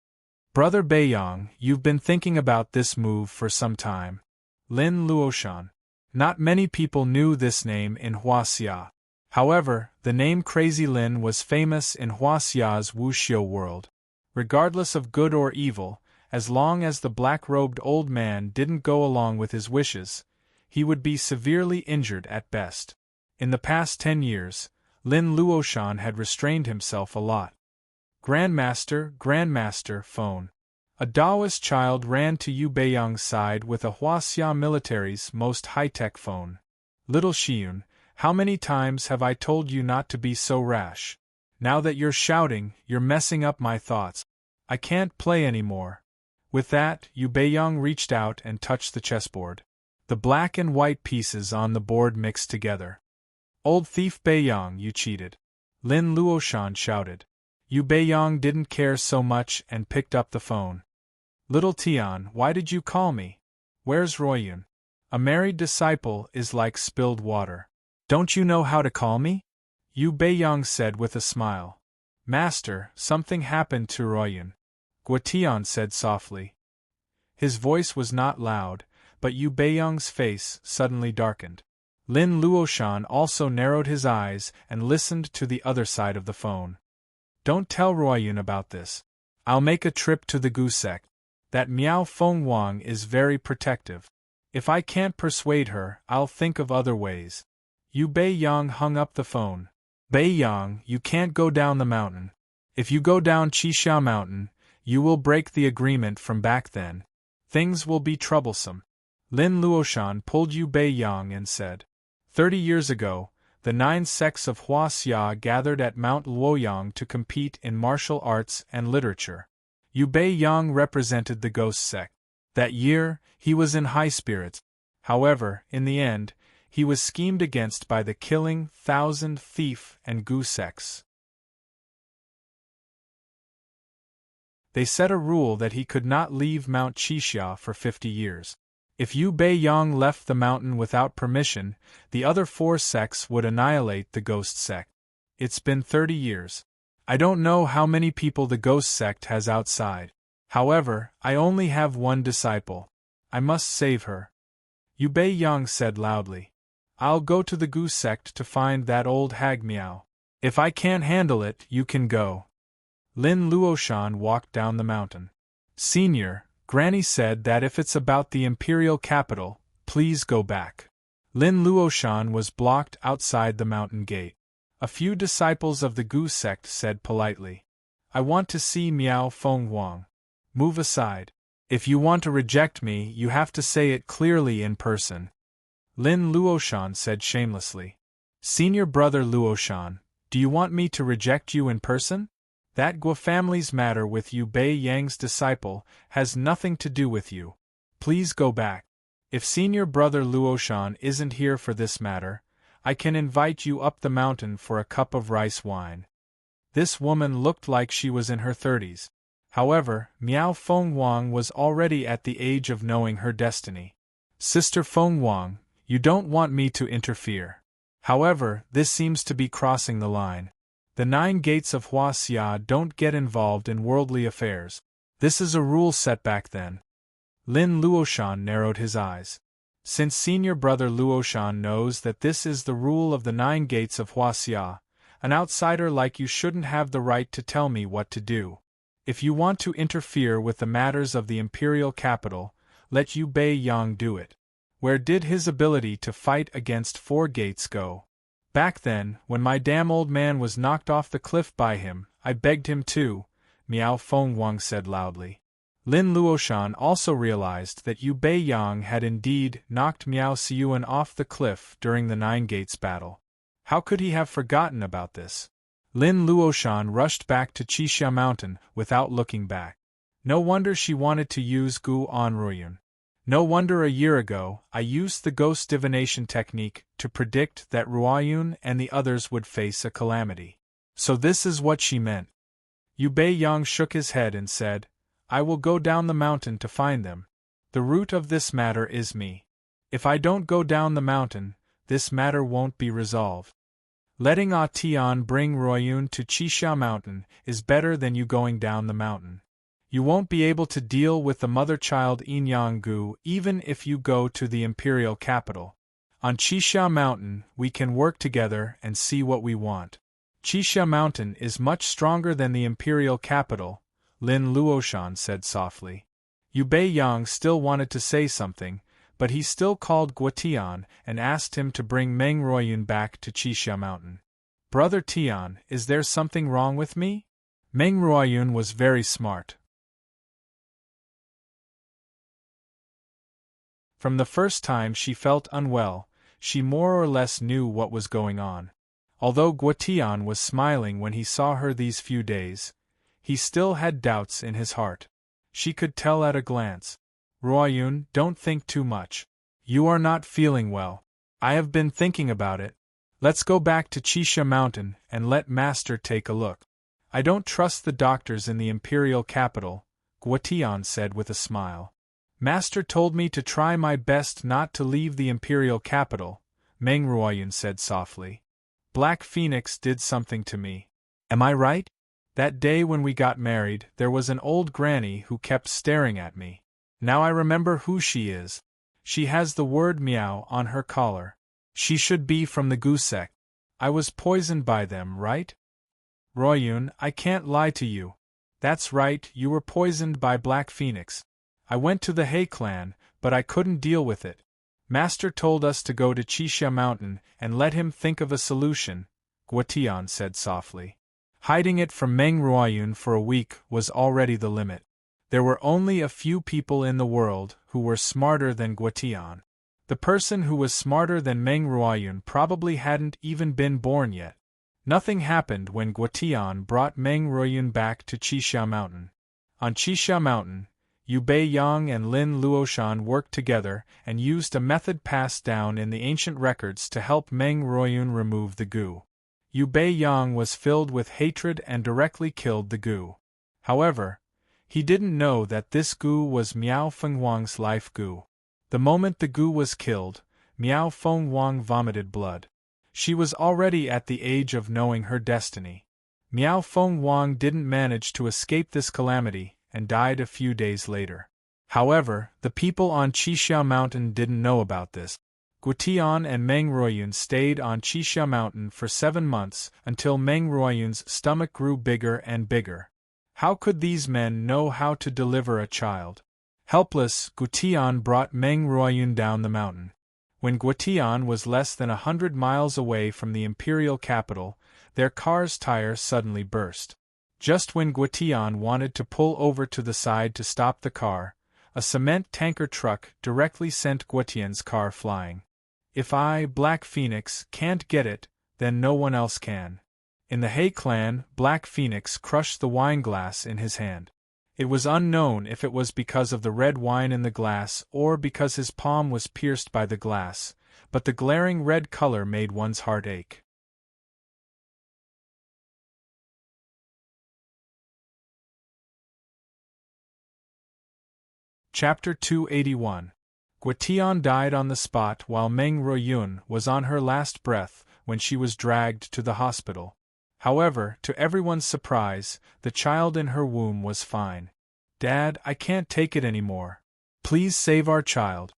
Brother Beiyang, you've been thinking about this move for some time. Lin Luoshan. Not many people knew this name in Huaxia. However, the name Crazy Lin was famous in Huaxia's wuxio world. Regardless of good or evil, as long as the black-robed old man didn't go along with his wishes, he would be severely injured at best. In the past 10 years, Lin Luoshan had restrained himself a lot. Grandmaster, phone. A Daoist child ran to Yu Beiyang's side with a Huaxia military's most high-tech phone. Little Xiyun, how many times have I told you not to be so rash? Now that you're shouting, you're messing up my thoughts. I can't play anymore. With that, Yu Beiyang reached out and touched the chessboard. The black and white pieces on the board mixed together. Old thief Beiyang, you cheated. Lin Luoshan shouted. Yu Beiyang didn't care so much and picked up the phone. Little Tian, why did you call me? Where's Ruoyun? A married disciple is like spilled water. Don't you know how to call me? Yu Beiyang said with a smile. Master, something happened to Ruoyun. Guation said softly. His voice was not loud, but Yu Beiyang's face suddenly darkened. Lin Luoshan also narrowed his eyes and listened to the other side of the phone. Don't tell Ruoyun about this. I'll make a trip to the Gu sect. That Miao Feng Wang is very protective. If I can't persuade her, I'll think of other ways. Yu Beiyang hung up the phone. Beiyang, you can't go down the mountain. If you go down Qixia Mountain, you will break the agreement from back then. Things will be troublesome. Lin Luoshan pulled Yu Beiyang and said, 30 years ago, the 9 sects of Huaxia gathered at Mount Luoyang to compete in martial arts and literature. Yu Beiyang represented the Ghost sect. That year, he was in high spirits. However, in the end, he was schemed against by the Killing, Thousand, Thief, and Gu sects. They set a rule that he could not leave Mount Qixia for 50 years. If Yu Beiyang left the mountain without permission, the other 4 sects would annihilate the Ghost sect. It's been 30 years. I don't know how many people the Ghost sect has outside. However, I only have one disciple. I must save her. Yu Beiyang said loudly. I'll go to the Gu sect to find that old hag Miao. If I can't handle it, you can go. Lin Luoshan walked down the mountain. Senior, Granny said that if it's about the imperial capital, please go back. Lin Luoshan was blocked outside the mountain gate. A few disciples of the Gu sect said politely, I want to see Miao Feng Wang. Move aside. If you want to reject me, you have to say it clearly in person. Lin Luoshan said shamelessly. Senior brother Luoshan, do you want me to reject you in person? That Guo family's matter with Yu Bei Yang's disciple has nothing to do with you. Please go back. If senior brother Luoshan isn't here for this matter, I can invite you up the mountain for a cup of rice wine. This woman looked like she was in her 30s. However, Miao Fenghuang was already at the age of knowing her destiny. Sister Fenghuang, you don't want me to interfere. However, this seems to be crossing the line. The 9 gates of Huaxia don't get involved in worldly affairs. This is a rule set back then. Lin Luoshan narrowed his eyes. Since senior brother Luoshan knows that this is the rule of the 9 gates of Huaxia, an outsider like you shouldn't have the right to tell me what to do. If you want to interfere with the matters of the imperial capital, let Yu Bei Yang do it. Where did his ability to fight against 4 gates go? Back then, when my damn old man was knocked off the cliff by him, I begged him to, Miao Fenghuang said loudly. Lin Luoshan also realized that Yu Bei Yang had indeed knocked Miao Xiyuan off the cliff during the 9 gates battle. How could he have forgotten about this? Lin Luoshan rushed back to Qixia Mountain without looking back. No wonder she wanted to use Gu on Ruoyun. No wonder a year ago I used the ghost divination technique to predict that Ruoyun and the others would face a calamity. So this is what she meant. Yu Bei Yang shook his head and said, I will go down the mountain to find them. The root of this matter is me. If I don't go down the mountain, this matter won't be resolved. Letting Ah Tian bring Ruoyun to Qixia Mountain is better than you going down the mountain. You won't be able to deal with the mother-child Yinyang Gu even if you go to the imperial capital. On Qixia Mountain, we can work together and see what we want. Qixia Mountain is much stronger than the imperial capital, Lin Luoshan said softly. Yu Bei Yang still wanted to say something, but he still called Guo Tian and asked him to bring Meng Ruoyun back to Qixia Mountain. Brother Tian, is there something wrong with me? Meng Ruoyun was very smart. From the first time she felt unwell, she more or less knew what was going on. Although Guo Tian was smiling when he saw her these few days, he still had doubts in his heart. She could tell at a glance. Ruoyun, don't think too much. You are not feeling well. I have been thinking about it. Let's go back to Qixia Mountain and let Master take a look. I don't trust the doctors in the imperial capital, Guo Tian said with a smile. Master told me to try my best not to leave the imperial capital, Meng Ruoyun said softly. Black Phoenix did something to me. Am I right? That day when we got married, there was an old granny who kept staring at me. Now I remember who she is. She has the word Miao on her collar. She should be from the Gu sect. I was poisoned by them, right? Ruoyun, I can't lie to you. That's right, you were poisoned by Black Phoenix. I went to the He clan, but I couldn't deal with it. Master told us to go to Qixia Mountain and let him think of a solution, Guo Tian said softly. Hiding it from Meng Ruoyun for a week was already the limit. There were only a few people in the world who were smarter than Guo Tian. The person who was smarter than Meng Ruoyun probably hadn't even been born yet. Nothing happened when Guo Tian brought Meng Ruoyun back to Qixia Mountain. On Qixia Mountain, Yu Bei Yang and Lin Luoshan worked together and used a method passed down in the ancient records to help Meng Ruoyun remove the Gu. Yu Bei Yang was filled with hatred and directly killed the Gu. However, he didn't know that this Gu was Miao Fenghuang's life Gu. The moment the Gu was killed, Miao Fenghuang vomited blood. She was already at the age of knowing her destiny. Miao Fenghuang didn't manage to escape this calamity and died a few days later. However, the people on Qixia Mountain didn't know about this. Guo Tian and Meng Ruoyun stayed on Qixia Mountain for 7 months until Meng Ruoyun's stomach grew bigger and bigger. How could these men know how to deliver a child? Helpless, Guo Tian brought Meng Ruoyun down the mountain. When Guo Tian was less than 100 miles away from the imperial capital, their car's tire suddenly burst. Just when Guo Tian wanted to pull over to the side to stop the car, A cement tanker truck directly sent Guetien's car flying. If I, Black Phoenix, can't get it, then no one else can. In the Hay clan, Black Phoenix crushed the wine glass in his hand. It was unknown if it was because of the red wine in the glass or because his palm was pierced by the glass, but the glaring red color made one's heart ache. Chapter 281. Guetien died on the spot while Meng Royun was on her last breath when she was dragged to the hospital. However, to everyone's surprise, the child in her womb was fine. "Dad, I can't take it anymore. Please save our child."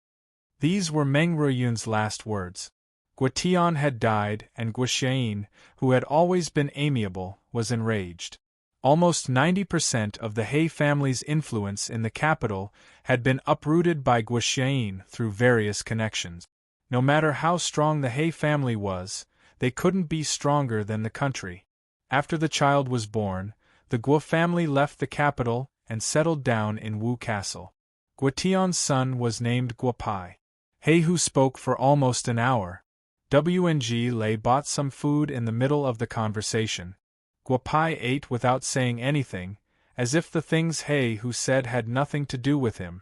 These were Meng Royun's last words. Guetien had died, and Guixian, who had always been amiable, was enraged. Almost 90% of the Hay family's influence in the capital had been uprooted by Guixian through various connections. No matter how strong the Hay family was, they couldn't be stronger than the country. After the child was born, the Guo family left the capital and settled down in Wu Castle. Guetien's son was named Guopai. Hay who spoke for almost an hour. WNG Lei bought some food in the middle of the conversation. Guopai ate without saying anything, as if the things Hay who said had nothing to do with him.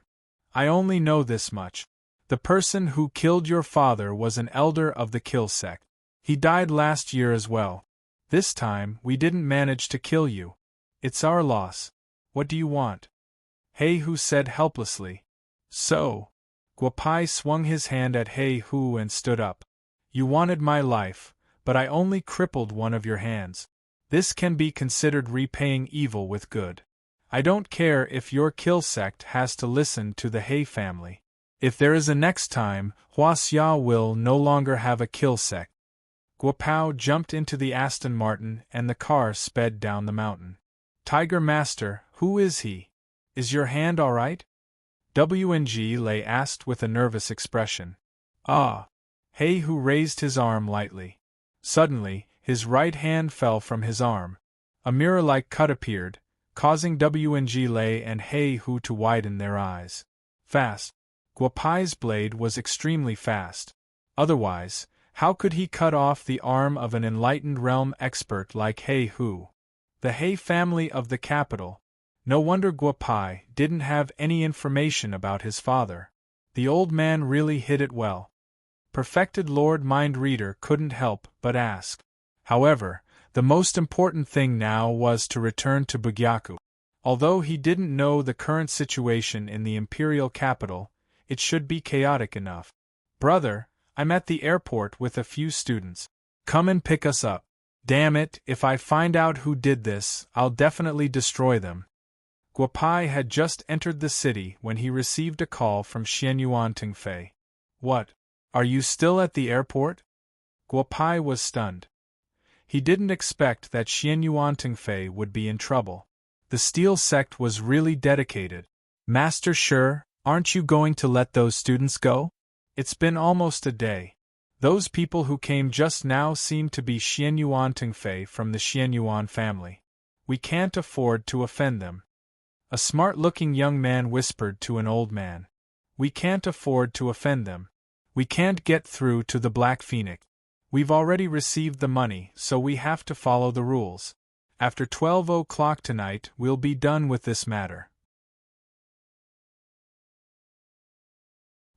"I only know this much. The person who killed your father was an elder of the Kill sect. He died last year as well. This time, we didn't manage to kill you. It's our loss. What do you want?" Hay who said helplessly. "So." Guopai swung his hand at Hay who and stood up. "You wanted my life, but I only crippled one of your hands. This can be considered repaying evil with good. I don't care if your Kill sect has to listen to the Hay family. If there is a next time, Huaxia will no longer have a Kill sect." Guopao jumped into the Aston Martin and the car sped down the mountain. "Tiger Master, who is he? Is your hand all right?" WNG Lei asked with a nervous expression. "Ah." Hay who raised his arm lightly. Suddenly, his right hand fell from his arm. A mirror-like cut appeared, causing WNG Lei and Hay who to widen their eyes. Fast. Guopai's blade was extremely fast. Otherwise, how could he cut off the arm of an enlightened realm expert like Hay Hu? The Hay family of the capital. No wonder Guopai didn't have any information about his father. The old man really hid it well. Perfected Lord Mind Reader couldn't help but ask. However, the most important thing now was to return to Bugyaku. Although he didn't know the current situation in the imperial capital, it should be chaotic enough. "Brother, I'm at the airport with a few students. Come and pick us up. Damn it, if I find out who did this, I'll definitely destroy them." Guopai had just entered the city when he received a call from Xianyuan Tingfei. "What? Are you still at the airport?" Guopai was stunned. He didn't expect that Xianyuan Tingfei would be in trouble. The Steel sect was really dedicated. "Master Shi, aren't you going to let those students go? It's been almost a day. Those people who came just now seem to be Xianyuan Tingfei from the Xianyuan family. We can't afford to offend them." A smart-looking young man whispered to an old man. "We can't afford to offend them. We can't get through to the Black Phoenix. We've already received the money, so we have to follow the rules. After 12 o'clock tonight, we'll be done with this matter.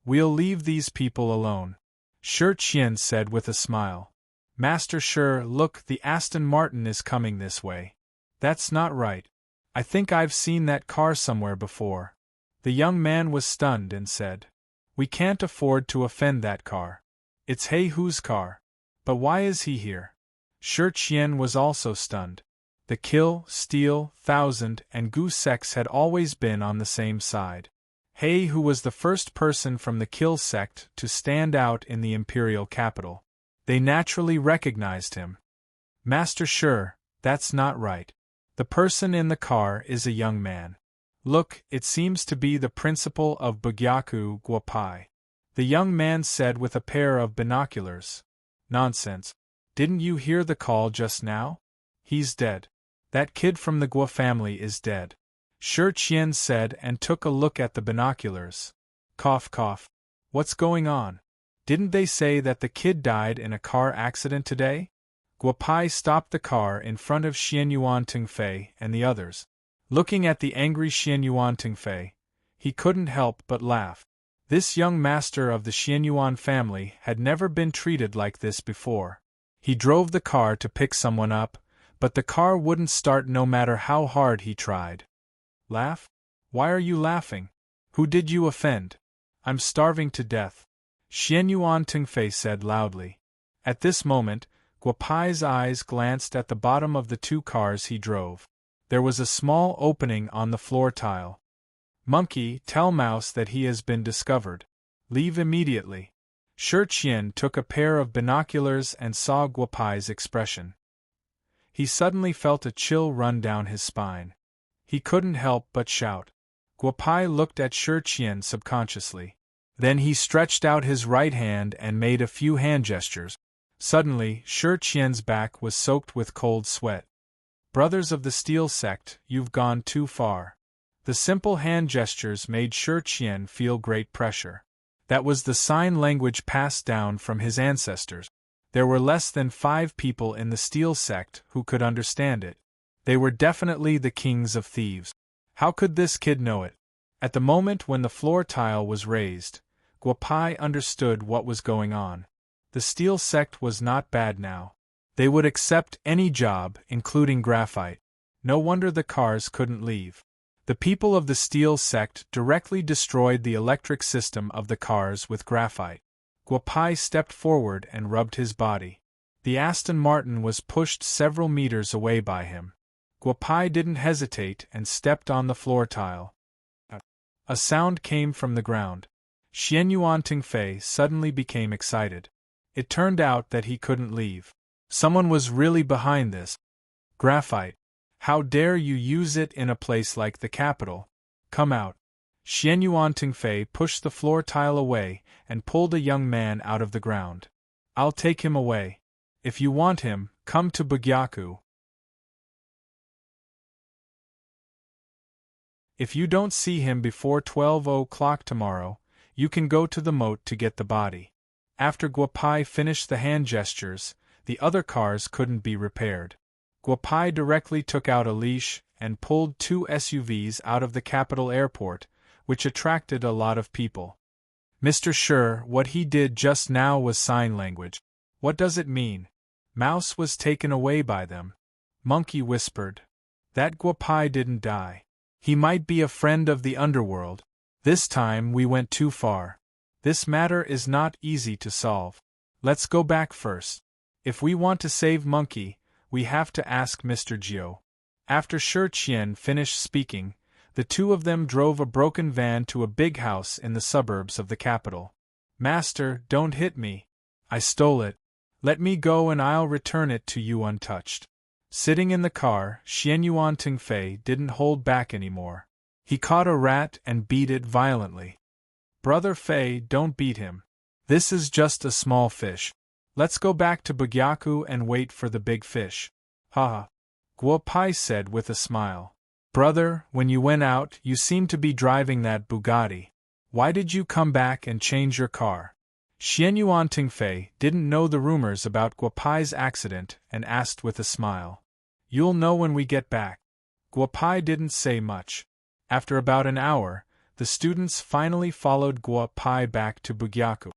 We'll leave these people alone," Shi Qian said with a smile. "Master Shi, look, the Aston Martin is coming this way." "That's not right. I think I've seen that car somewhere before." The young man was stunned and said, "We can't afford to offend that car. It's Hay Hu's car. But why is he here?" Shi Qian was also stunned. The Kill, Steel, Thousand, and Gu sects had always been on the same side. Hay Hu was the first person from the Kill sect to stand out in the imperial capital. They naturally recognized him. "Master Shi, that's not right. The person in the car is a young man. Look, it seems to be the principal of Bugyaku Guopai," the young man said with a pair of binoculars. "Nonsense. Didn't you hear the call just now? He's dead. That kid from the Guo family is dead." Shi Qian said and took a look at the binoculars. Cough cough. What's going on? Didn't they say that the kid died in a car accident today? Guopai stopped the car in front of Xianyuan Tengfei and the others. Looking at the angry Xianyuan Tengfei, he couldn't help but laugh. This young master of the Xianyuan family had never been treated like this before. He drove the car to pick someone up, but the car wouldn't start no matter how hard he tried. Laugh? Why are you laughing? Who did you offend? I'm starving to death, Xianyuan Tengfei said loudly. At this moment, Guopai's eyes glanced at the bottom of the two cars he drove. There was a small opening on the floor tile. Monkey, tell Mouse that he has been discovered. Leave immediately. Shi Qian took a pair of binoculars and saw Guopai's expression. He suddenly felt a chill run down his spine. He couldn't help but shout. Guopai looked at Shi Qian subconsciously. Then he stretched out his right hand and made a few hand gestures. Suddenly, Shi Qian's back was soaked with cold sweat. Brothers of the Steel Sect, you've gone too far. The simple hand gestures made Shi Qian feel great pressure. That was the sign language passed down from his ancestors. There were less than 5 people in the Steel Sect who could understand it. They were definitely the kings of thieves. How could this kid know it? At the moment when the floor tile was raised, Guopai understood what was going on. The Steel Sect was not bad now. They would accept any job, including graphite. No wonder the cars couldn't leave. The people of the Steel Sect directly destroyed the electric system of the cars with graphite. Guopai stepped forward and rubbed his body. The Aston Martin was pushed several meters away by him. Guopai didn't hesitate and stepped on the floor tile. A sound came from the ground. Xianyuan Tengfei suddenly became excited. It turned out that he couldn't leave. Someone was really behind this. Graphite. How dare you use it in a place like the capital? Come out. Xianyuan Tengfei pushed the floor tile away and pulled a young man out of the ground. I'll take him away. If you want him, come to Bugyaku. If you don't see him before 12 o'clock tomorrow, you can go to the moat to get the body. After Guopai finished the hand gestures, the other cars couldn't be repaired. Guopai directly took out a leash and pulled 2 SUVs out of the capital airport, which attracted a lot of people. Mr. Shi, what he did just now was sign language. What does it mean? Mouse was taken away by them. Monkey whispered. That Guopai didn't die. He might be a friend of the underworld. This time we went too far. This matter is not easy to solve. Let's go back first. If we want to save Monkey, we have to ask Mr. Jiu. After Shi Qian finished speaking, the two of them drove a broken van to a big house in the suburbs of the capital. Master, don't hit me. I stole it. Let me go and I'll return it to you untouched. Sitting in the car, Xianyuan Tengfei didn't hold back anymore. He caught a rat and beat it violently. Brother Fei, don't beat him. This is just a small fish. Let's go back to Bugyaku and wait for the big fish. Ha! Guopai said with a smile. Brother, when you went out, you seemed to be driving that Bugatti. Why did you come back and change your car? Xianyuan Tengfei didn't know the rumors about Guopai's accident and asked with a smile. You'll know when we get back. Guopai didn't say much. After about an hour, the students finally followed Guopai back to Bugyaku.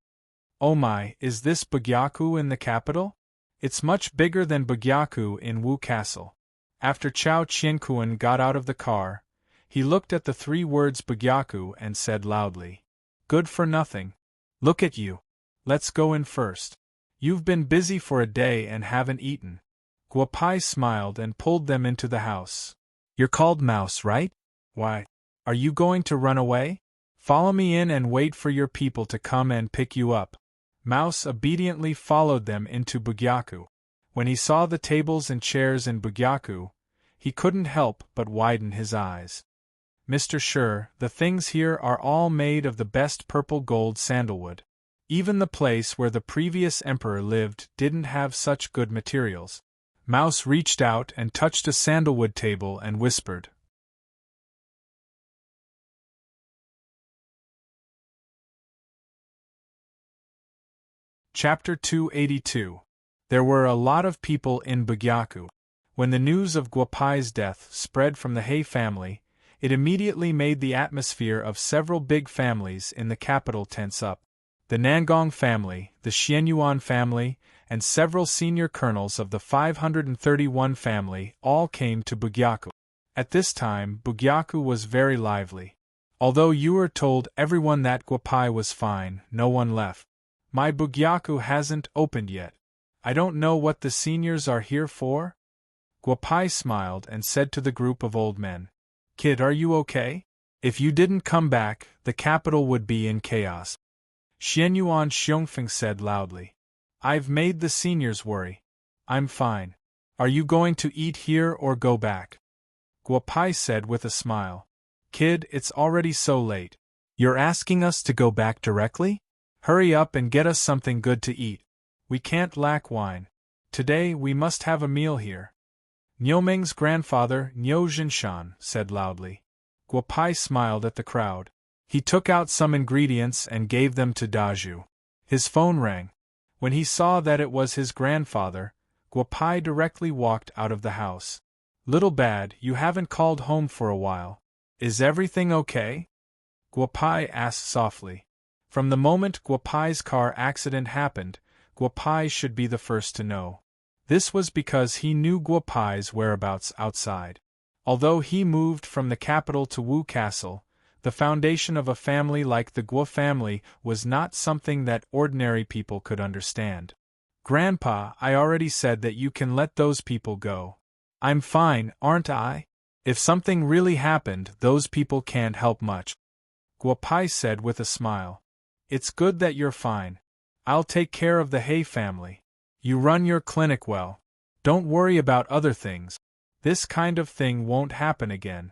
Oh my, is this Bugyaku in the capital? It's much bigger than Bugyaku in Wu Castle. After Chao Qiankuan got out of the car, he looked at the 3 words Bugyaku and said loudly. Good for nothing. Look at you. Let's go in first. You've been busy for a day and haven't eaten. Guopai smiled and pulled them into the house. You're called Mouse, right? Why? Are you going to run away? Follow me in and wait for your people to come and pick you up. Mouse obediently followed them into Bugyaku. When he saw the tables and chairs in Bugyaku, he couldn't help but widen his eyes. Mr. Shi, the things here are all made of the best purple gold sandalwood. Even the place where the previous emperor lived didn't have such good materials. Mouse reached out and touched a sandalwood table and whispered. Chapter 282. There were a lot of people in Bugyaku. When the news of Guapai's death spread from the He family, it immediately made the atmosphere of several big families in the capital tense up. The Nangong family, the Xianyuan family, and several senior colonels of the 531 family all came to Bugyaku. At this time, Bugyaku was very lively. Although Yuer told everyone that Guapai was fine, no one left. My Bugyaku hasn't opened yet. I don't know what the seniors are here for? Guapai smiled and said to the group of old men, Kid, are you okay? If you didn't come back, the capital would be in chaos. Xianyuan Xiongfeng said loudly, I've made the seniors worry. I'm fine. Are you going to eat here or go back? Guapai said with a smile, Kid, it's already so late. You're asking us to go back directly? Hurry up and get us something good to eat. We can't lack wine. Today we must have a meal here. Niumeng's grandfather, Niu Jinshan, said loudly. Guapai smiled at the crowd. He took out some ingredients and gave them to Daju. His phone rang. When he saw that it was his grandfather, Guapai directly walked out of the house. Little Bad, you haven't called home for a while. Is everything okay? Guapai asked softly. From the moment Guapai's car accident happened, Guapai should be the first to know. This was because he knew Guapai's whereabouts outside. Although he moved from the capital to Wu Castle, the foundation of a family like the Guo family was not something that ordinary people could understand. Grandpa, I already said that you can let those people go. I'm fine, aren't I? If something really happened, those people can't help much. Guapai said with a smile. It's good that you're fine. I'll take care of the He family. You run your clinic well. Don't worry about other things. This kind of thing won't happen again.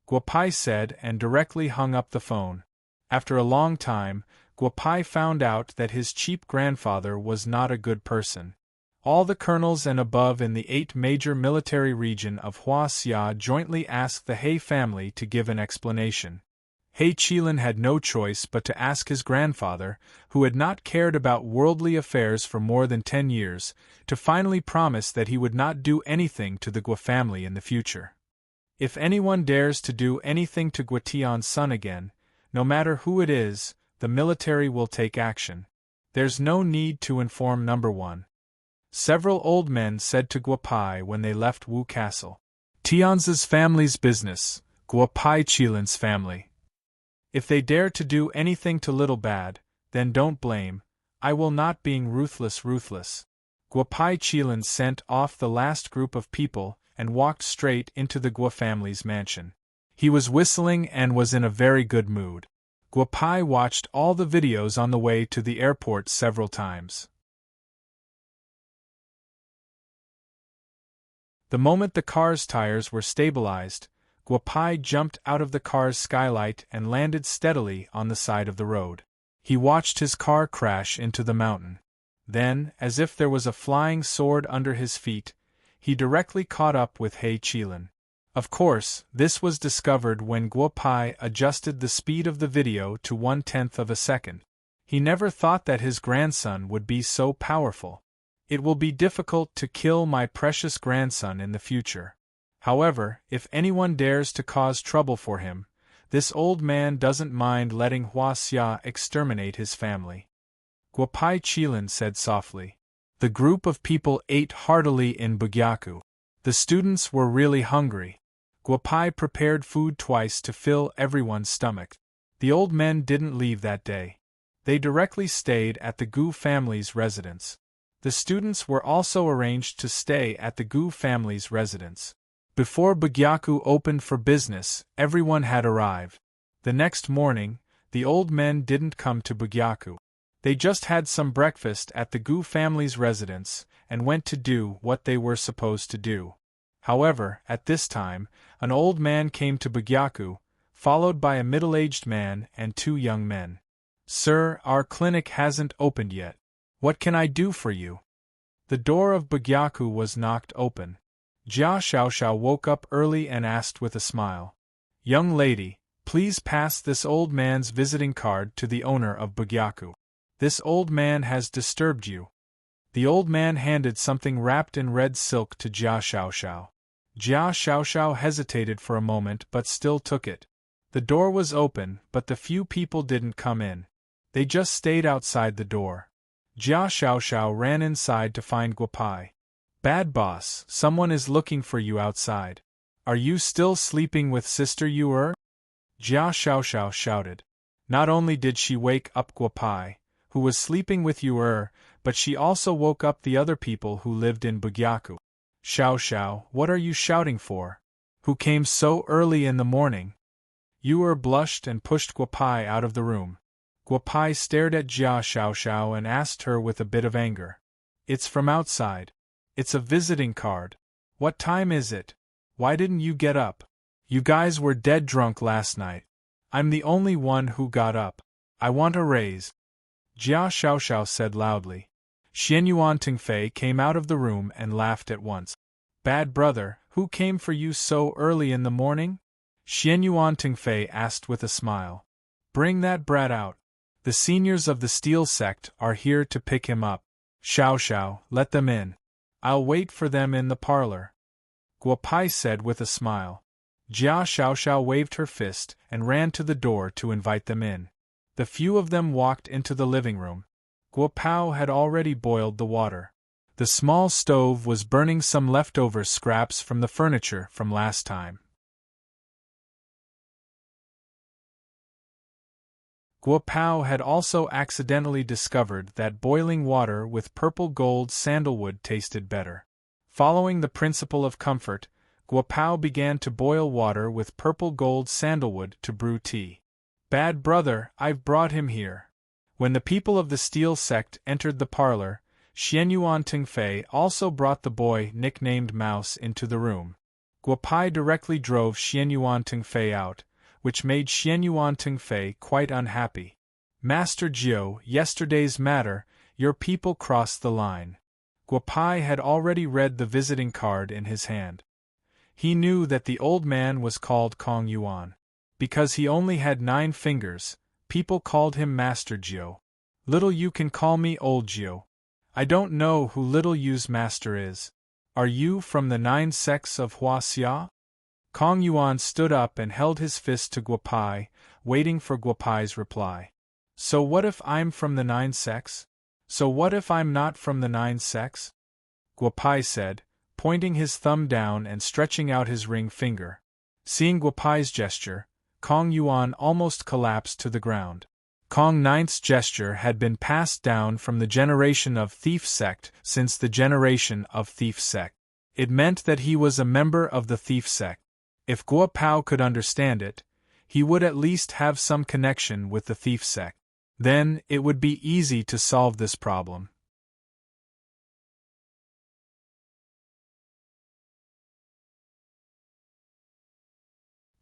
Guapai said and directly hung up the phone. After a long time, Guapai found out that his cheap grandfather was not a good person. All the colonels and above in the 8 major military region of Huaxia jointly asked the He family to give an explanation. He Qilin had no choice but to ask his grandfather, who had not cared about worldly affairs for more than 10 years, to finally promise that he would not do anything to the Guo family in the future. If anyone dares to do anything to Guotian's son again, no matter who it is, the military will take action. There's no need to inform number 1. Several old men said to Guapai when they left Wu Castle. Tianzi's family's business, Guapai Qilin's family. If they dare to do anything to Little Bad, then don't blame, I will not being ruthless. Guapai Qilin sent off the last group of people and walked straight into the Guo family's mansion. He was whistling and was in a very good mood. Guapai watched all the videos on the way to the airport several times. The moment the car's tires were stabilized, Guapai jumped out of the car's skylight and landed steadily on the side of the road. He watched his car crash into the mountain. Then, as if there was a flying sword under his feet, he directly caught up with He Qilin. Of course, this was discovered when Guapai adjusted the speed of the video to 1/10 of a second. He never thought that his grandson would be so powerful. It will be difficult to kill my precious grandson in the future. However, if anyone dares to cause trouble for him, this old man doesn't mind letting Huaxia exterminate his family. Guapai Qilin said softly. The group of people ate heartily in Bugyaku. The students were really hungry. Guapai prepared food twice to fill everyone's stomach. The old men didn't leave that day. They directly stayed at the Gu family's residence. The students were also arranged to stay at the Gu family's residence. Before Bugyaku opened for business, everyone had arrived. The next morning, the old men didn't come to Bugyaku. They just had some breakfast at the Gu family's residence and went to do what they were supposed to do. However, at this time, an old man came to Bugyaku, followed by a middle-aged man and 2 young men. Sir, our clinic hasn't opened yet. What can I do for you? The door of Bugyaku was knocked open. Jia Xiaoxiao woke up early and asked with a smile. Young lady, please pass this old man's visiting card to the owner of Bugyaku. This old man has disturbed you. The old man handed something wrapped in red silk to Jia Xiaoxiao. Jia Xiaoxiao hesitated for a moment but still took it. The door was open, but the few people didn't come in. They just stayed outside the door. Jia Xiaoxiao ran inside to find Guopai. Bad boss, someone is looking for you outside. Are you still sleeping with Sister Yu? Jia Xiaoxiao shouted. Not only did she wake up Guopai, who was sleeping with Yu, but she also woke up the other people who lived in Bugyaku. Xiaoxiao, what are you shouting for? Who came so early in the morning? Yu blushed and pushed Guopai out of the room. Guopai stared at Jia Xiaoxiao and asked her with a bit of anger. It's from outside. It's a visiting card. What time is it? Why didn't you get up? You guys were dead drunk last night. I'm the only one who got up. I want a raise. Jia Xiaoxiao said loudly. Xianyuan Tingfei came out of the room and laughed at once. Bad brother, who came for you so early in the morning? Xianyuan Tingfei asked with a smile. Bring that brat out. The seniors of the Steel sect are here to pick him up. Xiaoxiao, let them in. I'll wait for them in the parlor. Guopai said with a smile. Jia Xiaoxiao waved her fist and ran to the door to invite them in. The few of them walked into the living room. Guopao had already boiled the water. The small stove was burning some leftover scraps from the furniture from last time. Guopao had also accidentally discovered that boiling water with purple gold sandalwood tasted better. Following the principle of comfort, Guopao began to boil water with purple gold sandalwood to brew tea. Bad brother, I've brought him here. When the people of the Steel sect entered the parlor, Xianyuan Tingfei also brought the boy nicknamed Mouse into the room. Guopai directly drove Xianyuan Tingfei out, which made Xianyuan Tingfei quite unhappy. Master Jiu, yesterday's matter, your people crossed the line. Guopai had already read the visiting card in his hand. He knew that the old man was called Kong Yuan. Because he only had 9 fingers, people called him Master Jiu. Little you can call me Old Jiu. I don't know who Little Yu's master is. Are you from the 9 sects of Huaxia? Kong Yuan stood up and held his fist to Guopai, waiting for Guopai's reply. So what if I'm from the 9 sects? So what if I'm not from the 9 sects? Guopai said, pointing his thumb down and stretching out his ring finger. Seeing Guopai's gesture, Kong Yuan almost collapsed to the ground. Kong Ninth's gesture had been passed down from the generation of Thief sect since the generation of Thief sect. It meant that he was a member of the Thief sect. If Guopao could understand it, he would at least have some connection with the Thief sect. Then, it would be easy to solve this problem.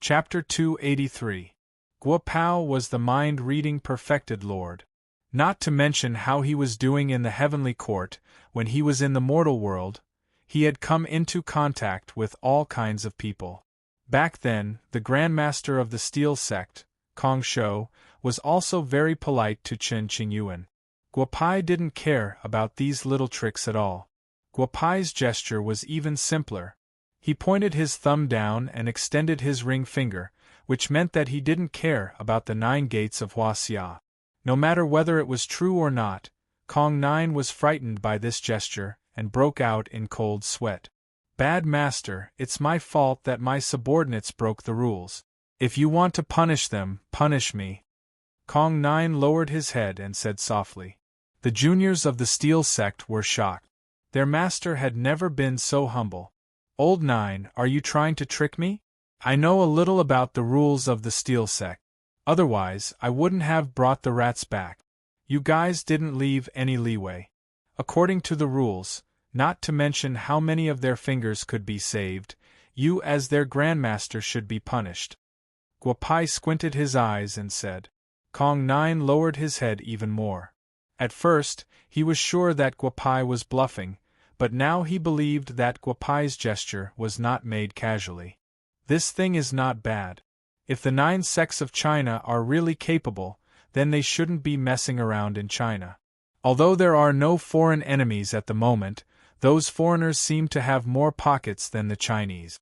Chapter 283. Guopao was the mind-reading perfected lord. Not to mention how he was doing in the heavenly court, when he was in the mortal world, he had come into contact with all kinds of people. Back then, the Grandmaster of the Steel sect, Kong Shou, was also very polite to Chen Qingyuan. Guopai didn't care about these little tricks at all. Guopai's gesture was even simpler. He pointed his thumb down and extended his ring finger, which meant that he didn't care about the 9 gates of Huaxia. No matter whether it was true or not, Kong Nine was frightened by this gesture and broke out in cold sweat. Bad master, it's my fault that my subordinates broke the rules. If you want to punish them, punish me. Kong Nine lowered his head and said softly. The juniors of the Steel sect were shocked. Their master had never been so humble. Old Nine, are you trying to trick me? I know a little about the rules of the Steel sect. Otherwise, I wouldn't have brought the rats back. You guys didn't leave any leeway. According to the rules, not to mention how many of their fingers could be saved, you as their grandmaster should be punished. Guopai squinted his eyes and said. Kong Nine lowered his head even more. At first, he was sure that Guopai was bluffing, but now he believed that Guopai's gesture was not made casually. This thing is not bad. If the 9 sects of China are really capable, then they shouldn't be messing around in China. Although there are no foreign enemies at the moment, those foreigners seem to have more pockets than the Chinese.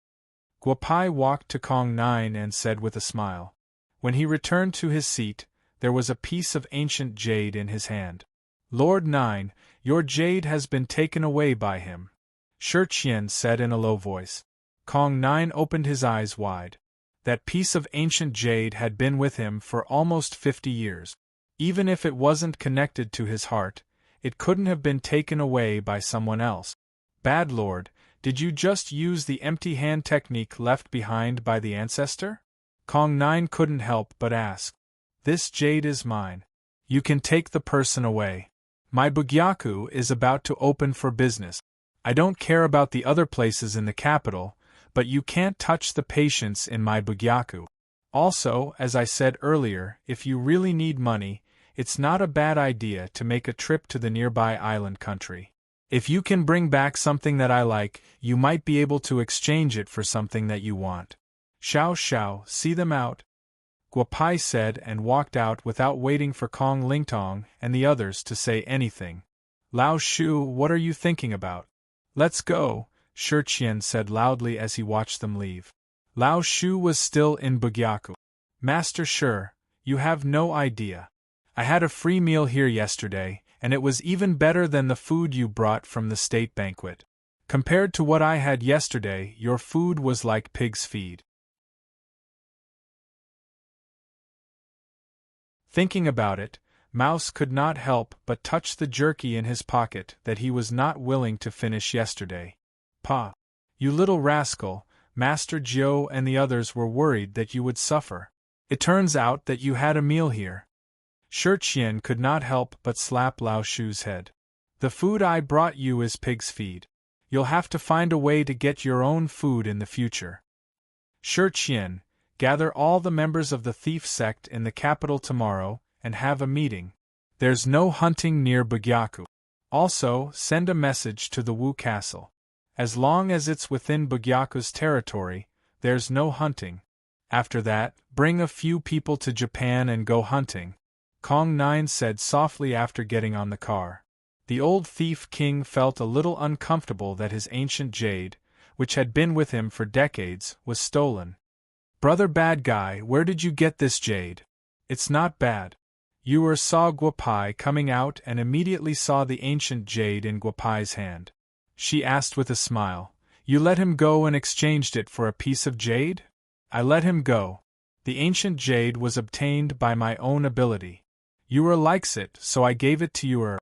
Guopai walked to Kong Nine and said with a smile. When he returned to his seat, there was a piece of ancient jade in his hand. Lord Nine, your jade has been taken away by him, Shi Qian said in a low voice. Kong Nine opened his eyes wide. That piece of ancient jade had been with him for almost 50 years. Even if it wasn't connected to his heart, it couldn't have been taken away by someone else. Bad Lord, did you just use the empty hand technique left behind by the ancestor? Kong Nine couldn't help but ask. This jade is mine. You can take the person away. My Bugyaku is about to open for business. I don't care about the other places in the capital, but you can't touch the patients in my Bugyaku. Also, as I said earlier, if you really need money, it's not a bad idea to make a trip to the nearby island country. If you can bring back something that I like, you might be able to exchange it for something that you want. Xiao, see them out, Guopai said and walked out without waiting for Kong Lingtong and the others to say anything. Lao Shu, what are you thinking about? Let's go, Shi Qian said loudly as he watched them leave. Lao Shu was still in Bugyaku. Master Shi, you have no idea. I had a free meal here yesterday, and it was even better than the food you brought from the state banquet. Compared to what I had yesterday, your food was like pig's feed. Thinking about it, Mouse could not help but touch the jerky in his pocket that he was not willing to finish yesterday. Pa! You little rascal, Master Jiu and the others were worried that you would suffer. It turns out that you had a meal here. Shi Qian could not help but slap Lao Shu's head. The food I brought you is pig's feed. You'll have to find a way to get your own food in the future. Shi Qian, gather all the members of the thief sect in the capital tomorrow and have a meeting. There's no hunting near Bugyaku. Also, send a message to the Wu Castle. As long as it's within Bugyaku's territory, there's no hunting. After that, bring a few people to Japan and go hunting, Kong Nine said softly after getting on the car. The old thief king felt a little uncomfortable that his ancient jade, which had been with him for decades, was stolen. Brother bad guy, where did you get this jade? It's not bad. Yuer saw Guopai coming out and immediately saw the ancient jade in Guopai's hand. She asked with a smile, You let him go and exchanged it for a piece of jade? I let him go. The ancient jade was obtained by my own ability. Yuer likes it, so I gave it to Yuer.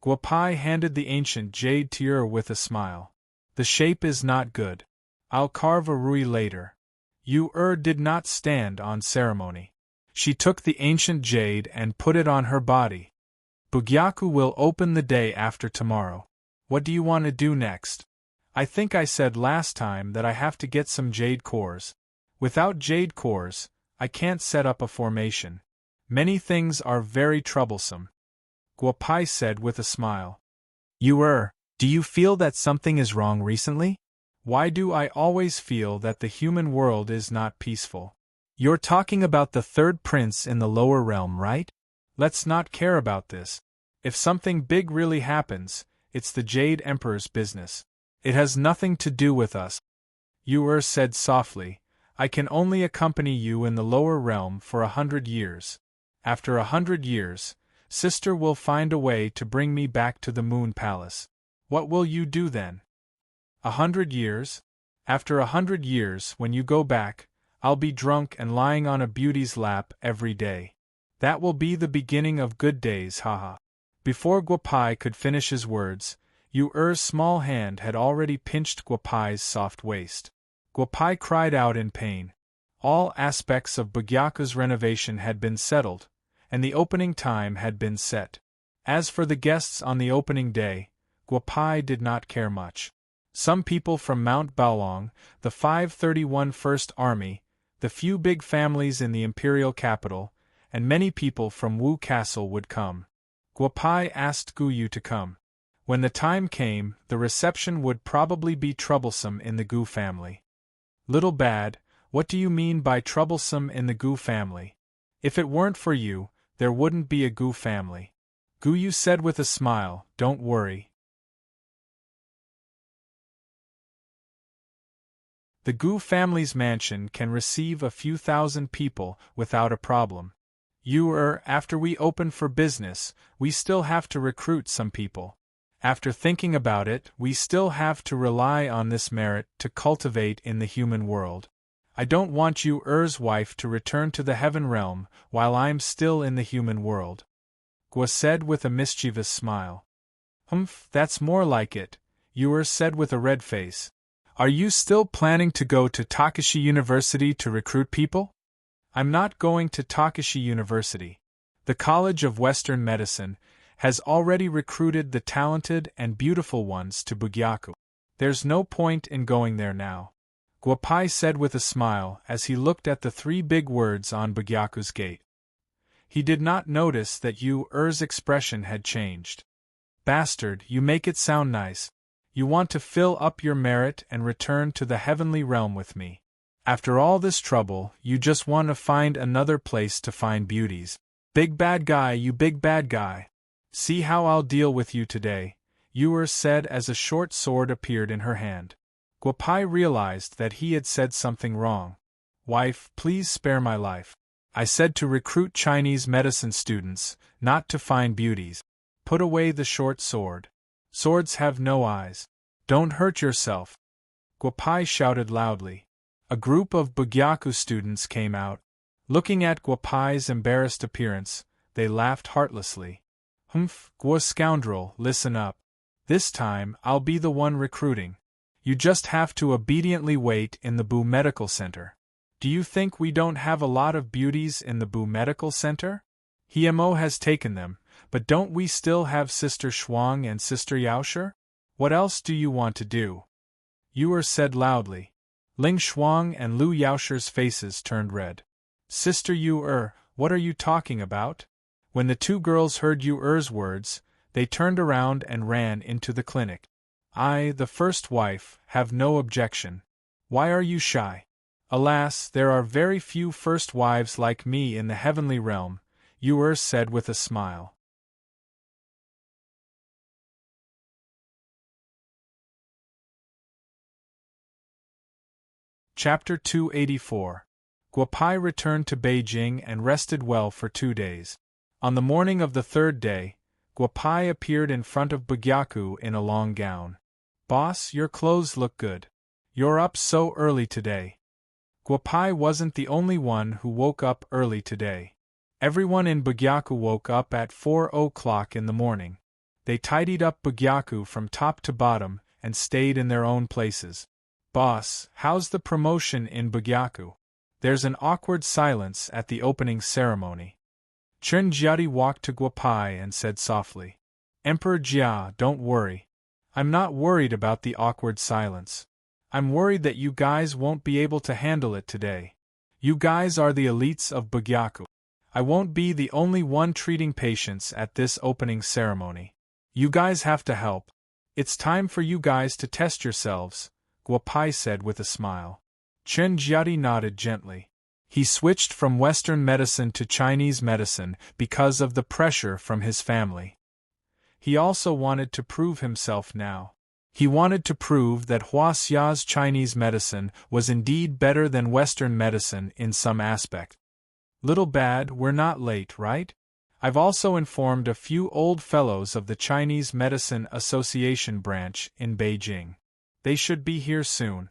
Guopai handed the ancient jade to Yuer with a smile. The shape is not good. I'll carve a rui later. Yuer did not stand on ceremony. She took the ancient jade and put it on her body. Bugyaku will open the day after tomorrow. What do you want to do next? I think I said last time that I have to get some jade cores. Without jade cores, I can't set up a formation. Many things are very troublesome. Guopai said with a smile. Yuer, do you feel that something is wrong recently? Why do I always feel that the human world is not peaceful? You're talking about the third prince in the lower realm, right? Let's not care about this. If something big really happens, it's the Jade Emperor's business. It has nothing to do with us. Yuer said softly, I can only accompany you in the lower realm for 100 years. After 100 years, Sister will find a way to bring me back to the Moon Palace. What will you do then? 100 years? After 100 years, when you go back, I'll be drunk and lying on a beauty's lap every day. That will be the beginning of good days, haha. Before Guopai could finish his words, Yuer's small hand had already pinched Guopai's soft waist. Guopai cried out in pain. All aspects of Bugyaku's renovation had been settled, and the opening time had been set. As for the guests on the opening day, Guopai did not care much. Some people from Mount Baolong, the 531 First Army, the few big families in the imperial capital, and many people from Wu Castle would come. Guopai asked Gu Yu to come. When the time came, the reception would probably be troublesome in the Gu family. Little bad, what do you mean by troublesome in the Gu family? If it weren't for you, there wouldn't be a Gu family. Gu, you said with a smile, don't worry. The Gu family's mansion can receive a few thousand people without a problem. After we open for business, we still have to recruit some people. After thinking about it, we still have to rely on this merit to cultivate in the human world. I don't want Er's wife to return to the heaven realm while I'm still in the human world. Gua said with a mischievous smile. Humph, that's more like it, said with a red face. Are you still planning to go to Takashi University to recruit people? I'm not going to Takashi University. The College of Western Medicine has already recruited the talented and beautiful ones to Bugyaku. There's no point in going there now. Guapai said with a smile as he looked at the 3 big words on Bugyaku's gate. He did not notice that Er's expression had changed. Bastard, you make it sound nice. You want to fill up your merit and return to the heavenly realm with me. After all this trouble, you just want to find another place to find beauties. Big bad guy, you big bad guy. See how I'll deal with you today, said as a short sword appeared in her hand. Guapai realized that he had said something wrong. Wife, please spare my life. I said to recruit Chinese medicine students, not to find beauties. Put away the short sword. Swords have no eyes. Don't hurt yourself. Guapai shouted loudly. A group of Bugyaku students came out. Looking at Guapai's embarrassed appearance, they laughed heartlessly. Humph, Gua scoundrel, listen up. This time, I'll be the one recruiting. You just have to obediently wait in the Bu Medical Center. Do you think we don't have a lot of beauties in the Bu Medical Center? Hiemo has taken them, but don't we still have Sister Shuang and Sister Yaosher? What else do you want to do? Said loudly. Ling Shuang and Lu Yaosher's faces turned red. Sister what are you talking about? When the 2 girls heard Er's words, they turned around and ran into the clinic. I, the first wife, have no objection. Why are you shy? Alas, there are very few first wives like me in the heavenly realm, said with a smile. Chapter 284. Guapai returned to Beijing and rested well for 2 days. On the morning of the 3rd day, Guapai appeared in front of Bugyaku in a long gown. Boss, your clothes look good. You're up so early today. Guapai wasn't the only one who woke up early today. Everyone in Bugyaku woke up at 4 o'clock in the morning. They tidied up Bugyaku from top to bottom and stayed in their own places. Boss, how's the promotion in Bugyaku? There's an awkward silence at the opening ceremony. Chen Jiadi walked to Guapai and said softly, Emperor Jia, don't worry. I'm not worried about the awkward silence. I'm worried that you guys won't be able to handle it today. You guys are the elites of Bugyaku. I won't be the only one treating patients at this opening ceremony. You guys have to help. It's time for you guys to test yourselves, Guapai said with a smile. Chen Jiadi nodded gently. He switched from Western medicine to Chinese medicine because of the pressure from his family. He also wanted to prove himself now. He wanted to prove that Huaxia's Chinese medicine was indeed better than Western medicine in some aspect. Little bad, we're not late, right? I've also informed a few old fellows of the Chinese Medicine Association branch in Beijing. They should be here soon.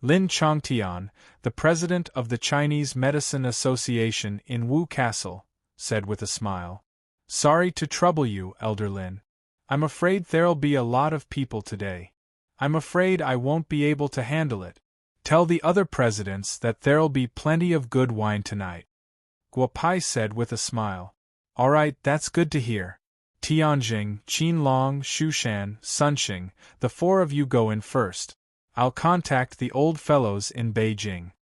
Lin Chongtian, the president of the Chinese Medicine Association in Wu Castle, said with a smile. Sorry to trouble you, Elder Lin. I'm afraid there'll be a lot of people today. I'm afraid I won't be able to handle it. Tell the other presidents that there'll be plenty of good wine tonight. Guapai said with a smile. All right, that's good to hear. Tianjing, Qinlong, Shushan, Sunxing, the 4 of you go in first. I'll contact the old fellows in Beijing.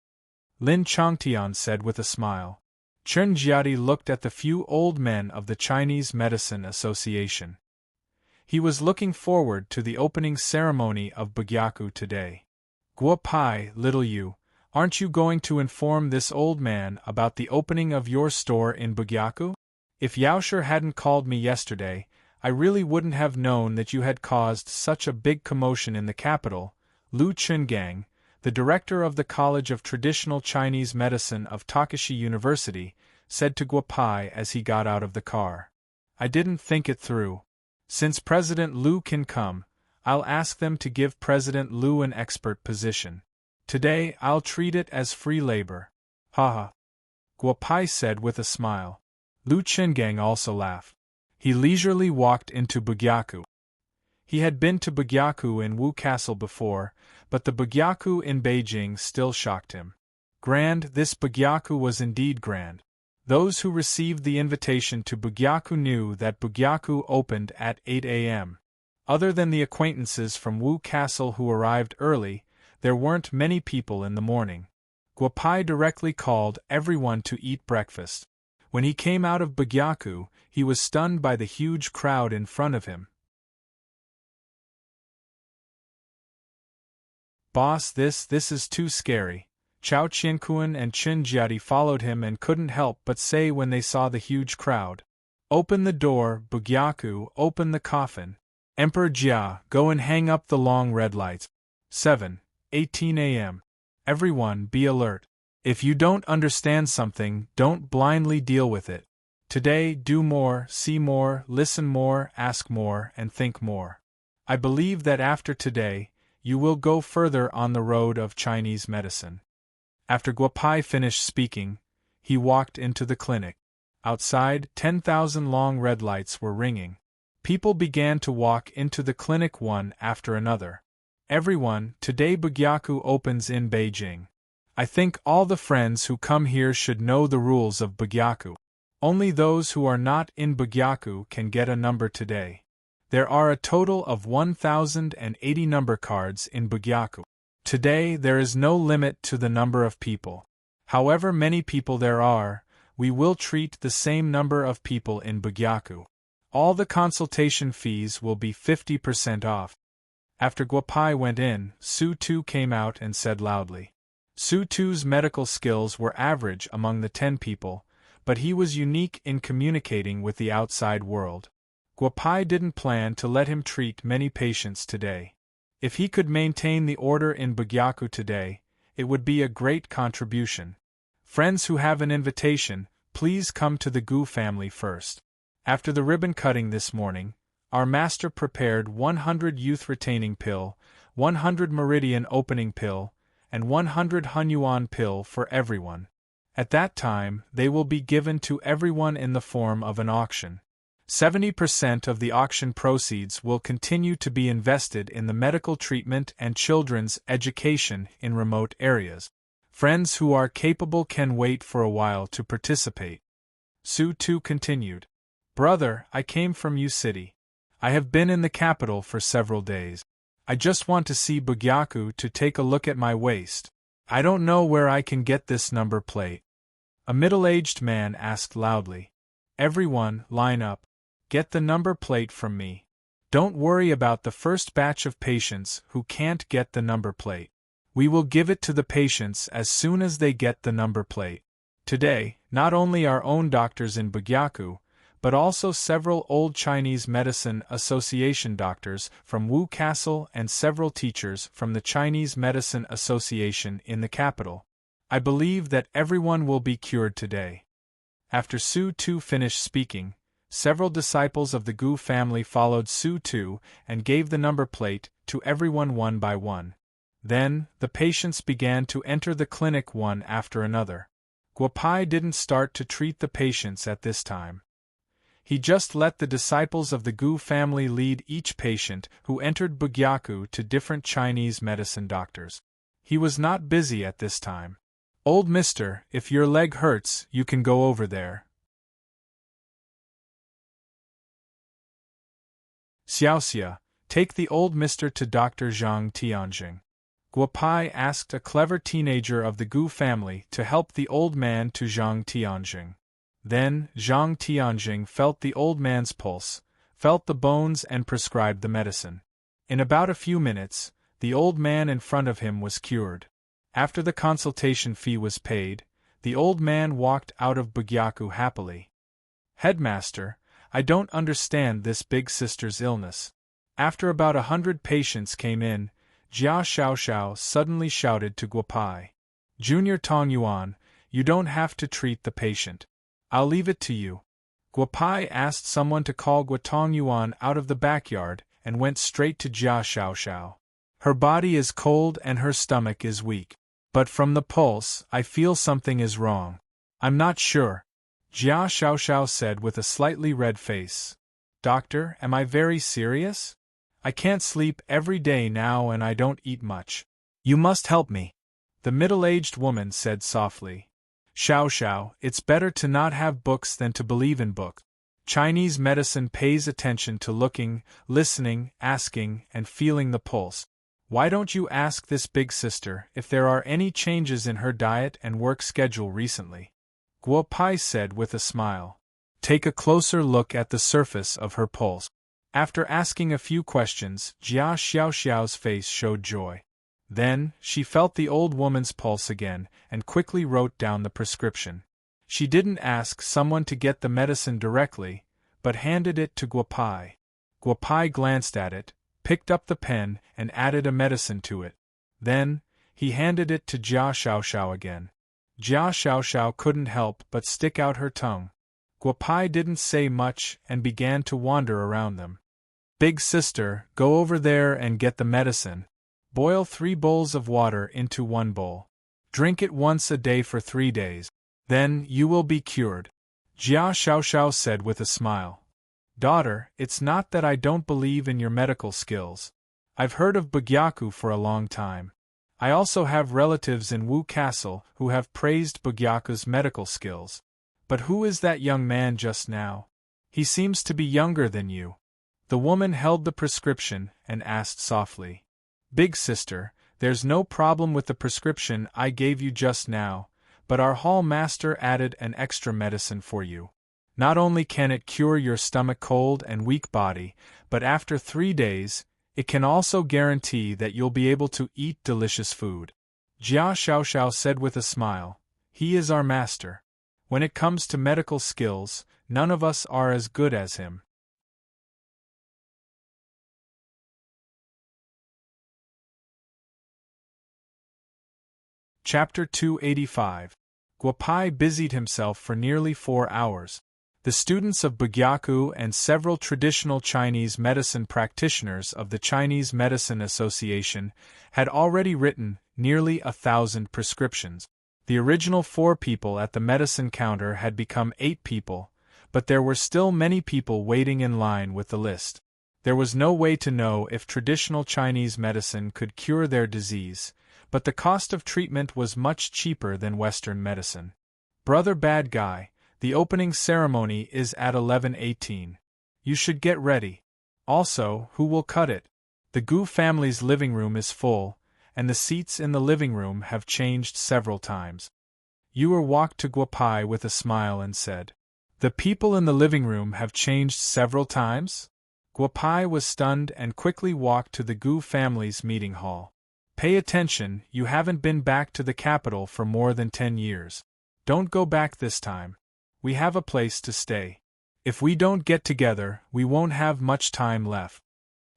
Lin Chongtian said with a smile. Chen Jiadi looked at the few old men of the Chinese Medicine Association. He was looking forward to the opening ceremony of Bugyaku today. Guapai, little you, aren't you going to inform this old man about the opening of your store in Bugyaku? If Yaosher hadn't called me yesterday, I really wouldn't have known that you had caused such a big commotion in the capital. Lu Chungang, the director of the College of Traditional Chinese Medicine of Takashi University, said to Guopai as he got out of the car. I didn't think it through. Since President Lu can come, I'll ask them to give President Lu an expert position. Today I'll treat it as free labor. Haha. Guopai said with a smile. Lu Chungang also laughed. He leisurely walked into Bugyaku. He had been to Bugyaku in Wu Castle before, but the Bugyaku in Beijing still shocked him. Grand, this Bugyaku was indeed grand. Those who received the invitation to Bugyaku knew that Bugyaku opened at 8 a.m. Other than the acquaintances from Wu Castle who arrived early, there weren't many people in the morning. Guopai directly called everyone to eat breakfast. When he came out of Bugyaku, he was stunned by the huge crowd in front of him. Boss, this is too scary. Chao Qianquan and Qin Jiadi followed him and couldn't help but say when they saw the huge crowd. Open the door, Bugyaku, open the coffin. Emperor Jia, go and hang up the long red lights. 7:18 a.m. Everyone, be alert. If you don't understand something, don't blindly deal with it. Today, do more, see more, listen more, ask more, and think more. I believe that after today, you will go further on the road of Chinese medicine. After Guopai finished speaking, he walked into the clinic. Outside, 10,000 long red lights were ringing. People began to walk into the clinic one after another. Everyone, today Bugyaku opens in Beijing. I think all the friends who come here should know the rules of Bugyaku. Only those who are not in Bugyaku can get a number today. There are a total of 1,080 number cards in Bugyaku. Today there is no limit to the number of people. However many people there are, we will treat the same number of people in Bugyaku. All the consultation fees will be 50% off. After Guopai went in, Su Tu came out and said loudly. Su Tu's medical skills were average among the 10 people, but he was unique in communicating with the outside world. Guopai didn't plan to let him treat many patients today. If he could maintain the order in Bugyaku today, it would be a great contribution. Friends who have an invitation, please come to the Gu family first. After the ribbon cutting this morning, our master prepared 100 youth retaining pill, 100 meridian opening pill, and 100 Hunyuan pill for everyone. At that time, they will be given to everyone in the form of an auction. 70% of the auction proceeds will continue to be invested in the medical treatment and children's education in remote areas. Friends who are capable can wait for a while to participate. Su Tu continued. Brother, I came from Yu City. I have been in the capital for several days. I just want to see Bugyaku to take a look at my waist. I don't know where I can get this number plate. A middle-aged man asked loudly. Everyone, line up. Get the number plate from me. Don't worry about the first batch of patients who can't get the number plate. We will give it to the patients as soon as they get the number plate. Today, not only our own doctors in Bugyaku, but also several old Chinese Medicine Association doctors from Wu Castle and several teachers from the Chinese Medicine Association in the capital. I believe that everyone will be cured today. After Su Tu finished speaking, several disciples of the Gu family followed Su Tu and gave the number plate to everyone one by one. Then, the patients began to enter the clinic one after another. Guopai didn't start to treat the patients at this time. He just let the disciples of the Gu family lead each patient who entered Bugyaku to different Chinese medicine doctors. He was not busy at this time. Old mister, if your leg hurts, you can go over there. Xiaoxia, take the old mister to Dr. Zhang Tianjing. Guopai asked a clever teenager of the Gu family to help the old man to Zhang Tianjing. Then, Zhang Tianjing felt the old man's pulse, felt the bones and prescribed the medicine. In about a few minutes, the old man in front of him was cured. After the consultation fee was paid, the old man walked out of Bugyaku happily. Headmaster, I don't understand this big sister's illness. After about 100 patients came in, Jia Xiaoxiao suddenly shouted to Guopai. Junior Tong Yuan, you don't have to treat the patient. I'll leave it to you. Guopai asked someone to call Guotong Yuan out of the backyard and went straight to Jia Xiaoxiao. Her body is cold and her stomach is weak. But from the pulse, I feel something is wrong. I'm not sure, Jia Xiaoxiao said with a slightly red face. Doctor, am I very serious? I can't sleep every day now and I don't eat much. You must help me. The middle-aged woman said softly. Xiaoxiao, it's better to not have books than to believe in books. Chinese medicine pays attention to looking, listening, asking, and feeling the pulse. Why don't you ask this big sister if there are any changes in her diet and work schedule recently? Guopai said with a smile. Take a closer look at the surface of her pulse. After asking a few questions, Jia Xiaoxiao's face showed joy. Then, she felt the old woman's pulse again, and quickly wrote down the prescription. She didn't ask someone to get the medicine directly, but handed it to Guopai. Guopai glanced at it, picked up the pen, and added a medicine to it. Then, he handed it to Jia Xiaoxiao again. Jia Xiaoxiao couldn't help but stick out her tongue. Guopai didn't say much and began to wander around them. Big sister, go over there and get the medicine. Boil 3 bowls of water into 1 bowl. Drink it once a day for 3 days. Then, you will be cured. Jia Xiaoxiao said with a smile. Daughter, it's not that I don't believe in your medical skills. I've heard of Bugyaku for a long time. I also have relatives in Wu Castle who have praised Bugyaku's medical skills. But who is that young man just now? He seems to be younger than you. The woman held the prescription and asked softly. Big sister, there's no problem with the prescription I gave you just now, but our hall master added an extra medicine for you. Not only can it cure your stomach cold and weak body, but after 3 days, it can also guarantee that you'll be able to eat delicious food. Jia Xiaoxiao said with a smile. He is our master. When it comes to medical skills, none of us are as good as him. Chapter 285. Guopai busied himself for nearly 4 hours. The students of Bugyaku and several traditional Chinese medicine practitioners of the Chinese Medicine Association had already written nearly 1,000 prescriptions. The original 4 people at the medicine counter had become 8 people, but there were still many people waiting in line with the list. There was no way to know if traditional Chinese medicine could cure their disease, but the cost of treatment was much cheaper than Western medicine. Brother Bad Guy, the opening ceremony is at 11:18. You should get ready. Also, who will cut it? The Gu family's living room is full, and the seats in the living room have changed several times. Yuer walked to Guopai with a smile and said, The people in the living room have changed several times? Guopai was stunned and quickly walked to the Gu family's meeting hall. Pay attention, you haven't been back to the capital for more than 10 years. Don't go back this time. We have a place to stay. If we don't get together, we won't have much time left.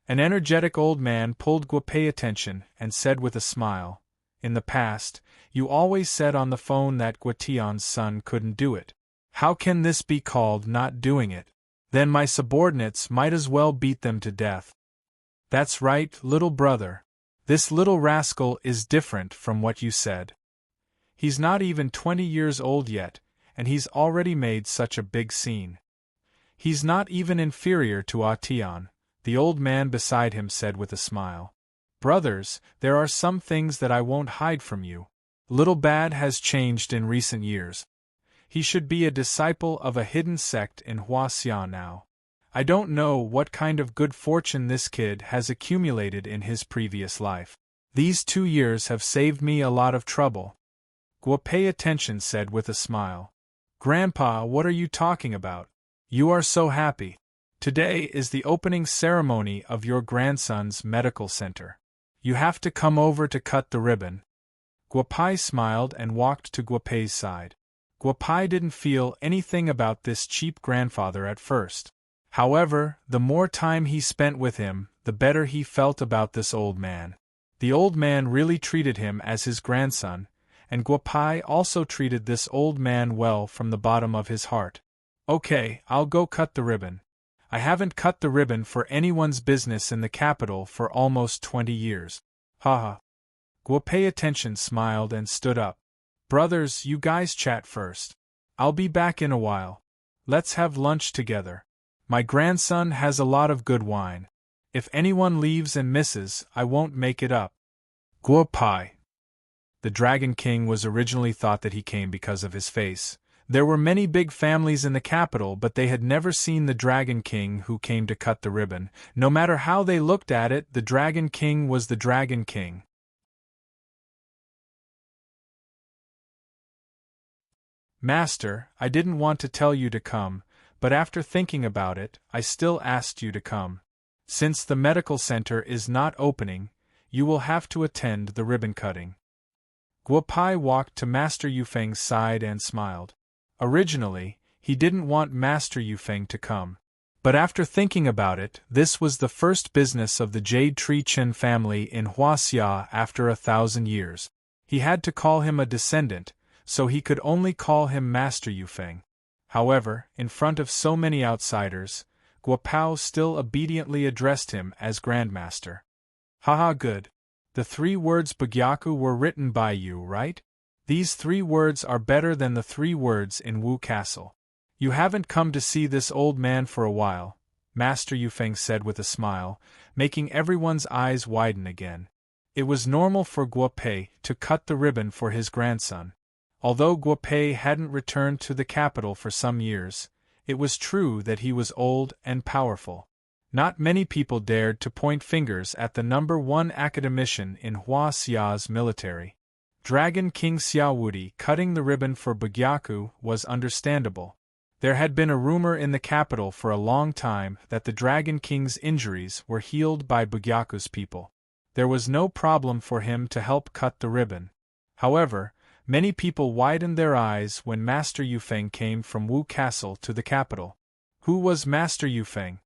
An energetic old man pulled Guopai's attention and said with a smile, In the past, you always said on the phone that Guotian's son couldn't do it. How can this be called not doing it? Then my subordinates might as well beat them to death. That's right, little brother. This little rascal is different from what you said. He's not even 20 years old yet, and he's already made such a big scene. He's not even inferior to Atian, the old man beside him said with a smile. Brothers, there are some things that I won't hide from you. Little Bad has changed in recent years. He should be a disciple of a hidden sect in Huaxia now. I don't know what kind of good fortune this kid has accumulated in his previous life. These 2 years have saved me a lot of trouble. Guopai's attention said with a smile. Grandpa, what are you talking about? You are so happy. Today is the opening ceremony of your grandson's medical center. You have to come over to cut the ribbon. Guopai smiled and walked to Guopai's side. Guopai didn't feel anything about this cheap grandfather at first. However, the more time he spent with him, the better he felt about this old man. The old man really treated him as his grandson, and Guopai also treated this old man well from the bottom of his heart. Okay, I'll go cut the ribbon. I haven't cut the ribbon for anyone's business in the capital for almost 20 years. Haha. Guopai attention smiled and stood up. Brothers, you guys chat first. I'll be back in a while. Let's have lunch together. My grandson has a lot of good wine. If anyone leaves and misses, I won't make it up. Guopai. The Dragon King was originally thought that he came because of his face. There were many big families in the capital, but they had never seen the Dragon King who came to cut the ribbon. No matter how they looked at it, the Dragon King was the Dragon King. Master, I didn't want to tell you to come, but after thinking about it, I still asked you to come. Since the medical center is not opening, you will have to attend the ribbon cutting. Guopai walked to Master Yufeng's side and smiled. Originally, he didn't want Master Yufeng to come. But after thinking about it, this was the first business of the Jade Tree Chen family in Huaxia after 1,000 years. He had to call him a descendant, so he could only call him Master Yufeng. However, in front of so many outsiders, Guopao still obediently addressed him as Grandmaster. Haha, good. The 3 words Bugyaku were written by you, right? These 3 words are better than the 3 words in Wu Castle. You haven't come to see this old man for a while, Master Yufeng said with a smile, making everyone's eyes widen again. It was normal for Guopei to cut the ribbon for his grandson. Although Guopei hadn't returned to the capital for some years, it was true that he was old and powerful. Not many people dared to point fingers at the #1 academician in Huaxia's military. Dragon King Xiaowudi cutting the ribbon for Bugyaku was understandable. There had been a rumor in the capital for a long time that the Dragon King's injuries were healed by Bugyaku's people. There was no problem for him to help cut the ribbon. However, many people widened their eyes when Master Yufeng came from Wu Castle to the capital. Who was Master Yufeng?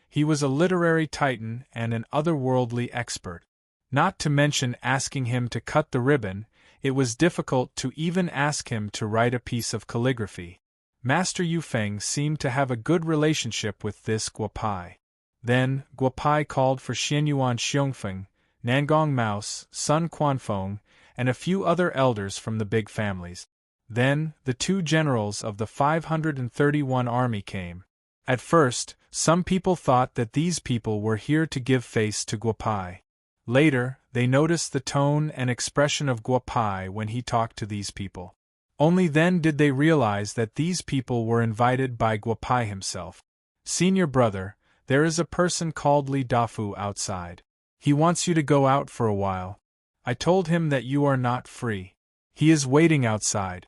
He was a literary titan and an otherworldly expert. Not to mention asking him to cut the ribbon, it was difficult to even ask him to write a piece of calligraphy. Master Yufeng seemed to have a good relationship with this Guopai. Then, Guopai called for Xianyuan Xiongfeng, Nangong Mouse, Sun Quanfeng, and a few other elders from the big families. Then, the 2 generals of the 531 army came. At first, some people thought that these people were here to give face to Guopai. Later, they noticed the tone and expression of Guopai when he talked to these people. Only then did they realize that these people were invited by Guopai himself. Senior brother, there is a person called Li Dafu outside. He wants you to go out for a while. I told him that you are not free. He is waiting outside.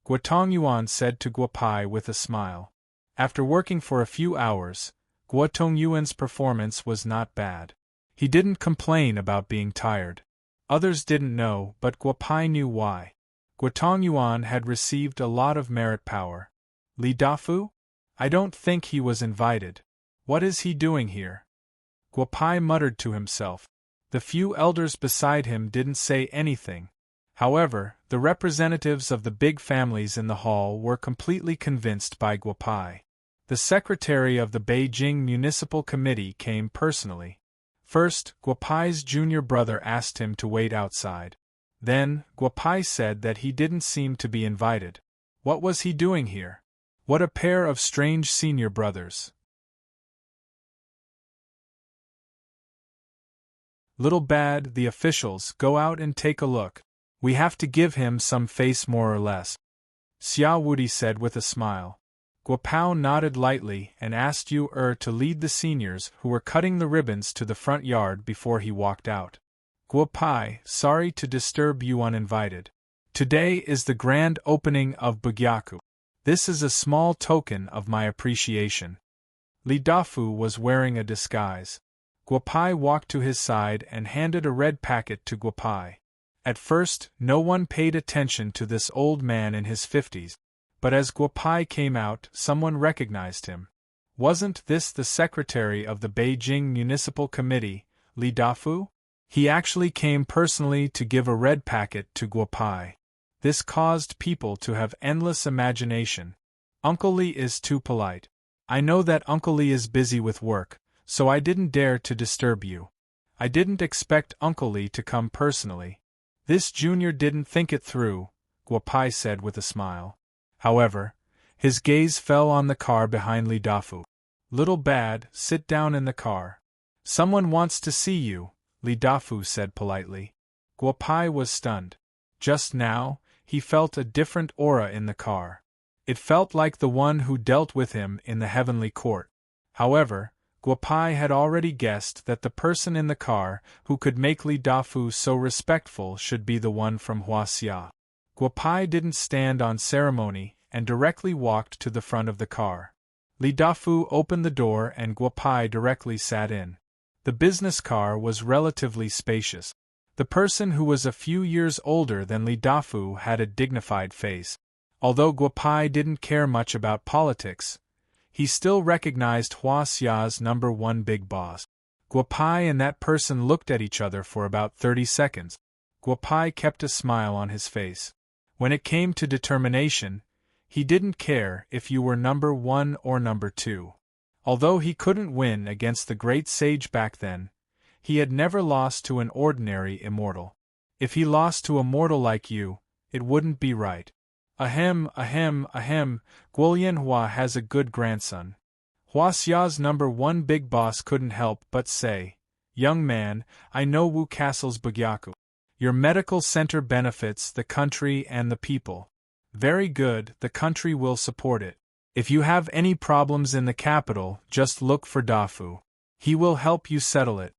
Guotong Yuan said to Guopai with a smile. After working for a few hours, Guotong Yuan's performance was not bad. He didn't complain about being tired. Others didn't know, but Guopai knew why. Guotong Yuan had received a lot of merit power. Li Dafu? I don't think he was invited. What is he doing here? Guopai muttered to himself. The few elders beside him didn't say anything. However, the representatives of the big families in the hall were completely convinced by Guopai. The secretary of the Beijing Municipal Committee came personally. First, Guopai's junior brother asked him to wait outside. Then, Guopai said that he didn't seem to be invited. What was he doing here? What a pair of strange senior brothers. Little Bad, the officials, go out and take a look. We have to give him some face more or less. Xiaowudi said with a smile. Guopao nodded lightly and asked Yu to lead the seniors who were cutting the ribbons to the front yard before he walked out. Guopai, sorry to disturb you uninvited. Today is the grand opening of Bugyaku. This is a small token of my appreciation. Li Dafu was wearing a disguise. Guopai walked to his side and handed a red packet to Guopai. At first, no one paid attention to this old man in his 50s, but as Guopai came out, someone recognized him. Wasn't this the secretary of the Beijing Municipal Committee, Li Dafu? He actually came personally to give a red packet to Guopai. This caused people to have endless imagination. Uncle Li is too polite. I know that Uncle Li is busy with work, so I didn't dare to disturb you. I didn't expect Uncle Li to come personally. This junior didn't think it through, Guopai said with a smile. However, his gaze fell on the car behind Li Dafu. Little Bad, sit down in the car. Someone wants to see you, Li Dafu said politely. Guopai was stunned. Just now, he felt a different aura in the car. It felt like the one who dealt with him in the heavenly court. However, Guopai had already guessed that the person in the car who could make Li Dafu so respectful should be the one from Huaxia. Guopai didn't stand on ceremony and directly walked to the front of the car. Li Dafu opened the door and Guopai directly sat in. The business car was relatively spacious. The person who was a few years older than Li Dafu had a dignified face. Although Guopai didn't care much about politics, he still recognized Huaxia's #1 big boss. Guopai and that person looked at each other for about 30 seconds. Guopai kept a smile on his face. When it came to determination, he didn't care if you were #1 or #2. Although he couldn't win against the great sage back then, he had never lost to an ordinary immortal. If he lost to a mortal like you, it wouldn't be right. Ahem, Guolianhua has a good grandson. Huaxia's #1 big boss couldn't help but say, young man, I know Wu Castle's Bugyaku. Your medical center benefits the country and the people. Very good, the country will support it. If you have any problems in the capital, just look for Dafu. He will help you settle it.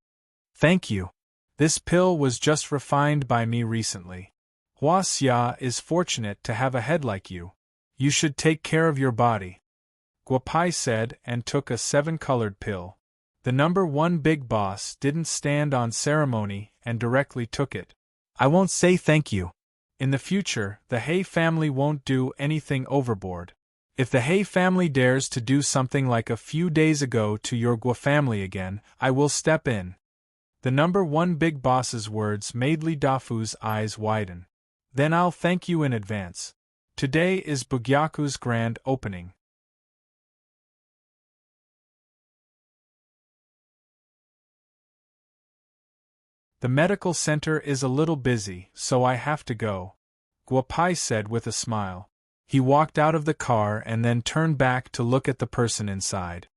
Thank you. This pill was just refined by me recently. Huaxia is fortunate to have a head like you. You should take care of your body. Guopai said and took a 7-colored pill. The #1 big boss didn't stand on ceremony and directly took it. I won't say thank you. In the future, the He family won't do anything overboard. If the He family dares to do something like a few days ago to your Guo family again, I will step in. The #1 big boss's words made Li Dafu's eyes widen. Then I'll thank you in advance. Today is Bugyaku's grand opening. The medical center is a little busy, so I have to go, Guopai said with a smile. He walked out of the car and then turned back to look at the person inside.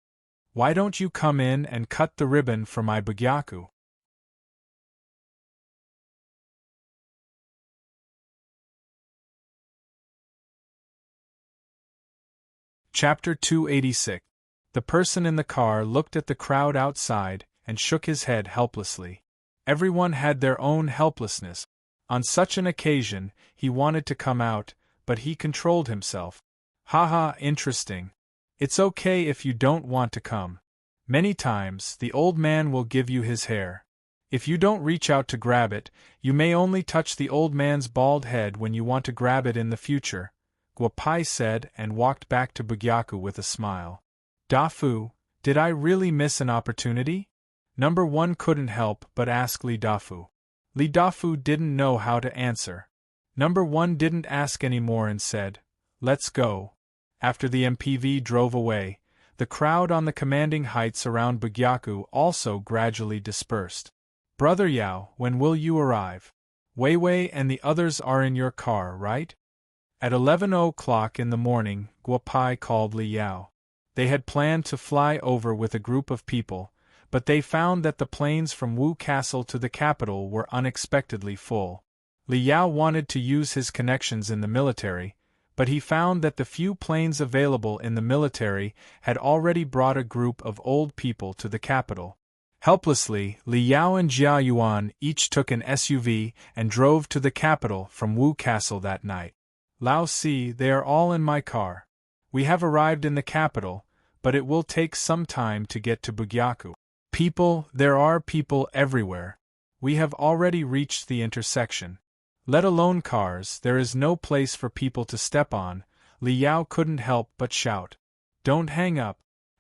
Why don't you come in and cut the ribbon for my Bugyaku? Chapter 286. The person in the car looked at the crowd outside and shook his head helplessly. Everyone had their own helplessness. On such an occasion, he wanted to come out, but he controlled himself. Haha, interesting. It's okay if you don't want to come. Many times, the old man will give you his hair. If you don't reach out to grab it, you may only touch the old man's bald head when you want to grab it in the future, Guopai said and walked back to Bugyaku with a smile. Dafu, did I really miss an opportunity? #1 couldn't help but ask Li Dafu. Li Dafu didn't know how to answer. #1 didn't ask any more and said, let's go. After the MPV drove away, the crowd on the commanding heights around Bugyaku also gradually dispersed. Brother Yao, when will you arrive? Wei Wei and the others are in your car, right? At 11 o'clock in the morning, Guopai called Li Yao. They had planned to fly over with a group of people, but they found that the planes from Wu Castle to the capital were unexpectedly full. Li Yao wanted to use his connections in the military, but he found that the few planes available in the military had already brought a group of old people to the capital. Helplessly, Li Yao and Jia Yuan each took an SUV and drove to the capital from Wu Castle that night. Lao Si, they are all in my car. We have arrived in the capital, but it will take some time to get to Bugyaku. People, there are people everywhere. We have already reached the intersection. Let alone cars, there is no place for people to step on. Li Yao couldn't help but shout. Don't hang up.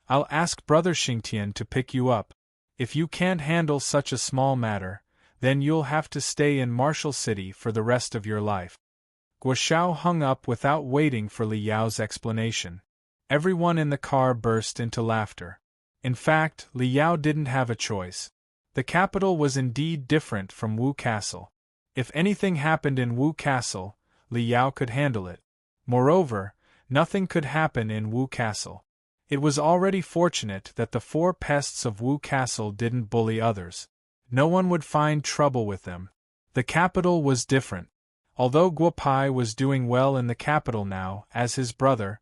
I'll ask Brother Xingtian to pick you up. If you can't handle such a small matter, then you'll have to stay in Martial City for the rest of your life. Guoxiao hung up without waiting for Li Yao's explanation. Everyone in the car burst into laughter. In fact, Li Yao didn't have a choice. The capital was indeed different from Wu Castle. If anything happened in Wu Castle, Li Yao could handle it. Moreover, nothing could happen in Wu Castle. It was already fortunate that the four pests of Wu Castle didn't bully others. No one would find trouble with them. The capital was different. Although Guopai was doing well in the capital now, as his brother,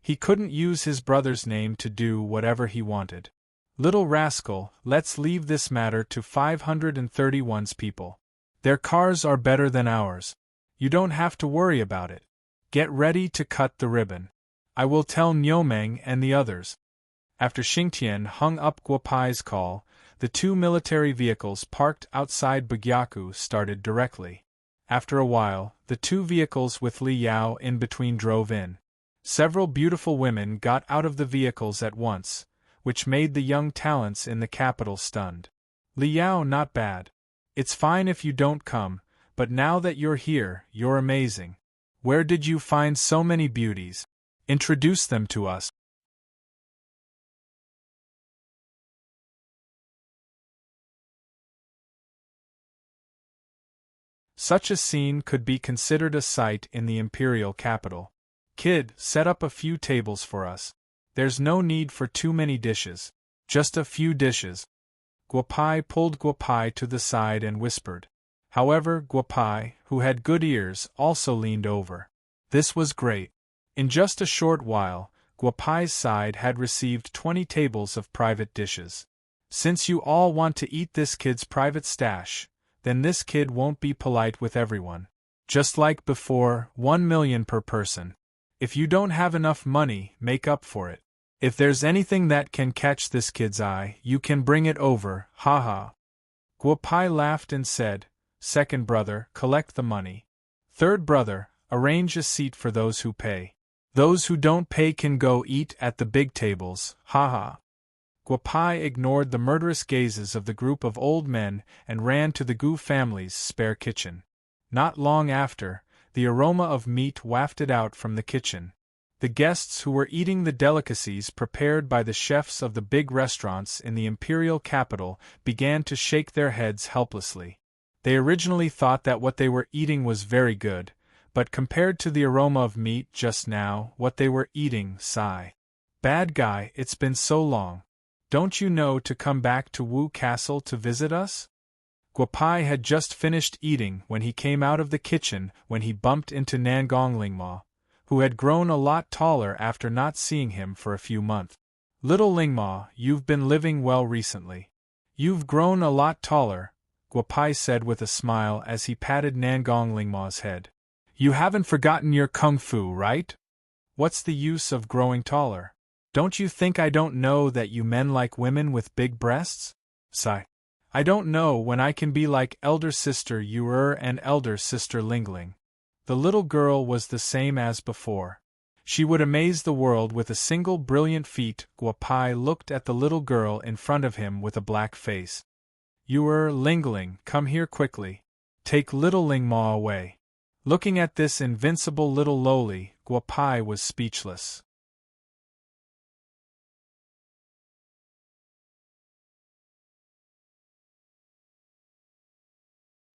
he couldn't use his brother's name to do whatever he wanted. Little rascal, let's leave this matter to 531's people. Their cars are better than ours. You don't have to worry about it. Get ready to cut the ribbon. I will tell Niumeng and the others. After Xingtian hung up Guopai's call, the two military vehicles parked outside Bugyaku started directly. After a while, the two vehicles with Li Yao in between drove in. Several beautiful women got out of the vehicles at once, which made the young talents in the capital stunned. Li Yao, not bad. It's fine if you don't come, but now that you're here, you're amazing. Where did you find so many beauties? Introduce them to us. Such a scene could be considered a sight in the imperial capital. Kid, set up a few tables for us. There's no need for too many dishes. Just a few dishes. Guopai pulled Guopai to the side and whispered. However, Guopai, who had good ears, also leaned over. This was great. In just a short while, Guopai's side had received 20 tables of private dishes. Since you all want to eat this kid's private stash, then this kid won't be polite with everyone. Just like before, 1 million per person. If you don't have enough money, make up for it. If there's anything that can catch this kid's eye, you can bring it over, haha. Guopai laughed and said, Second brother, collect the money. Third brother, arrange a seat for those who pay. Those who don't pay can go eat at the big tables, haha. Guopai ignored the murderous gazes of the group of old men and ran to the Gu family's spare kitchen. Not long after, the aroma of meat wafted out from the kitchen. The guests who were eating the delicacies prepared by the chefs of the big restaurants in the imperial capital began to shake their heads helplessly. They originally thought that what they were eating was very good, but compared to the aroma of meat just now, what they were eating, sigh. Bad guy, it's been so long. Don't you know to come back to Wu Castle to visit us? Guopai had just finished eating when he came out of the kitchen when he bumped into Nangong Lingma, who had grown a lot taller after not seeing him for a few months. Little Lingma, you've been living well recently. You've grown a lot taller, Guopai said with a smile as he patted Nangong Lingma's head. You haven't forgotten your kung fu, right? What's the use of growing taller? Don't you think I don't know that you men like women with big breasts? Sigh. I don't know when I can be like elder sister Yuer and elder sister Lingling. The little girl was the same as before. She would amaze the world with a single brilliant feat. Guopai looked at the little girl in front of him with a black face. Yuer, Lingling, come here quickly. Take little Lingma away. Looking at this invincible little lowly, Guopai was speechless.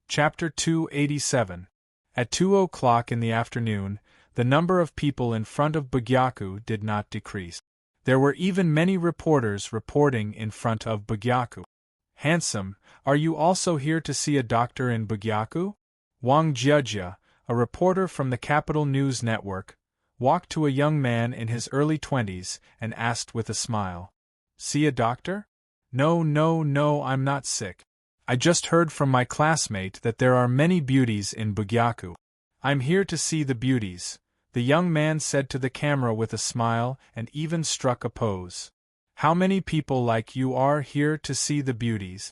Chapter 287. At 2:00 in the afternoon, the number of people in front of Bugyaku did not decrease. There were even many reporters reporting in front of Bugyaku. Handsome, are you also here to see a doctor in Bugyaku? Wang Jiejia, a reporter from the Capital News Network, walked to a young man in his early 20s and asked with a smile. See a doctor? No, I'm not sick. I just heard from my classmate that there are many beauties in Bugyaku. I'm here to see the beauties, the young man said to the camera with a smile and even struck a pose. How many people like you are here to see the beauties?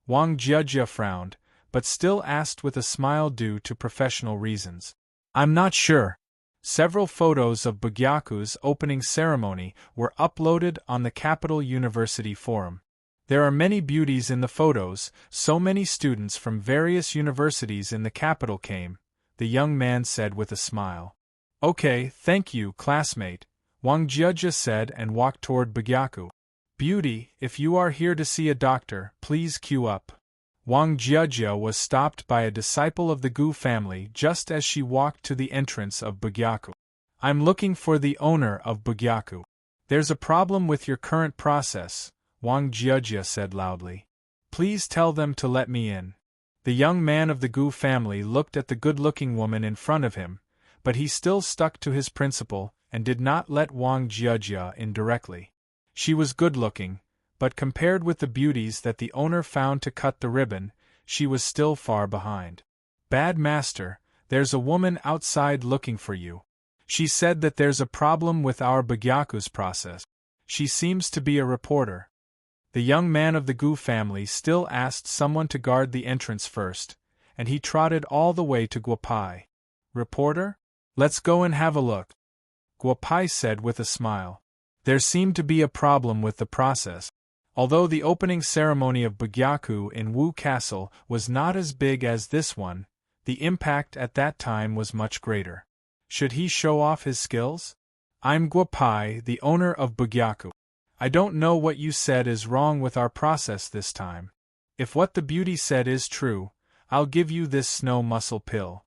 Wang Jiejia frowned, but still asked with a smile due to professional reasons. I'm not sure. Several photos of Bugyaku's opening ceremony were uploaded on the Capital University forum. There are many beauties in the photos, so many students from various universities in the capital came, the young man said with a smile. Okay, thank you, classmate, Wang Jiajia said and walked toward Bugyaku. Beauty, if you are here to see a doctor, please queue up. Wang Jiajia was stopped by a disciple of the Gu family just as she walked to the entrance of Bugyaku. I'm looking for the owner of Bugyaku. There's a problem with your current process, Wang Jiajia said loudly. Please tell them to let me in. The young man of the Gu family looked at the good-looking woman in front of him, but he still stuck to his principle and did not let Wang Jiajia in directly. She was good-looking, but compared with the beauties that the owner found to cut the ribbon, she was still far behind. Bad master, there's a woman outside looking for you. She said that there's a problem with our Bugyaku's process. She seems to be a reporter. The young man of the Gu family still asked someone to guard the entrance first, and he trotted all the way to Guopai. Reporter? Let's go and have a look. Guopai said with a smile. There seemed to be a problem with the process. Although the opening ceremony of Bugyaku in Wu Castle was not as big as this one, the impact at that time was much greater. Should he show off his skills? I'm Guopai, the owner of Bugyaku. I don't know what you said is wrong with our process this time. If what the beauty said is true, I'll give you this snow muscle pill.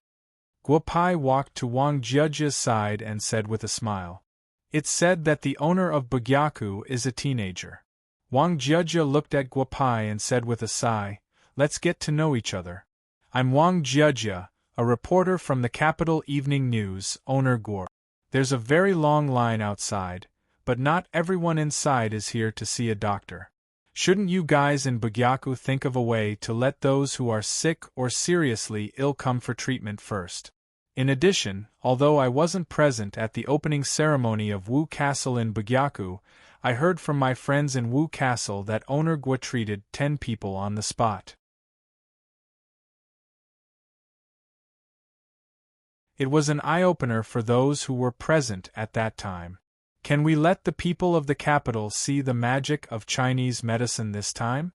Guopai walked to Wang Jiajia's side and said with a smile. It's said that the owner of Bugyaku is a teenager. Wang Jiajia looked at Guopai and said with a sigh, let's get to know each other. I'm Wang Jiajia, a reporter from the Capital Evening News, owner Guo. There's a very long line outside, but not everyone inside is here to see a doctor. Shouldn't you guys in Bugyaku think of a way to let those who are sick or seriously ill come for treatment first? In addition, although I wasn't present at the opening ceremony of Wu Castle in Bugyaku, I heard from my friends in Wu Castle that owner Guo treated 10 people on the spot. It was an eye-opener for those who were present at that time. Can we let the people of the capital see the magic of Chinese medicine this time?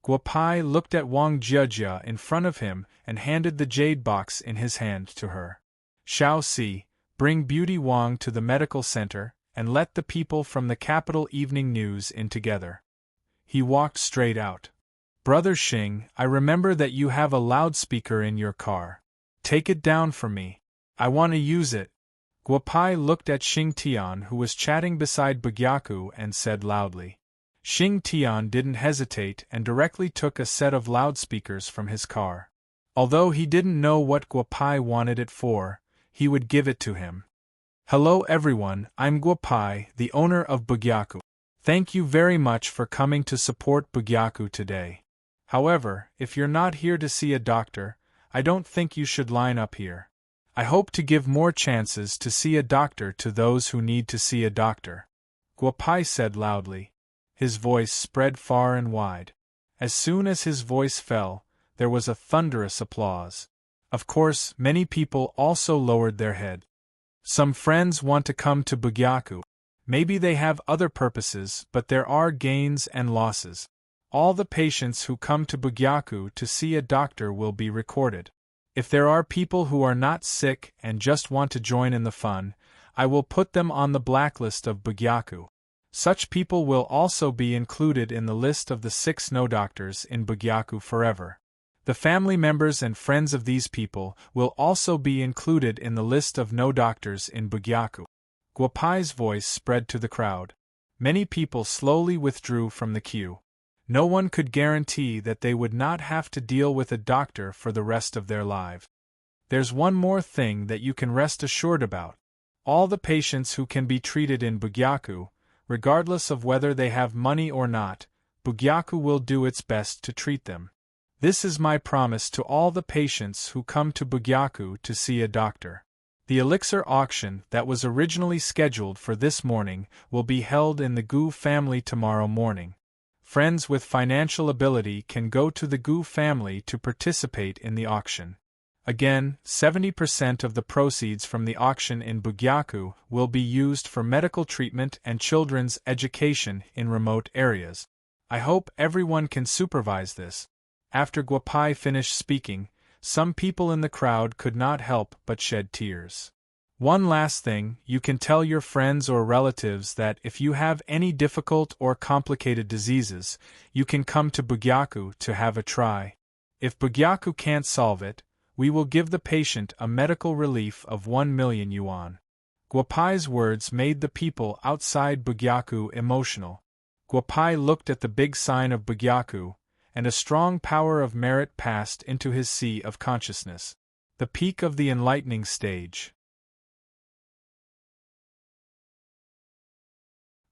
Guopai looked at Wang Jiajia in front of him and handed the jade box in his hand to her. Shao Si, bring Beauty Wang to the medical center, and let the people from the Capital Evening News in together. He walked straight out. Brother Xing, I remember that you have a loudspeaker in your car. Take it down for me. I want to use it. Guopai looked at Xing Tian, who was chatting beside Bugyaku, and said loudly. Xing Tian didn't hesitate and directly took a set of loudspeakers from his car. Although he didn't know what Guopai wanted it for, he would give it to him. Hello everyone, I'm Guopai, the owner of Bugyaku. Thank you very much for coming to support Bugyaku today. However, if you're not here to see a doctor, I don't think you should line up here. I hope to give more chances to see a doctor to those who need to see a doctor. Guopai said loudly. His voice spread far and wide. As soon as his voice fell, there was a thunderous applause. Of course, many people also lowered their head. Some friends want to come to Bugyaku. Maybe they have other purposes, but there are gains and losses. All the patients who come to Bugyaku to see a doctor will be recorded. If there are people who are not sick and just want to join in the fun, I will put them on the blacklist of Bugyaku. Such people will also be included in the list of the 6 no doctors in Bugyaku forever. The family members and friends of these people will also be included in the list of no doctors in Bugyaku. Guopai's voice spread to the crowd. Many people slowly withdrew from the queue. No one could guarantee that they would not have to deal with a doctor for the rest of their lives. There's one more thing that you can rest assured about. All the patients who can be treated in Bugyaku, regardless of whether they have money or not, Bugyaku will do its best to treat them. This is my promise to all the patients who come to Bugyaku to see a doctor. The elixir auction that was originally scheduled for this morning will be held in the Gu family tomorrow morning. Friends with financial ability can go to the Gu family to participate in the auction. Again, 70% of the proceeds from the auction in Bugyaku will be used for medical treatment and children's education in remote areas. I hope everyone can supervise this. After Guapai finished speaking, some people in the crowd could not help but shed tears. One last thing, you can tell your friends or relatives that if you have any difficult or complicated diseases, you can come to Bugyaku to have a try. If Bugyaku can't solve it, we will give the patient a medical relief of 1 million yuan. Guapai's words made the people outside Bugyaku emotional. Guapai looked at the big sign of Bugyaku, and a strong power of merit passed into his sea of consciousness. The peak of the enlightening stage.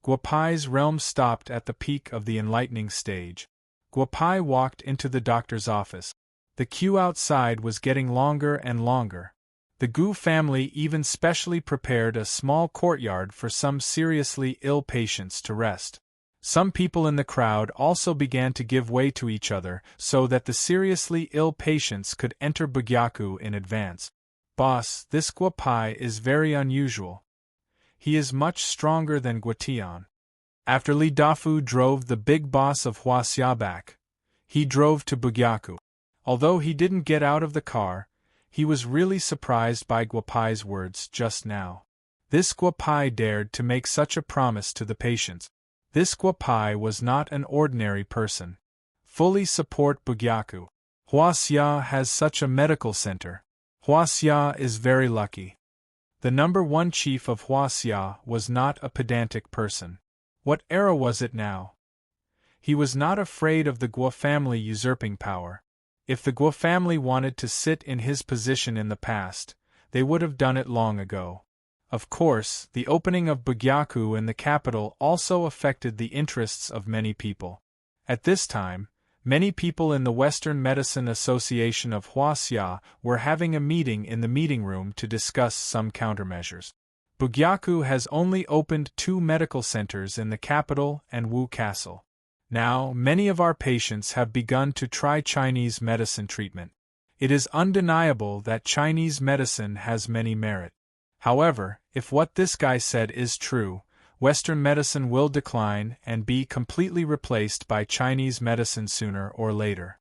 Guapai's realm stopped at the peak of the enlightening stage. Guapai walked into the doctor's office. The queue outside was getting longer and longer. The Gu family even specially prepared a small courtyard for some seriously ill patients to rest. Some people in the crowd also began to give way to each other so that the seriously ill patients could enter Bugyaku in advance. Boss, this Guapai is very unusual. He is much stronger than Guatian. After Li Dafu drove the big boss of Huaxia back, he drove to Bugyaku. Although he didn't get out of the car, he was really surprised by Guapai's words just now. This Guapai dared to make such a promise to the patients. This Guapai was not an ordinary person. Fully support Bugyaku. Huaxia has such a medical center. Huaxia is very lucky. The number one chief of Huaxia was not a pedantic person. What era was it now? He was not afraid of the Guo family usurping power. If the Guo family wanted to sit in his position in the past, they would have done it long ago. Of course, the opening of Bugyaku in the capital also affected the interests of many people. At this time, many people in the Western Medicine Association of Huaxia were having a meeting in the meeting room to discuss some countermeasures. Bugyaku has only opened 2 medical centers in the capital and Wu Castle. Now, many of our patients have begun to try Chinese medicine treatment. It is undeniable that Chinese medicine has many merit. However, if what this guy said is true, Western medicine will decline and be completely replaced by Chinese medicine sooner or later.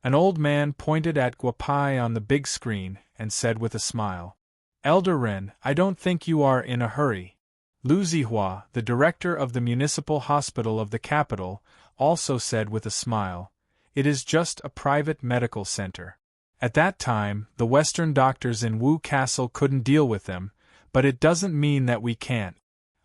An old man pointed at Guapai on the big screen and said with a smile, "Elder Ren, I don't think you are in a hurry." Lu Zihua, the director of the municipal hospital of the capital, also said with a smile, "It is just a private medical center." At that time, the Western doctors in Wu Castle couldn't deal with them, but it doesn't mean that we can't.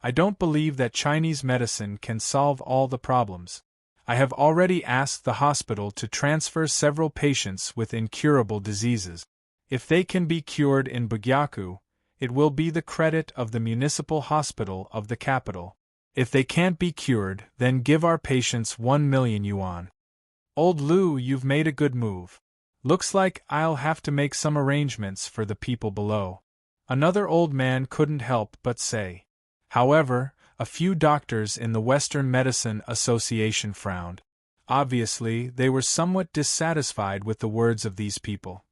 I don't believe that Chinese medicine can solve all the problems. I have already asked the hospital to transfer several patients with incurable diseases. If they can be cured in Bugyaku, it will be the credit of the municipal hospital of the capital. If they can't be cured, then give our patients 1 million yuan. Old Lu, you've made a good move. Looks like I'll have to make some arrangements for the people below. Another old man couldn't help but say. However, a few doctors in the Western Medicine Association frowned. Obviously, they were somewhat dissatisfied with the words of these people.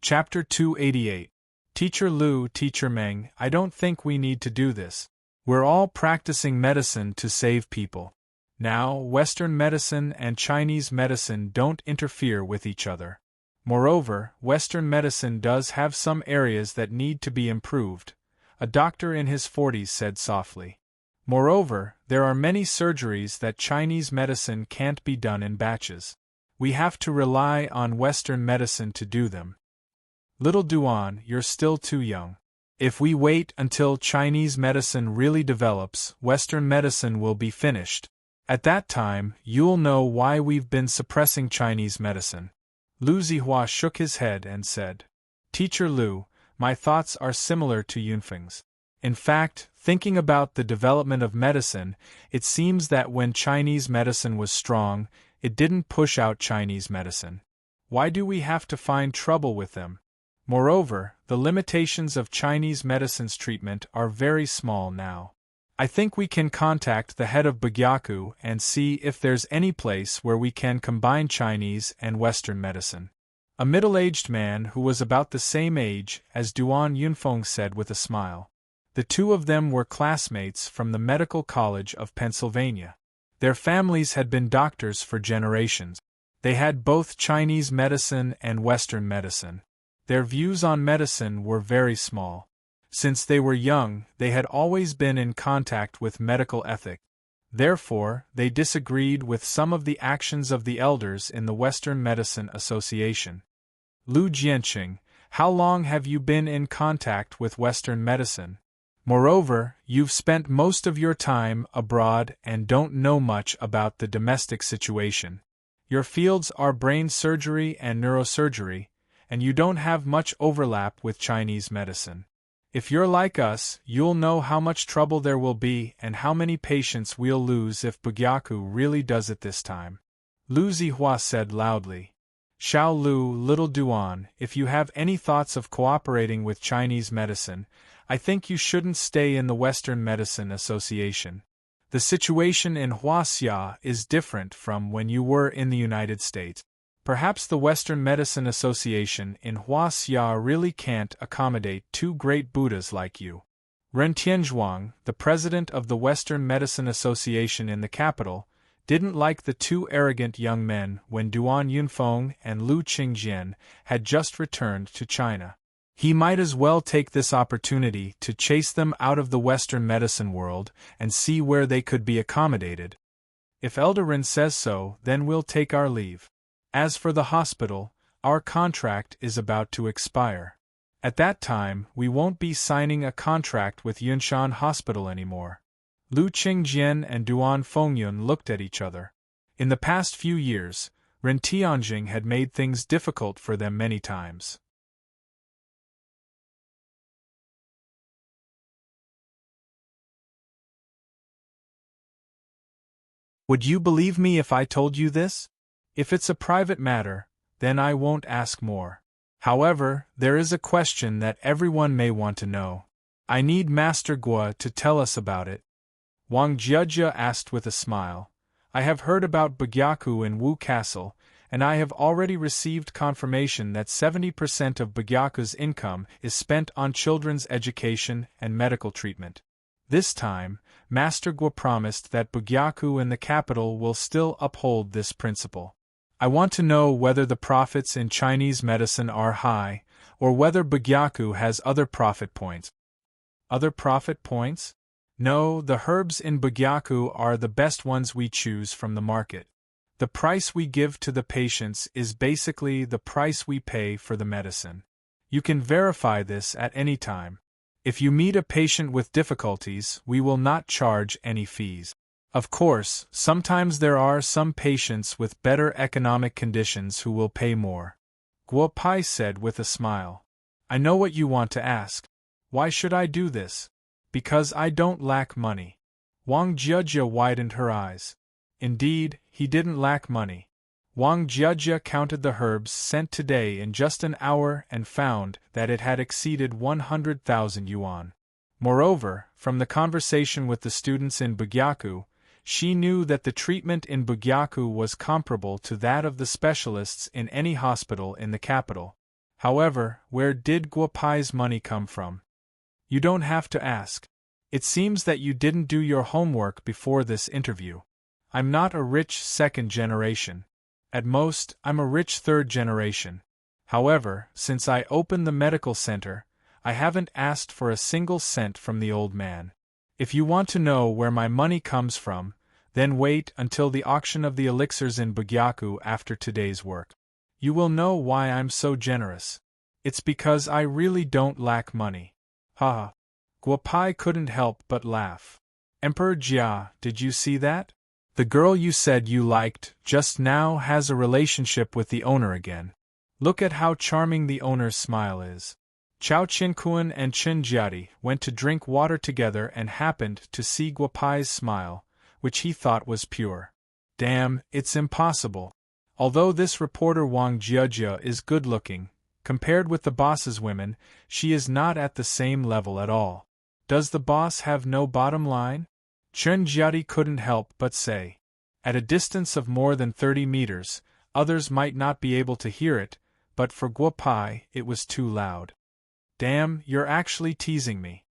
Chapter 288. Teacher Lu, Teacher Meng, I don't think we need to do this. We're all practicing medicine to save people. Now, Western medicine and Chinese medicine don't interfere with each other. Moreover, Western medicine does have some areas that need to be improved, a doctor in his 40s said softly. Moreover, there are many surgeries that Chinese medicine can't be done in batches. We have to rely on Western medicine to do them. Little Duan, you're still too young. If we wait until Chinese medicine really develops, Western medicine will be finished. At that time, you'll know why we've been suppressing Chinese medicine. Lu Zihua shook his head and said, Teacher Lu, my thoughts are similar to Yunfeng's. In fact, thinking about the development of medicine, it seems that when Chinese medicine was strong, it didn't push out Chinese medicine. Why do we have to find trouble with them? Moreover, the limitations of Chinese medicine's treatment are very small now. I think we can contact the head of Bugyaku and see if there's any place where we can combine Chinese and Western medicine. A middle-aged man who was about the same age as Duan Yunfeng said with a smile. The two of them were classmates from the Medical College of Pennsylvania. Their families had been doctors for generations. They had both Chinese medicine and Western medicine. Their views on medicine were very small. Since they were young, they had always been in contact with medical ethics. Therefore, they disagreed with some of the actions of the elders in the Western Medicine Association. Lu Jianqing, how long have you been in contact with Western medicine? Moreover, you've spent most of your time abroad and don't know much about the domestic situation. Your fields are brain surgery and neurosurgery, and you don't have much overlap with Chinese medicine. If you're like us, you'll know how much trouble there will be and how many patients we'll lose if Bugyaku really does it this time. Lu Zihua said loudly. Xiao Lu, little Duan, if you have any thoughts of cooperating with Chinese medicine, I think you shouldn't stay in the Western Medicine Association. The situation in Huaxia is different from when you were in the United States. Perhaps the Western Medicine Association in Huaxia really can't accommodate two great Buddhas like you. Ren Tianzhuang, the president of the Western Medicine Association in the capital, didn't like the two arrogant young men when Duan Yunfeng and Lu Qingjian had just returned to China. He might as well take this opportunity to chase them out of the Western medicine world and see where they could be accommodated. If Elder Ren says so, then we'll take our leave. As for the hospital, our contract is about to expire. At that time, we won't be signing a contract with Yunshan Hospital anymore. Lu Qingjian and Duan Fengyun looked at each other. In the past few years, Ren Tianjing had made things difficult for them many times. Would you believe me if I told you this? If it's a private matter, then I won't ask more. However, there is a question that everyone may want to know. I need Master Guo to tell us about it. Wang Jiejia asked with a smile. I have heard about Bugyaku in Wu Castle, and I have already received confirmation that 70% of Bugyaku's income is spent on children's education and medical treatment. This time, Master Guo promised that Bugyaku in the capital will still uphold this principle. I want to know whether the profits in Chinese medicine are high, or whether Bugyaku has other profit points. Other profit points? No, the herbs in Bugyaku are the best ones we choose from the market. The price we give to the patients is basically the price we pay for the medicine. You can verify this at any time. If you meet a patient with difficulties, we will not charge any fees. Of course, sometimes there are some patients with better economic conditions who will pay more. Guo Pai said with a smile. I know what you want to ask. Why should I do this? Because I don't lack money. Wang Jiejia widened her eyes. Indeed, he didn't lack money. Wang Jiejia counted the herbs sent today in just an hour and found that it had exceeded 100,000 yuan. Moreover, from the conversation with the students in Bugyaku, she knew that the treatment in Bugyaku was comparable to that of the specialists in any hospital in the capital. However, where did Guo Pai's money come from? You don't have to ask. It seems that you didn't do your homework before this interview. I'm not a rich second generation. At most, I'm a rich third generation. However, since I opened the medical center, I haven't asked for a single cent from the old man. If you want to know where my money comes from, then wait until the auction of the elixirs in Bugyaku after today's work. You will know why I'm so generous. It's because I really don't lack money. Ha! Guo Pai couldn't help but laugh. Emperor Jia, did you see that? The girl you said you liked just now has a relationship with the owner again. Look at how charming the owner's smile is. Chao Qinkuan and Chen Jiadi went to drink water together and happened to see Guo Pai's smile, which he thought was pure. Damn, it's impossible. Although this reporter Wang Jiejia is good-looking, Compared with the boss's women, she is not at the same level at all. Does the boss have no bottom line? Chen Jiadi couldn't help but say. At a distance of more than 30 meters, others might not be able to hear it, but for Guo Pai, it was too loud. Damn, you're actually teasing me.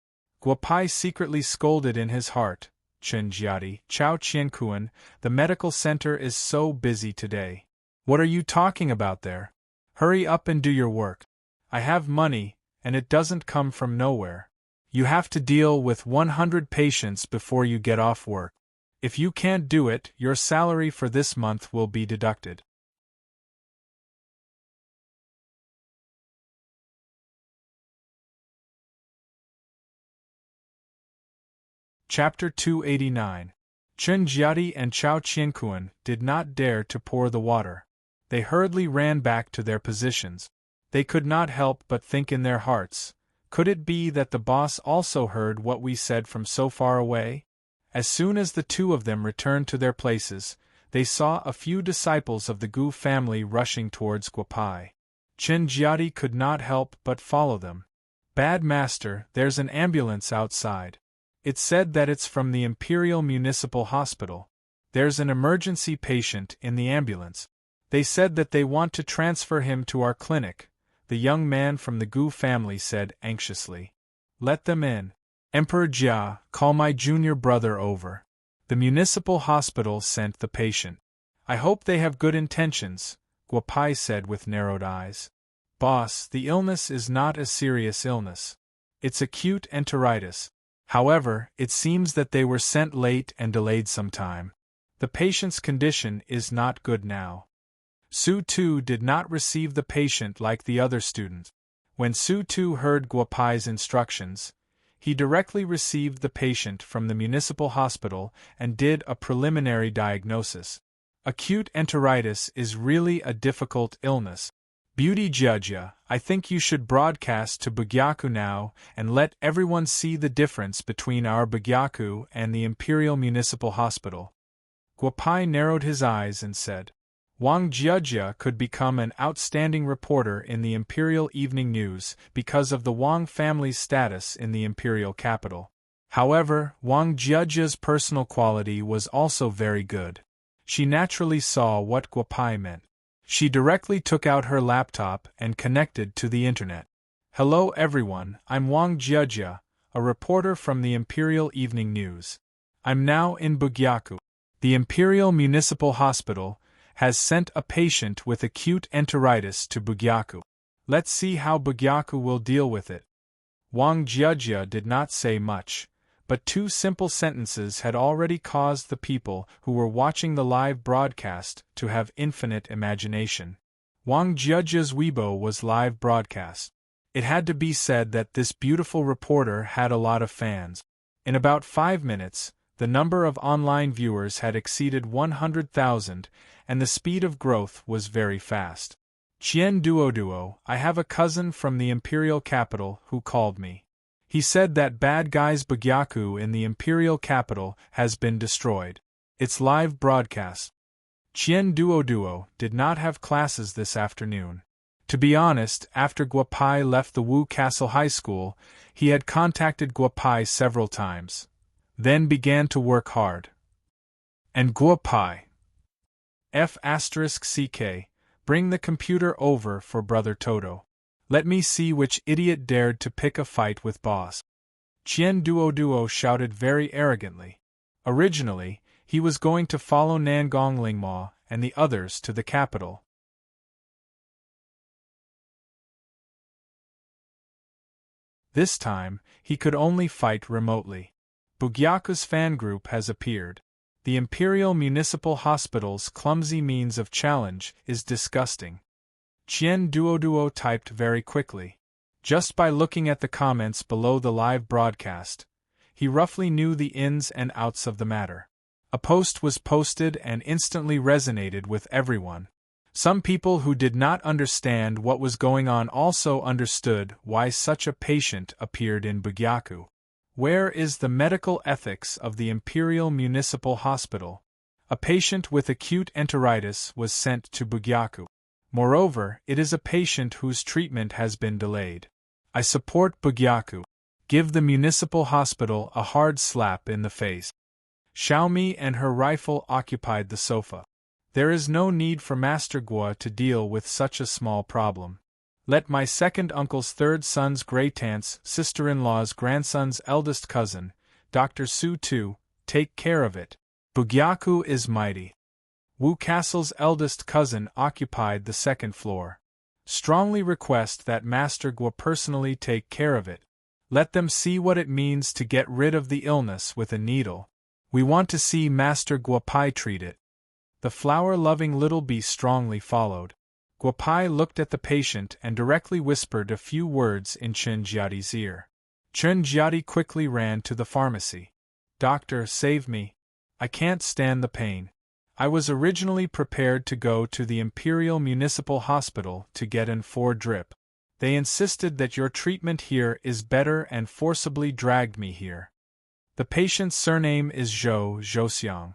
Guo Pai secretly scolded in his heart. Chen Jiadi, Chao Qiankuan, the medical center is so busy today. What are you talking about there? Hurry up and do your work. I have money, and it doesn't come from nowhere. You have to deal with 100 patients before you get off work. If you can't do it, your salary for this month will be deducted. Chapter 289. Chen Jiadi and Chao Qiankuan did not dare to pour the water. They hurriedly ran back to their positions. They could not help but think in their hearts, could it be that the boss also heard what we said from so far away? As soon as the two of them returned to their places, they saw a few disciples of the Gu family rushing towards Guo Pai. Chen Jiadi could not help but follow them. Bad master, there's an ambulance outside. It said that it's from the Imperial Municipal Hospital. There's an emergency patient in the ambulance. They said that they want to transfer him to our clinic, the young man from the Gu family said anxiously. Let them in. Emperor Jia, call my junior brother over. The municipal hospital sent the patient. I hope they have good intentions, Guo Pai said with narrowed eyes. Boss, the illness is not a serious illness. It's acute enteritis. However, it seems that they were sent late and delayed some time. The patient's condition is not good now. Su Tu did not receive the patient like the other students. When Su Tu heard Guo Pai's instructions, he directly received the patient from the municipal hospital and did a preliminary diagnosis. Acute enteritis is really a difficult illness. Beauty Judge, I think you should broadcast to Bugyaku now and let everyone see the difference between our Bugyaku and the Imperial Municipal Hospital. Guo Pai narrowed his eyes and said, Wang Jiajia could become an outstanding reporter in the Imperial Evening News because of the Wang family's status in the imperial capital. However, Wang Jiajia's personal quality was also very good. She naturally saw what Guo Pai meant. She directly took out her laptop and connected to the internet. Hello everyone, I'm Wang Jiajia, a reporter from the Imperial Evening News. I'm now in Bugyaku. The Imperial Municipal Hospital has sent a patient with acute enteritis to Bugyaku. Let's see how Bugyaku will deal with it. Wang Jiajia did not say much, but two simple sentences had already caused the people who were watching the live broadcast to have infinite imagination. Wang Jiajia's Weibo was live broadcast. It had to be said that this beautiful reporter had a lot of fans. In about 5 minutes, the number of online viewers had exceeded 100,000, and the speed of growth was very fast. Qian Duo, I have a cousin from the imperial capital who called me. He said that bad guy's Bugyaku in the imperial capital has been destroyed. It's live broadcast. Qian Duo did not have classes this afternoon. To be honest, after Guo Pai left the Wu Castle High School, he had contacted Guo Pai several times. Then began to work hard. And Guo Pai. F***CK, bring the computer over for Brother Toto. Let me see which idiot dared to pick a fight with boss. Qian Duo shouted very arrogantly. Originally, he was going to follow Nangong Lingma and the others to the capital. This time, he could only fight remotely. Bugyaku's fan group has appeared. The Imperial Municipal Hospital's clumsy means of challenge is disgusting. Qian Duo typed very quickly. Just by looking at the comments below the live broadcast, he roughly knew the ins and outs of the matter. A post was posted and instantly resonated with everyone. Some people who did not understand what was going on also understood why such a patient appeared in Bugyaku. Where is the medical ethics of the Imperial Municipal Hospital? A patient with acute enteritis was sent to Bugyaku. Moreover, it is a patient whose treatment has been delayed. I support Bugyaku. Give the municipal hospital a hard slap in the face. Xiaomi and her rifle occupied the sofa. There is no need for Master Guo to deal with such a small problem. Let my second uncle's third son's great-aunt's sister-in-law's grandson's eldest cousin, Dr. Su Tu, take care of it. Bugyaku is mighty. Wu Castle's eldest cousin occupied the second floor. Strongly request that Master Guo personally take care of it. Let them see what it means to get rid of the illness with a needle. We want to see Master Guo Pai treat it. The flower-loving little bee strongly followed. Guo Pai looked at the patient and directly whispered a few words in Chen Jiadi's ear. Chen Jiadi quickly ran to the pharmacy. Doctor, save me. I can't stand the pain. I was originally prepared to go to the Imperial Municipal Hospital to get an 4 drip. They insisted that your treatment here is better and forcibly dragged me here. The patient's surname is Zhou Xiang.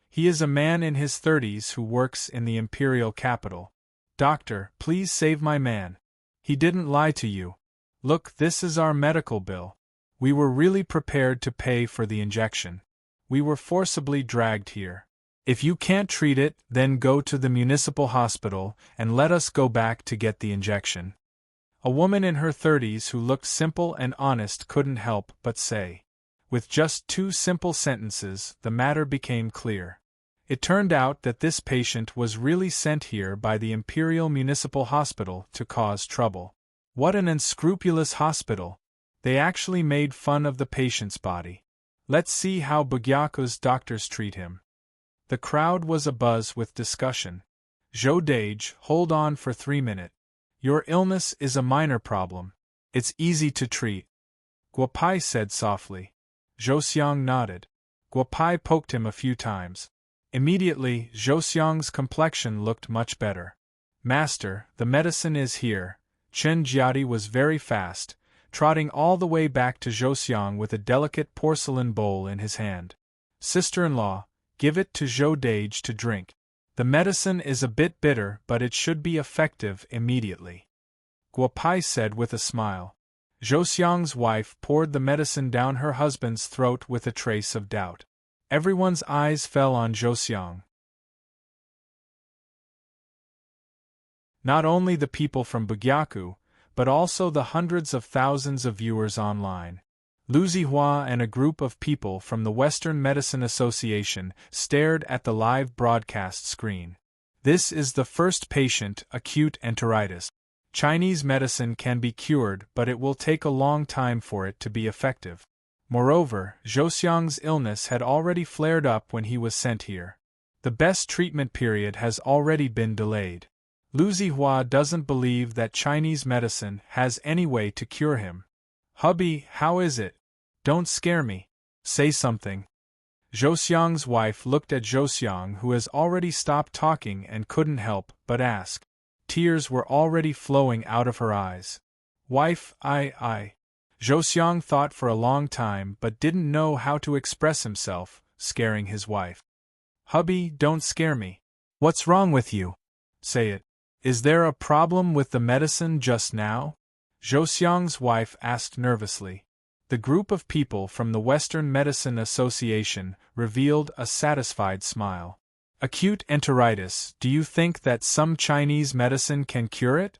He is a man in his 30s who works in the imperial capital. Doctor, please save my man. He didn't lie to you. Look, this is our medical bill. We were really prepared to pay for the injection. We were forcibly dragged here. If you can't treat it, then go to the municipal hospital and let us go back to get the injection. A woman in her 30s who looked simple and honest couldn't help but say. With just 2 simple sentences, the matter became clear. It turned out that this patient was really sent here by the Imperial Municipal Hospital to cause trouble. What an unscrupulous hospital! They actually made fun of the patient's body. Let's see how Bugyaku's doctors treat him. The crowd was abuzz with discussion. Zhou Dage, hold on for 3 minutes. Your illness is a minor problem. It's easy to treat. Guo Pai said softly. Zhou Xiang nodded. Guo Pai poked him a few times. Immediately, Zhou Xiang's complexion looked much better. Master, the medicine is here. Chen Jiadi was very fast, trotting all the way back to Zhou Xiang with a delicate porcelain bowl in his hand. Sister-in-law, give it to Zhou Dage to drink. The medicine is a bit bitter, but it should be effective immediately. Guo Pai said with a smile. Zhou Xiang's wife poured the medicine down her husband's throat with a trace of doubt. Everyone's eyes fell on Zhou Xiang. Not only the people from Bugyaku, but also the hundreds of thousands of viewers online. Lu Zihua and a group of people from the Western Medicine Association stared at the live broadcast screen. This is the first patient, acute enteritis. Chinese medicine can be cured, but it will take a long time for it to be effective. Moreover, Zhou Xiang's illness had already flared up when he was sent here. The best treatment period has already been delayed. Lu Zihua doesn't believe that Chinese medicine has any way to cure him. Hubby, how is it? Don't scare me. Say something. Zhou Xiang's wife looked at Zhou Xiang, who has already stopped talking and couldn't help but ask. Tears were already flowing out of her eyes. Wife, I. Zhou Xiang thought for a long time but didn't know how to express himself, scaring his wife. Hubby, don't scare me. What's wrong with you? Say it. Is there a problem with the medicine just now? Zhou Xiang's wife asked nervously. The group of people from the Western Medicine Association revealed a satisfied smile. Acute enteritis, do you think that some Chinese medicine can cure it?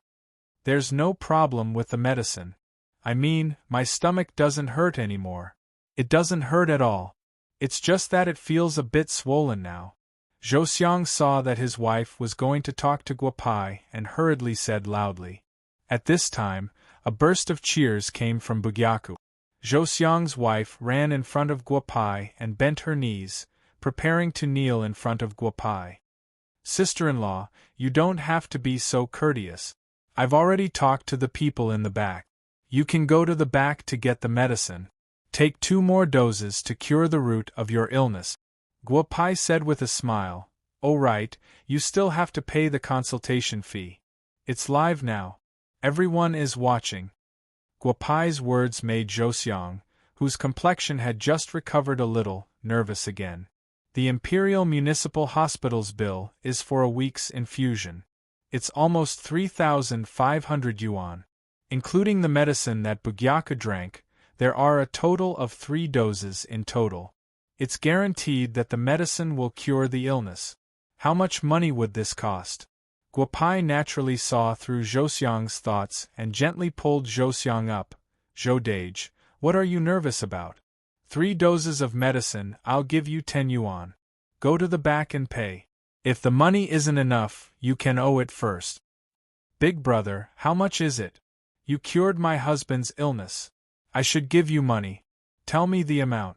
There's no problem with the medicine. I mean, my stomach doesn't hurt anymore. It doesn't hurt at all. It's just that it feels a bit swollen now. Zhou Xiang saw that his wife was going to talk to Guo Pai and hurriedly said loudly. At this time, a burst of cheers came from Bugyaku. Zhou Xiang's wife ran in front of Guo Pai and bent her knees, preparing to kneel in front of Guo Pai. Sister-in-law, you don't have to be so courteous. I've already talked to the people in the back. You can go to the back to get the medicine. Take 2 more doses to cure the root of your illness. Guo Pai said with a smile. Oh right, you still have to pay the consultation fee. It's live now. Everyone is watching. Guo Pai's words made Zhou Xiang, whose complexion had just recovered a little, nervous again. The Imperial Municipal Hospital's bill is for a week's infusion. It's almost 3,500 yuan. Including the medicine that Bugyaku drank, there are a total of 3 doses in total. It's guaranteed that the medicine will cure the illness. How much money would this cost? Guopai naturally saw through Zhouxiang's thoughts and gently pulled Zhouxiang up. Zhou, what are you nervous about? 3 doses of medicine, I'll give you 10 yuan. Go to the back and pay. If the money isn't enough, you can owe it first. Big brother, how much is it? You cured my husband's illness. I should give you money. Tell me the amount.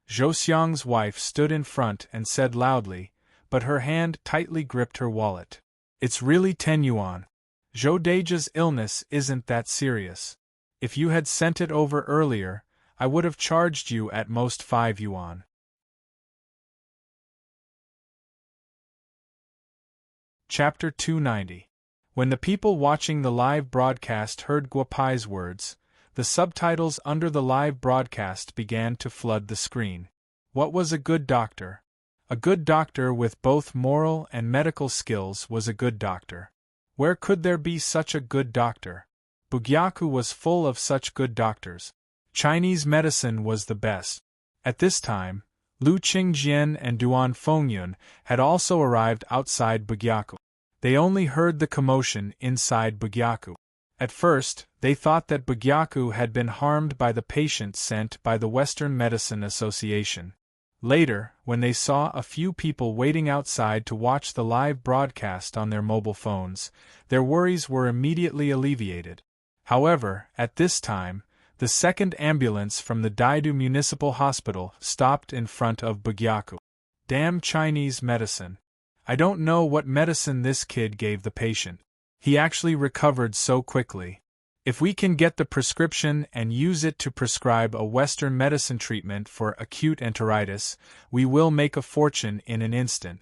Zhouxiang's wife stood in front and said loudly, but her hand tightly gripped her wallet. It's really 10 yuan. Zhou illness isn't that serious. If you had sent it over earlier, I would have charged you at most 5 yuan. Chapter 290. When the people watching the live broadcast heard Guopai's words, the subtitles under the live broadcast began to flood the screen. What was a good doctor? A good doctor with both moral and medical skills was a good doctor. Where could there be such a good doctor? Bugyaku was full of such good doctors. Chinese medicine was the best. At this time, Lu Qingjian and Duan Fengyun had also arrived outside Bugyaku. They only heard the commotion inside Bugyaku. At first, they thought that Bugyaku had been harmed by the patient sent by the Western Medicine Association. Later, when they saw a few people waiting outside to watch the live broadcast on their mobile phones, their worries were immediately alleviated. However, at this time, the second ambulance from the Daidu Municipal Hospital stopped in front of Bugyaku. Damn Chinese medicine. I don't know what medicine this kid gave the patient. He actually recovered so quickly. If we can get the prescription and use it to prescribe a Western medicine treatment for acute enteritis, we will make a fortune in an instant.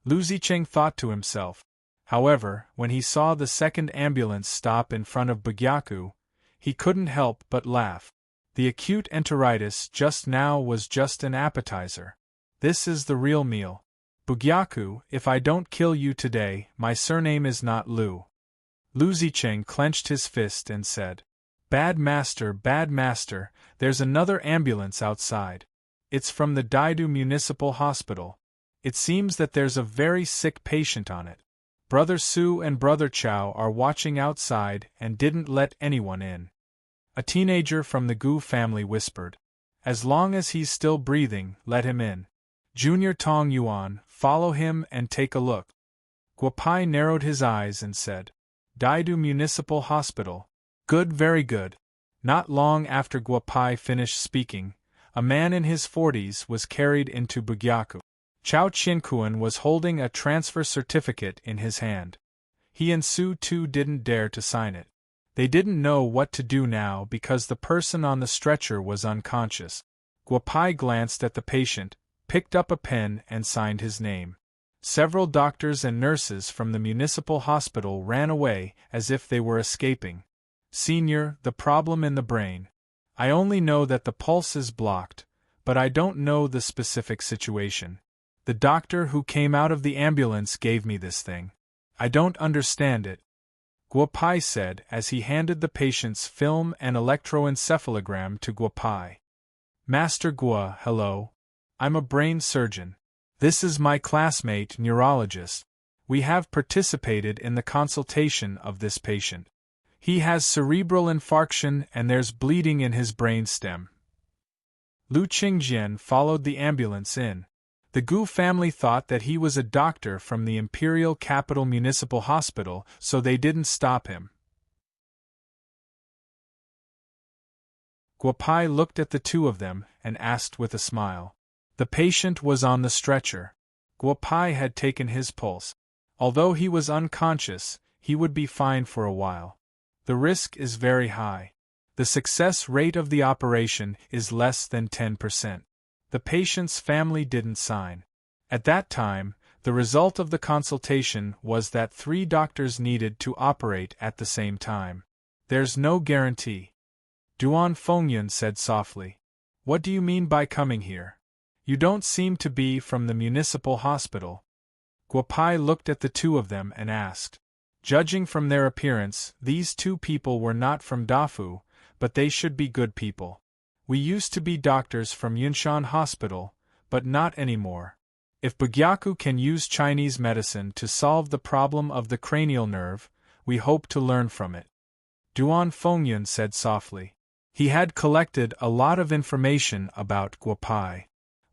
Lu Zicheng thought to himself. However, when he saw the second ambulance stop in front of Bugyaku, he couldn't help but laugh. The acute enteritis just now was just an appetizer. This is the real meal. Bugyaku, if I don't kill you today, my surname is not Lu. Lu Zicheng clenched his fist and said, bad master, there's another ambulance outside. It's from the Daidu Municipal Hospital. It seems that there's a very sick patient on it. Brother Su and Brother Chao are watching outside and didn't let anyone in. A teenager from the Gu family whispered, as long as he's still breathing, let him in. Junior Tong Yuan, follow him and take a look. Guopai narrowed his eyes and said, Daidu Municipal Hospital. Good, very good. Not long after Guopai finished speaking, a man in his 40s was carried into Bugyaku. Chao Qinkuan was holding a transfer certificate in his hand. He and Su Tu didn't dare to sign it. They didn't know what to do now because the person on the stretcher was unconscious. Guopai glanced at the patient, picked up a pen and signed his name. Several doctors and nurses from the municipal hospital ran away as if they were escaping. Senior, the problem in the brain. I only know that the pulse is blocked, but I don't know the specific situation. The doctor who came out of the ambulance gave me this thing. I don't understand it. Guopai said as he handed the patient's film and electroencephalogram to Guopai. Master Guo, hello. I'm a brain surgeon. This is my classmate neurologist. We have participated in the consultation of this patient. He has cerebral infarction and there's bleeding in his brainstem. Lu Qingjian followed the ambulance in. The Gu family thought that he was a doctor from the Imperial Capital Municipal Hospital, so they didn't stop him. Guopai looked at the two of them and asked with a smile. The patient was on the stretcher. Guopai had taken his pulse. Although he was unconscious, he would be fine for a while. The risk is very high. The success rate of the operation is less than 10%. The patient's family didn't sign. At that time, the result of the consultation was that 3 doctors needed to operate at the same time. There's no guarantee. Duan Fengyun said softly. What do you mean by coming here? You don't seem to be from the municipal hospital. Guopai looked at the two of them and asked. Judging from their appearance, these two people were not from Dafu, but they should be good people. We used to be doctors from Yunshan Hospital, but not anymore. If Bugyaku can use Chinese medicine to solve the problem of the cranial nerve, we hope to learn from it. Duan Fengyun said softly. He had collected a lot of information about Guopai.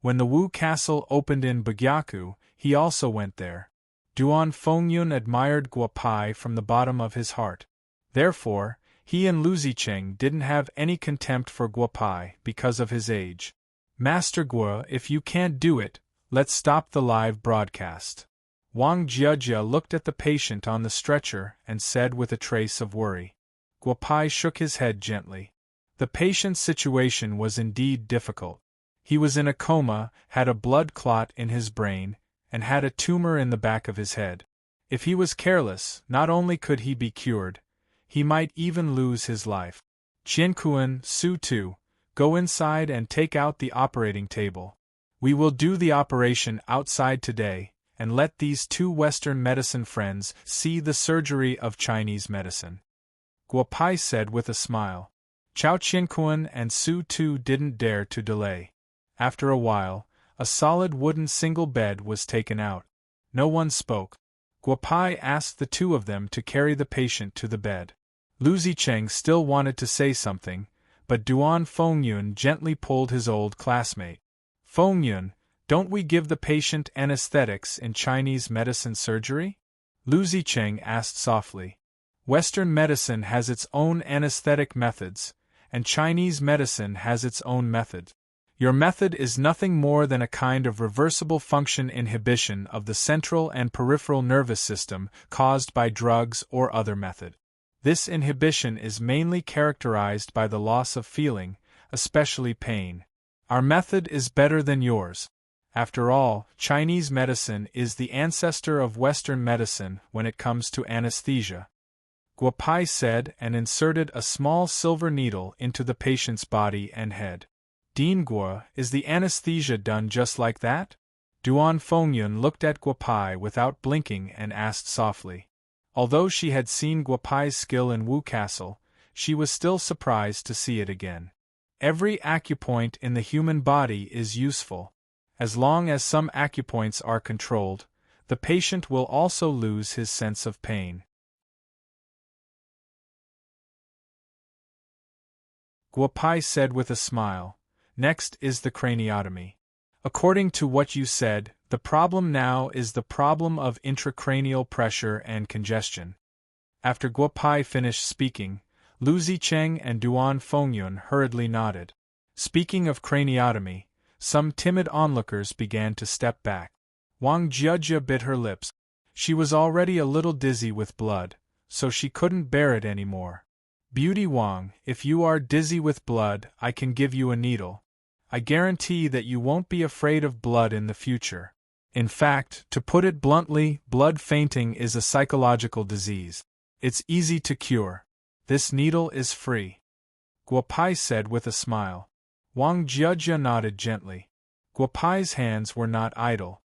When the Wu Castle opened in Bugyaku, he also went there. Duan Fengyun admired Guopai from the bottom of his heart. Therefore, he and Lu Zicheng didn't have any contempt for Guopai because of his age. Master Guo, if you can't do it, let's stop the live broadcast. Wang Jiajia looked at the patient on the stretcher and said with a trace of worry. Guopai shook his head gently. The patient's situation was indeed difficult. He was in a coma, had a blood clot in his brain, and had a tumor in the back of his head. If he was careless, not only could he be cured, he might even lose his life. Qiankuan, Su Tu, go inside and take out the operating table. We will do the operation outside today, and let these two Western medicine friends see the surgery of Chinese medicine. Guopai said with a smile. Chao Qiankuan and Su Tu didn't dare to delay. After a while, a solid wooden single bed was taken out. No one spoke. Guopai asked the two of them to carry the patient to the bed. Lu Zicheng still wanted to say something, but Duan Fengyun gently pulled his old classmate. Fengyun, don't we give the patient anesthetics in Chinese medicine surgery? Lu Zicheng asked softly. Western medicine has its own anesthetic methods, and Chinese medicine has its own method. Your method is nothing more than a kind of reversible function inhibition of the central and peripheral nervous system caused by drugs or other method. This inhibition is mainly characterized by the loss of feeling, especially pain. Our method is better than yours. After all, Chinese medicine is the ancestor of Western medicine when it comes to anesthesia. Guopai said and inserted a small silver needle into the patient's body and head. Dean Guo, is the anesthesia done just like that? Duan Fengyun looked at Guopai without blinking and asked softly. Although she had seen Guopai's skill in Wu Castle, she was still surprised to see it again. Every acupoint in the human body is useful. As long as some acupoints are controlled, the patient will also lose his sense of pain. Guopai said with a smile. Next is the craniotomy. According to what you said, the problem now is the problem of intracranial pressure and congestion. After Guopai finished speaking, Lu Zicheng and Duan Fengyun hurriedly nodded. Speaking of craniotomy, some timid onlookers began to step back. Wang Jiajia bit her lips. She was already a little dizzy with blood, so she couldn't bear it anymore. Beauty Wang, if you are dizzy with blood, I can give you a needle. I guarantee that you won't be afraid of blood in the future. In fact, to put it bluntly, blood fainting is a psychological disease. It's easy to cure. This needle is free. Guopai said with a smile. Wang Jiajia nodded gently. Guopai's hands were not idle.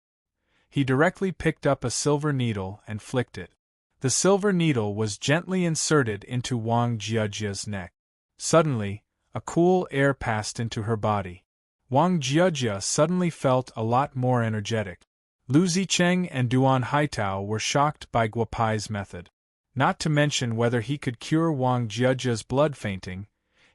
He directly picked up a silver needle and flicked it. The silver needle was gently inserted into Wang Jiajia's neck. Suddenly, a cool air passed into her body. Wang Jiajia suddenly felt a lot more energetic. Lu Zicheng and Duan Haitao were shocked by Guopai's method. Not to mention whether he could cure Wang Jiajia's blood fainting,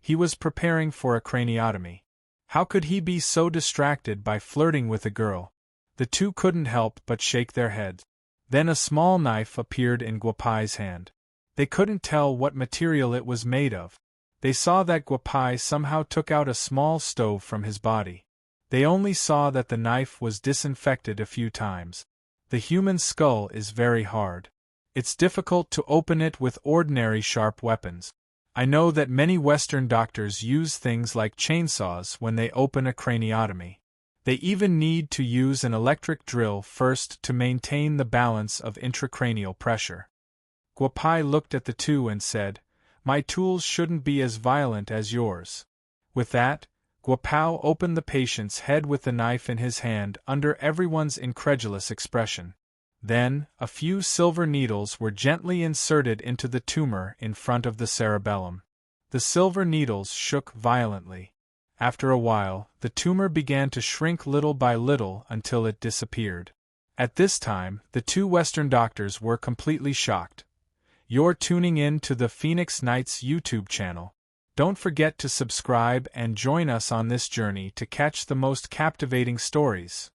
he was preparing for a craniotomy. How could he be so distracted by flirting with a girl? The two couldn't help but shake their heads. Then a small knife appeared in Guopai's hand. They couldn't tell what material it was made of. They saw that Guopai somehow took out a small stove from his body. They only saw that the knife was disinfected a few times. The human skull is very hard. It's difficult to open it with ordinary sharp weapons. I know that many Western doctors use things like chainsaws when they open a craniotomy. They even need to use an electric drill first to maintain the balance of intracranial pressure. Guopai looked at the two and said, "My tools shouldn't be as violent as yours." With that, Guopao opened the patient's head with the knife in his hand under everyone's incredulous expression. Then, a few silver needles were gently inserted into the tumor in front of the cerebellum. The silver needles shook violently. After a while, the tumor began to shrink little by little until it disappeared. At this time, the two Western doctors were completely shocked. You're tuning in to the Phoenix Nights YouTube channel. Don't forget to subscribe and join us on this journey to catch the most captivating stories.